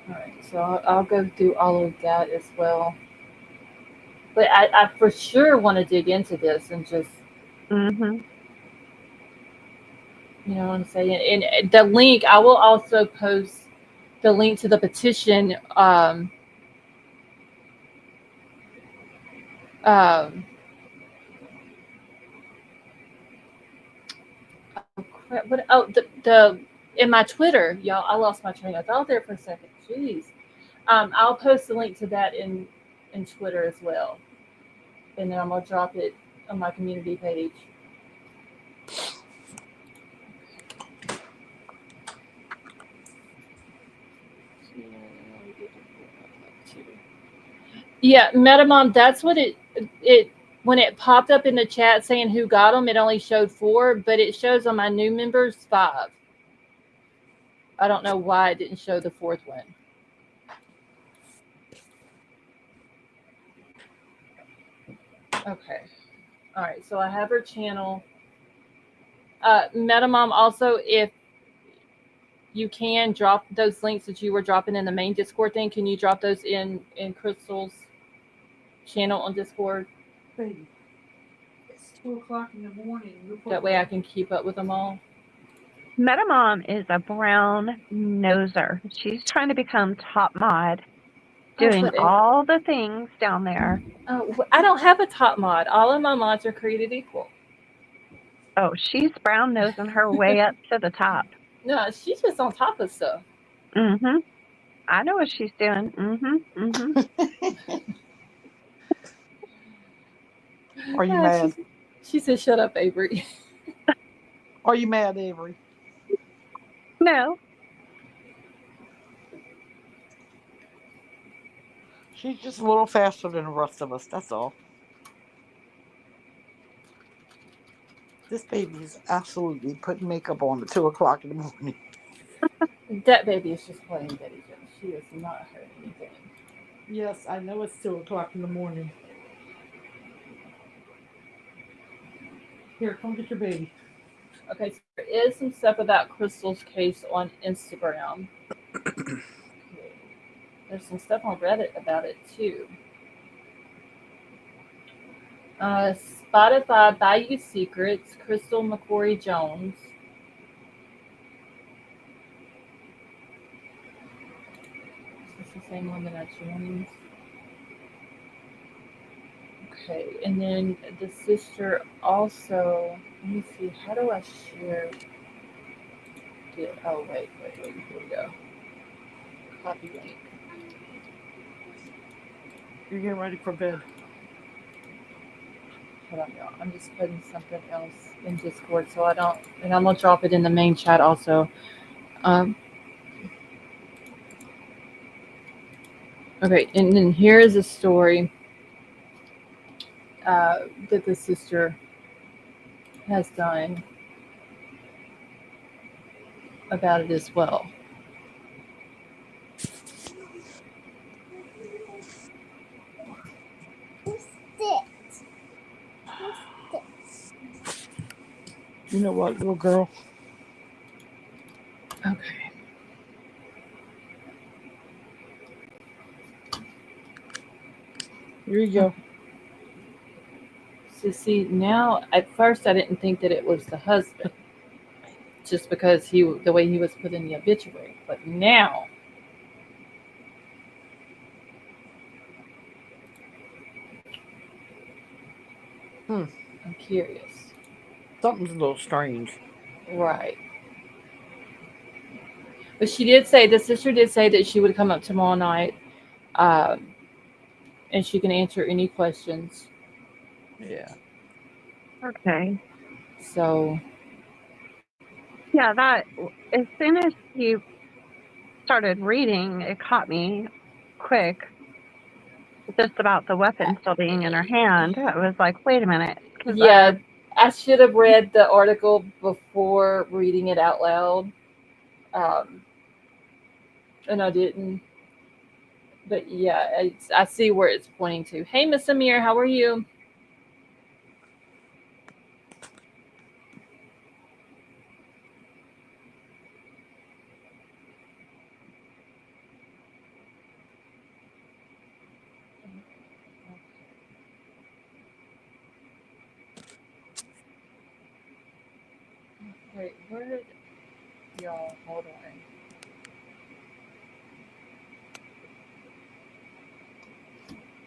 All right, so I'll go through all of that as well. But I for sure want to dig into this and just, Mm-hmm. you know what I'm saying? And the link, I will also post the link to the petition. The in my Twitter, y'all. I lost my train of thought there for a second. Jeez. I'll post the link to that in Twitter as well, and then I'm gonna drop it on my community page. Yeah, Metamom. That's what it when it popped up in the chat saying who got them. It only showed 4, but it shows on my new members 5. I don't know why it didn't show the 4th one. Okay. All right. So I have her channel. Metamom, also, if you can drop those links that you were dropping in the main Discord thing, can you drop those in Crystal's channel on Discord? Baby, it's 2:00 in the morning. That way I can keep up with them all. Metamom is a brown noser. She's trying to become top mod, doing all the things down there. Oh, I don't have a top mod. All of my mods are created equal. Oh, she's brown nosing her way up to the top. No, she's just on top of stuff. Mm-hmm. I know what she's doing. Mm-hmm. Mm-hmm. Are you Ah, mad? she said, "Shut up, Avery." Are you mad, Avery? No. She's just a little faster than the rest of us. That's all. This baby is absolutely putting makeup on at 2 o'clock in the morning. That baby is just playing Betty Joe. She is not hurt anything. Yes, I know it's 2 o'clock in the morning. Here, come get your baby. Okay, so there is some stuff about Crystal's case on Instagram. Okay. There's some stuff on Reddit about it too. Spotify Bayou Secrets, Crystal McCory Jones. Is this the same one that I joined? Okay, and then the sister also. Let me see. How do I share it? Oh wait. Here we go. Copy link. You're getting ready for bed. Hold on, y'all. I'm just putting something else in Discord so I don't, and I'm gonna drop it in the main chat also. Um, okay, and then here is a story that the sister has done about it as well. What's this? What's this? You know what, little girl? Okay. Here you go. So see now, at first I didn't think that it was the husband, just because the way he was put in the obituary. But now Hmm. I'm curious. Something's a little strange. Right. But she did say, the sister did say that she would come up tomorrow night, um, and she can answer any questions. Yeah. Okay. So Yeah, that as soon as you started reading, it caught me quick. Just about the weapon still being in her hand. I was like, wait a minute, because yeah, I should have read the article before reading it out loud, um, and I didn't. But yeah, I see where it's pointing to. Hey, Miss Amir, how are you? Wait, where did y'all hold on?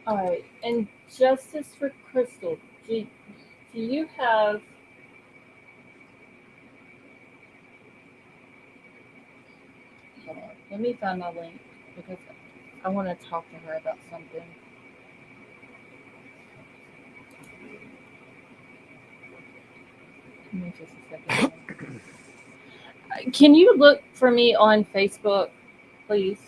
All right, and justice for Crystal. Do you have? Hold on, let me find my link because I want to talk to her about something. Give me just a second. Can you look for me on Facebook, please?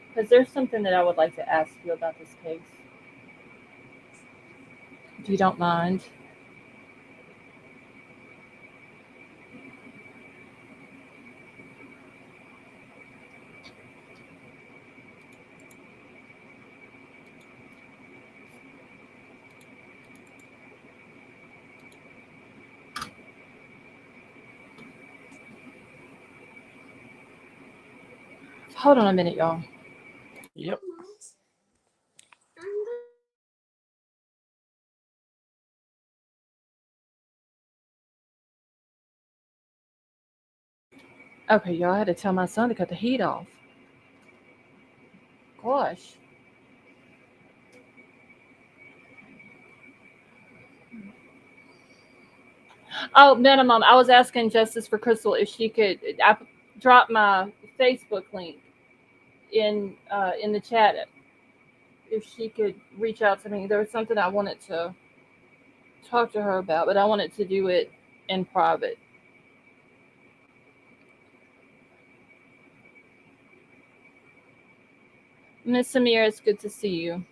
Because there's something that I would like to ask you about this case, if you don't mind. Hold on a minute, y'all. Yep. Okay, y'all, I had to tell my son to cut the heat off. Gosh. Oh, minimum. I was asking Justice for Crystal if she could. I drop my Facebook link in the chat. If she could reach out to me, there was something I wanted to talk to her about, but I wanted to do it in private. Miss Samir, it's good to see you.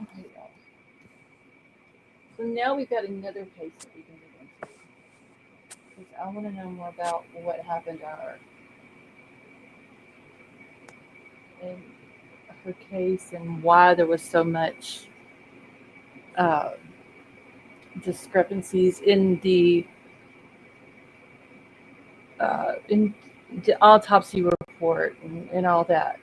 Okay, y'all. So now we've got another case that we can get into because I want to know more about what happened to her and her case and why there was so much uh, discrepancies in the autopsy report and all that.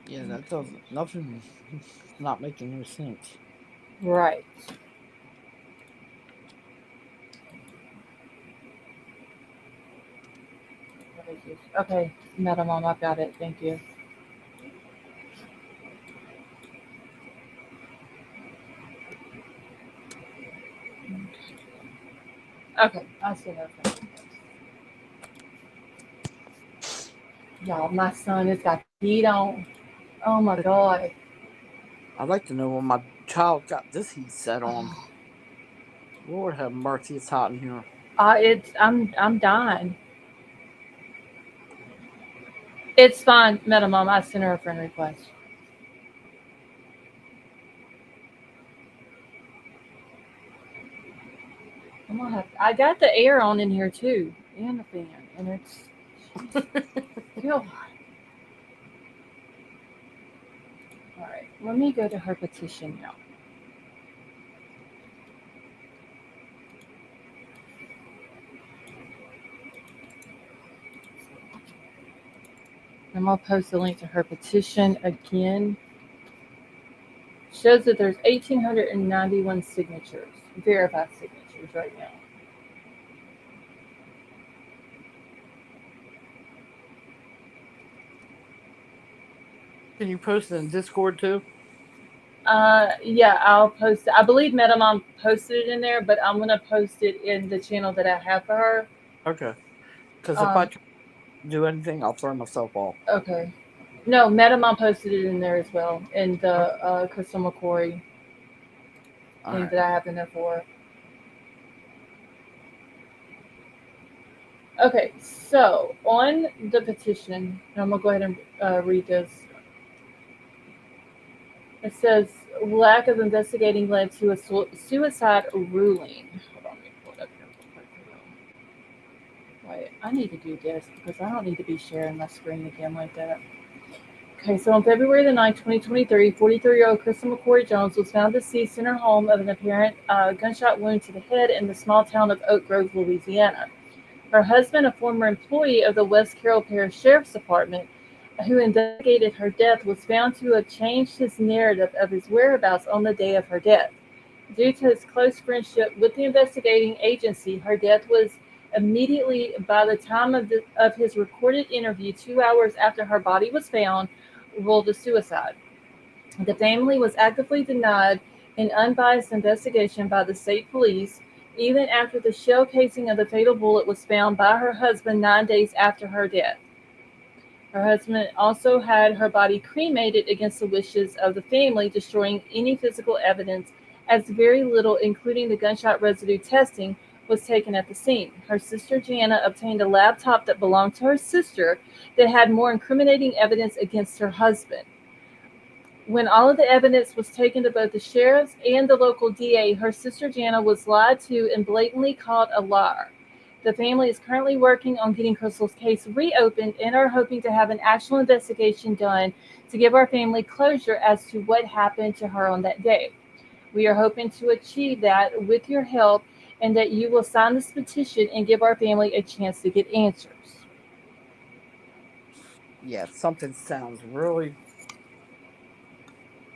Yeah, that doesn't. Nothing. Not making no sense. Right. What is this? Okay, Madam Mom, I've got it. Thank you. Okay, I see that. Y'all, my son has got heat on. Oh my god. I'd like to know when my child got this heat set on. Lord have mercy, it's hot in here. I'm dying. It's fine, Madam Mom. I sent her a friend request. I'm gonna have. I got the air on in here too, and the fan, and it's feel hot. All right, let me go to her petition now. I'm gonna post the link to her petition again. Shows that there's 1,891 signatures, verified signatures right now. Can you post it in Discord too? Yeah, I'll post it. I believe Metamom posted it in there, but I'm gonna post it in the channel that I have for her. Okay. Because if I try to do anything, I'll throw myself off. Okay. No, Metamom posted it in there as well, in the Crystal McCory All thing right. that I have in there for her. Okay, so on the petition, and I'm gonna go ahead and read this. It says lack of investigating led to a suicide ruling. Hold on, let me pull it up here real quick. Wait, I need to do this because I don't need to be sharing my screen again like that. Okay, so on February the 9th, 2023, 43-year-old Crystal McCory Jones was found deceased in her home of an apparent gunshot wound to the head in the small town of Oak Grove, Louisiana. Her husband, a former employee of the West Carroll Parish Sheriff's Department, who investigated her death, was found to have changed his narrative of his whereabouts on the day of her death. Due to his close friendship with the investigating agency, her death was immediately, by the time of his recorded interview 2 hours after her body was found, ruled a suicide. The family was actively denied an unbiased investigation by the state police, even after the shell casing of the fatal bullet was found by her husband 9 days after her death. Her husband also had her body cremated against the wishes of the family, destroying any physical evidence, as very little, including the gunshot residue testing, was taken at the scene. Her sister Jana obtained a laptop that belonged to her sister that had more incriminating evidence against her husband. When all of the evidence was taken to both the sheriffs and the local DA, her sister Jana was lied to and blatantly called a liar. The family is currently working on getting Crystal's case reopened and are hoping to have an actual investigation done to give our family closure as to what happened to her on that day. We are hoping to achieve that with your help and that you will sign this petition and give our family a chance to get answers. Yeah, something sounds really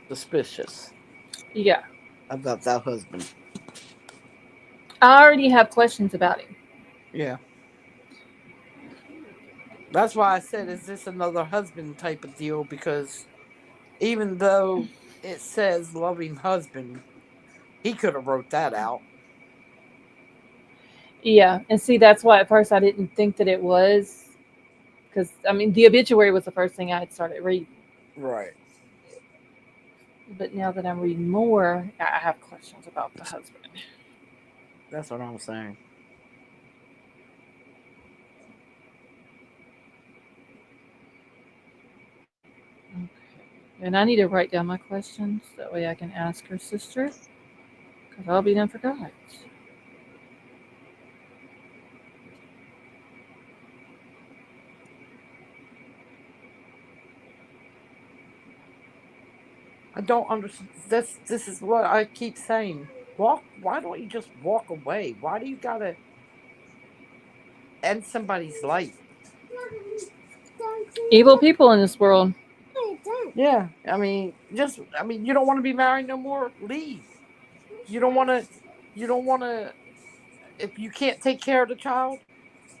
suspicious. Yeah. about that husband. I already have questions about him. Yeah. That's why I said, is this another husband type of deal? Because even though it says loving husband, he could have wrote that out. Yeah, and see, that's why at first I didn't think that it was, because I mean, the obituary was the first thing I had started reading. Right. But now that I'm reading more, I have questions about the husband. That's what I'm saying. Okay. And I need to write down my questions. That way I can ask her sister. Because I'll be done forgot. I don't understand. This is what I keep saying. Walk. Why don't you just walk away? Why do you gotta end somebody's life? Evil people in this world. Yeah. I mean, you don't want to be married no more. Leave. You don't want to. You don't want to. If you can't take care of the child,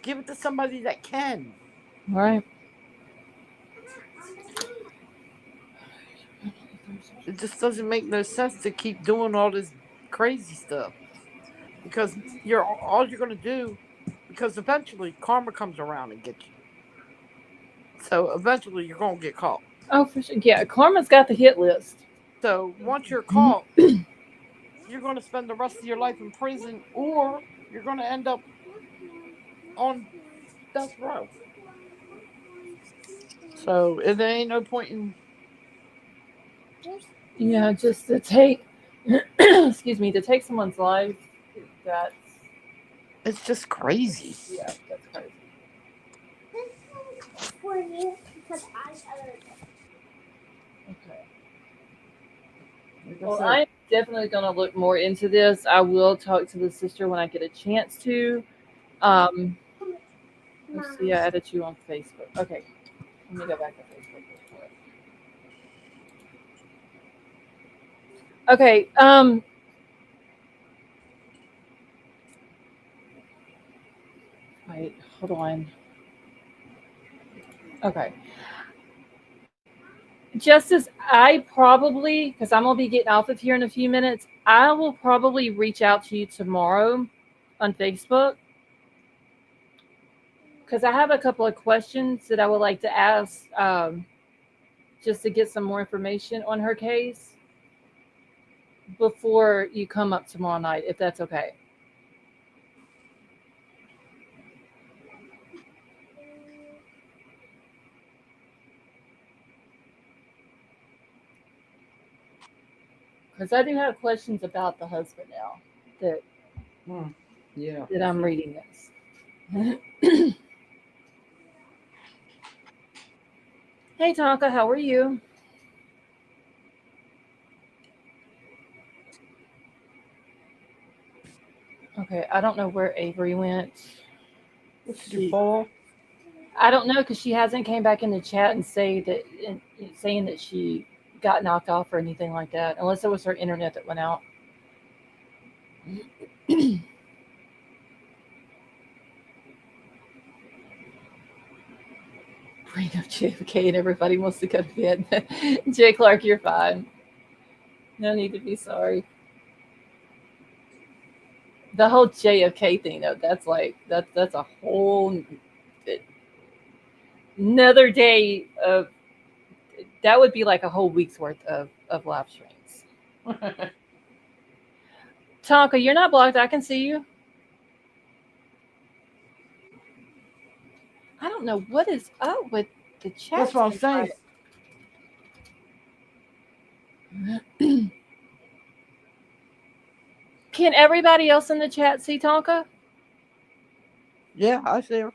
give it to somebody that can. Right. It just doesn't make no sense to keep doing all this crazy stuff because you're all you're gonna do. Because eventually karma comes around and gets you. So eventually you're gonna get caught. Oh, for sure. Yeah, Karma's got the hit list. So once you're caught, you're gonna spend the rest of your life in prison, or you're gonna end up on death row. So there ain't no point in. Yeah, just to take, excuse me, to take someone's life, that's, It's just crazy. yeah, that's crazy. Okay. Like I Well, said, I'm definitely going to look more into this. I will talk to the sister when I get a chance to. Um, let's see, I added you on Facebook. Okay, let me go back to Facebook real quick. Okay, wait, hold on. Okay. Justice, I probably, because I'm going to be getting off of here in a few minutes, I will probably reach out to you tomorrow on Facebook because I have a couple of questions that I would like to ask just to get some more information on her case before you come up tomorrow night, if that's okay. Because I do have questions about the husband now that yeah. that I'm reading this. Hey Tonka, how are you? Okay, I don't know where Avery went. What did you fall? I don't know because she hasn't came back in the chat and saying that she got knocked off or anything like that, unless it was her internet that went out. Bring up JFK and everybody wants to go to bed. Jay Clark, you're fine. No need to be sorry. The whole JFK thing, though, that's a whole another day of that would be like a whole week's worth of live streams. Tonka, you're not blocked. I can see you. I don't know what is up with the chat. That's what I'm saying. Can everybody else in the chat see Tonka? Yeah, I see her.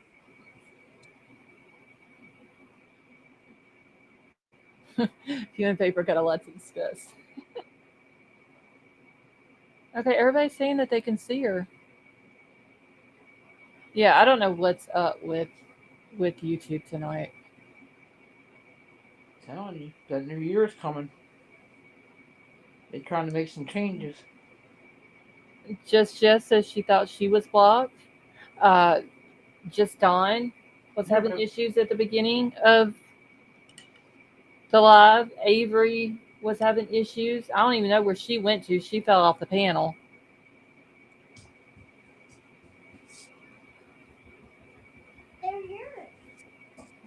You and Paper got a lot to discuss. Okay, everybody's saying that they can see her. Yeah, I don't know what's up with YouTube tonight. Telling you, that new year is coming. They're trying to make some changes. Just Jess says she thought she was blocked. Uh, just Dawn was having Okay. issues at the beginning of the live. Avery was having issues. I don't even know where she went to. She fell off the panel. They're here.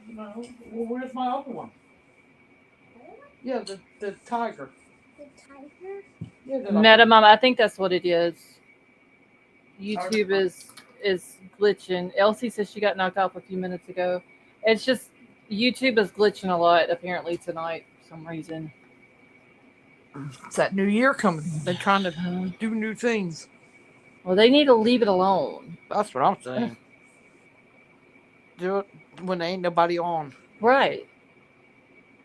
No. Well, where's my other one? Yeah, the tiger. The tiger. Yeah, Metamom, I think that's what it is. YouTube is glitching. Elsie says she got knocked off a few minutes ago. It's just YouTube is glitching a lot apparently tonight for some reason. It's that new year coming. They're trying to do new things. Well, they need to leave it alone. That's what I'm saying. Do it when there ain't nobody on. Right.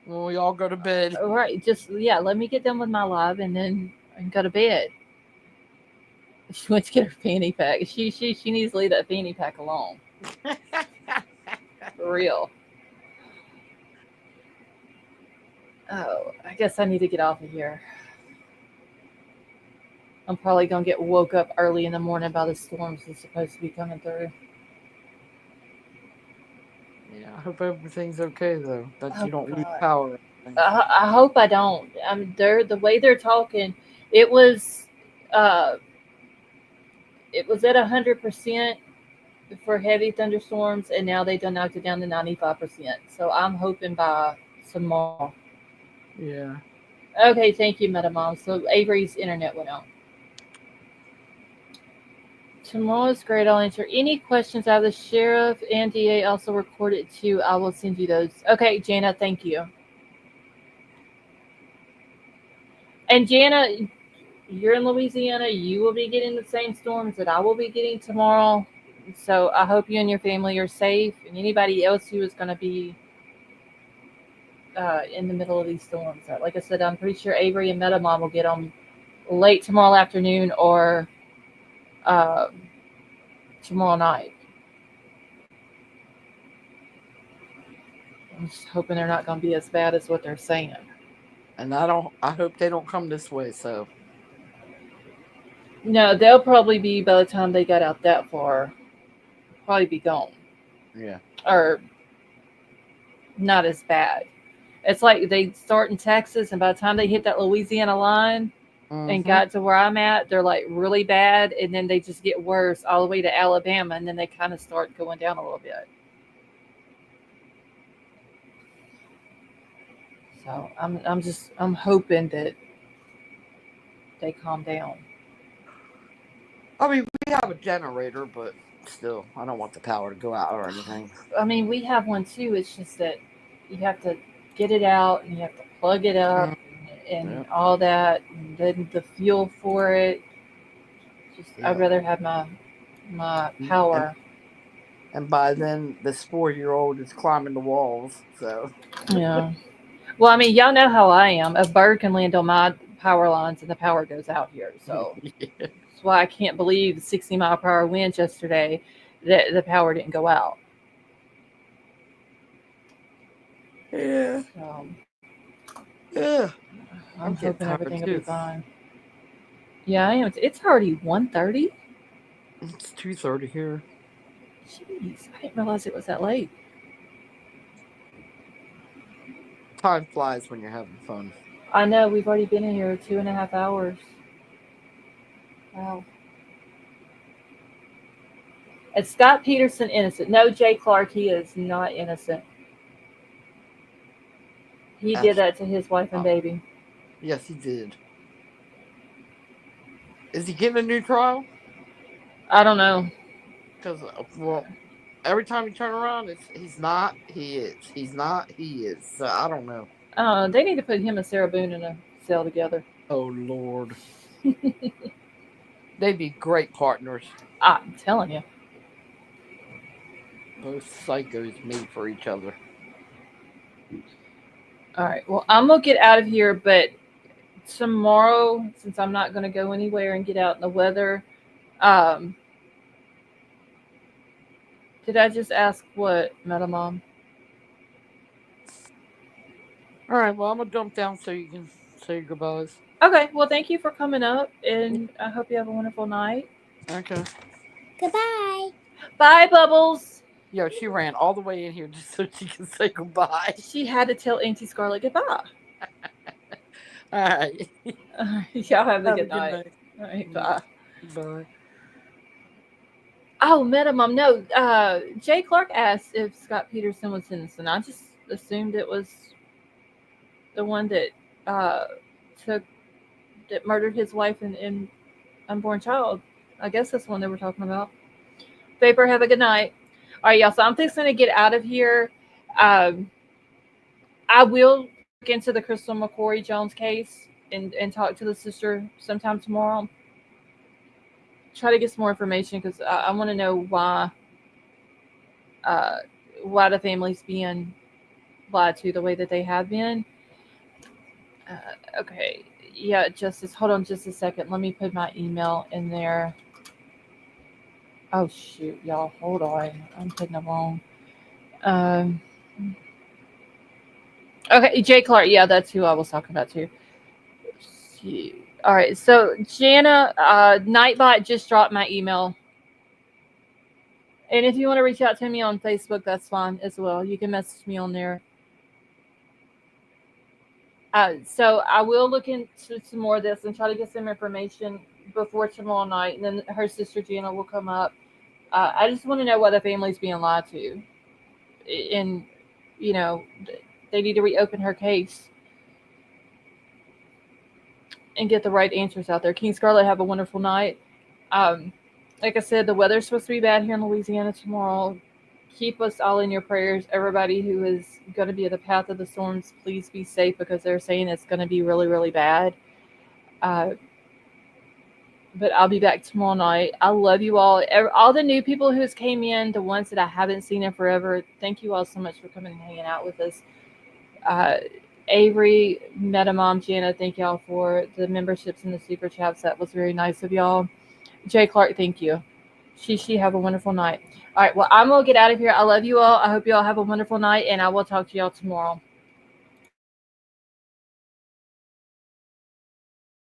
When we all go to bed. Right. Just let me get done with my live and then I can go to bed. She went to get her fanny pack. She needs to leave that fanny pack alone. For real. Oh, I guess I need to get off of here. I'm probably gonna get woke up early in the morning by the storms that's supposed to be coming through. Yeah, I hope everything's okay though. That Oh, you don't lose God. power. I hope I don't. I mean, the way they're talking, it was at 100% for heavy thunderstorms, and now they done knocked it down to 95%. So I'm hoping by tomorrow. Yeah. Okay, thank you, Metamom. So Avery's internet went out. Tomorrow's great. I'll answer any questions out of the sheriff and DA also recorded too. I will send you those. Okay, Jana, thank you. And Jana, you're in Louisiana. You will be getting the same storms that I will be getting tomorrow. So I hope you and your family are safe. And anybody else who is going to be in the middle of these storms. Like I said, I'm pretty sure Avery and Metamom will get them late tomorrow afternoon or tomorrow night. I'm just hoping they're not going to be as bad as what they're saying. And I hope they don't come this way, so. No, they'll probably be, by the time they got out that far, probably be gone. Yeah. Or not as bad. It's like they start in Texas, and by the time they hit that Louisiana line and got to where I'm at, they're like really bad, and then they just get worse all the way to Alabama, and then they kind of start going down a little bit. So I'm hoping that they calm down. I mean, we have a generator, but still, I don't want the power to go out or anything. I mean, we have one too. It's just that you have to get it out and you have to plug it up and all that, and then the fuel for it. I'd rather have my power. And by then, this 4-year-old is climbing the walls. So Yeah. Well, I mean, y'all know how I am. A bird can land on my power lines and the power goes out here. So that's why I can't believe the 60-mile-per-hour winds yesterday that the power didn't go out. Yeah. So, yeah. I'm hoping everything will be fine. Yeah, I am. It's already 1:30. It's 2:30 here. Jeez, I didn't realize it was that late. Time flies when you're having fun. I know. We've already been in here 2.5 hours. Wow. Is Scott Peterson innocent? No, Jay Clark, he is not innocent. He did that to his wife and baby. Yes, he did. Is he getting a new trial? I don't know. Because, well, every time you turn around, he's not, he is. He's not, he is. So I don't know. They need to put him and Sarah Boone in a cell together. Oh, Lord. They'd be great partners. I'm telling you. Both psychos made for each other. All right. Well, I'm going to get out of here, but tomorrow, since I'm not going to go anywhere and get out in the weather, did I just ask what, Metamom? All right. Well, I'm going to jump down so you can say your goodbyes. Okay. Well, thank you for coming up, and I hope you have a wonderful night. Okay. Goodbye. Bye, Bubbles. Yo, she ran all the way in here just so she could say goodbye. She had to tell Auntie Scarlett goodbye. All right. Y'all have a Have a good good night. night. All right. Bye. Bye. Oh, Metamom. No, Jay Clark asked if Scott Peterson was innocent. I just assumed it was the one that uh, took that murdered his wife and unborn child. I guess that's the one they were talking about. Vapor, have a good night. All right, y'all. So I'm fixing to get out of here. Um, I will look into the Crystal McCory Jones case and talk to the sister sometime tomorrow. Try to get some more information because I want to know uh, why the family's being lied to the way that they have been. Okay. Yeah, Justice. Hold on just a second. Let me put my email in there. Oh, shoot, y'all. Hold on. I'm putting it wrong. Um, okay, Jay Clark. Yeah, that's who I was talking about, too. Shoot. All right. So, Jana, Nightbot just dropped my email. And if you want to reach out to me on Facebook, that's fine as well. You can message me on there. So I will look into some more of this and try to get some information before tomorrow night, and then her sister Gina will come up. I just want to know why the family's being lied to, and you know they need to reopen her case and get the right answers out there. King Scarlet, have a wonderful night. Um, like I said, the weather's supposed to be bad here in Louisiana tomorrow. Keep us all in your prayers. Everybody who is going to be in the path of the storms, please be safe because they're saying it's going to be really, really bad. Uh, but I'll be back tomorrow night. I love you all. All the new people who's came in, the ones that I haven't seen in forever, thank you all so much for coming and hanging out with us. Uh, Avery, Metamom, Jana, thank y'all for the memberships and the super chats. That was very nice of y'all. Jay Clark, thank you. She, have a wonderful night. All right, well, I'm going to get out of here. I love you all. I hope you all have a wonderful night, and I will talk to y'all tomorrow.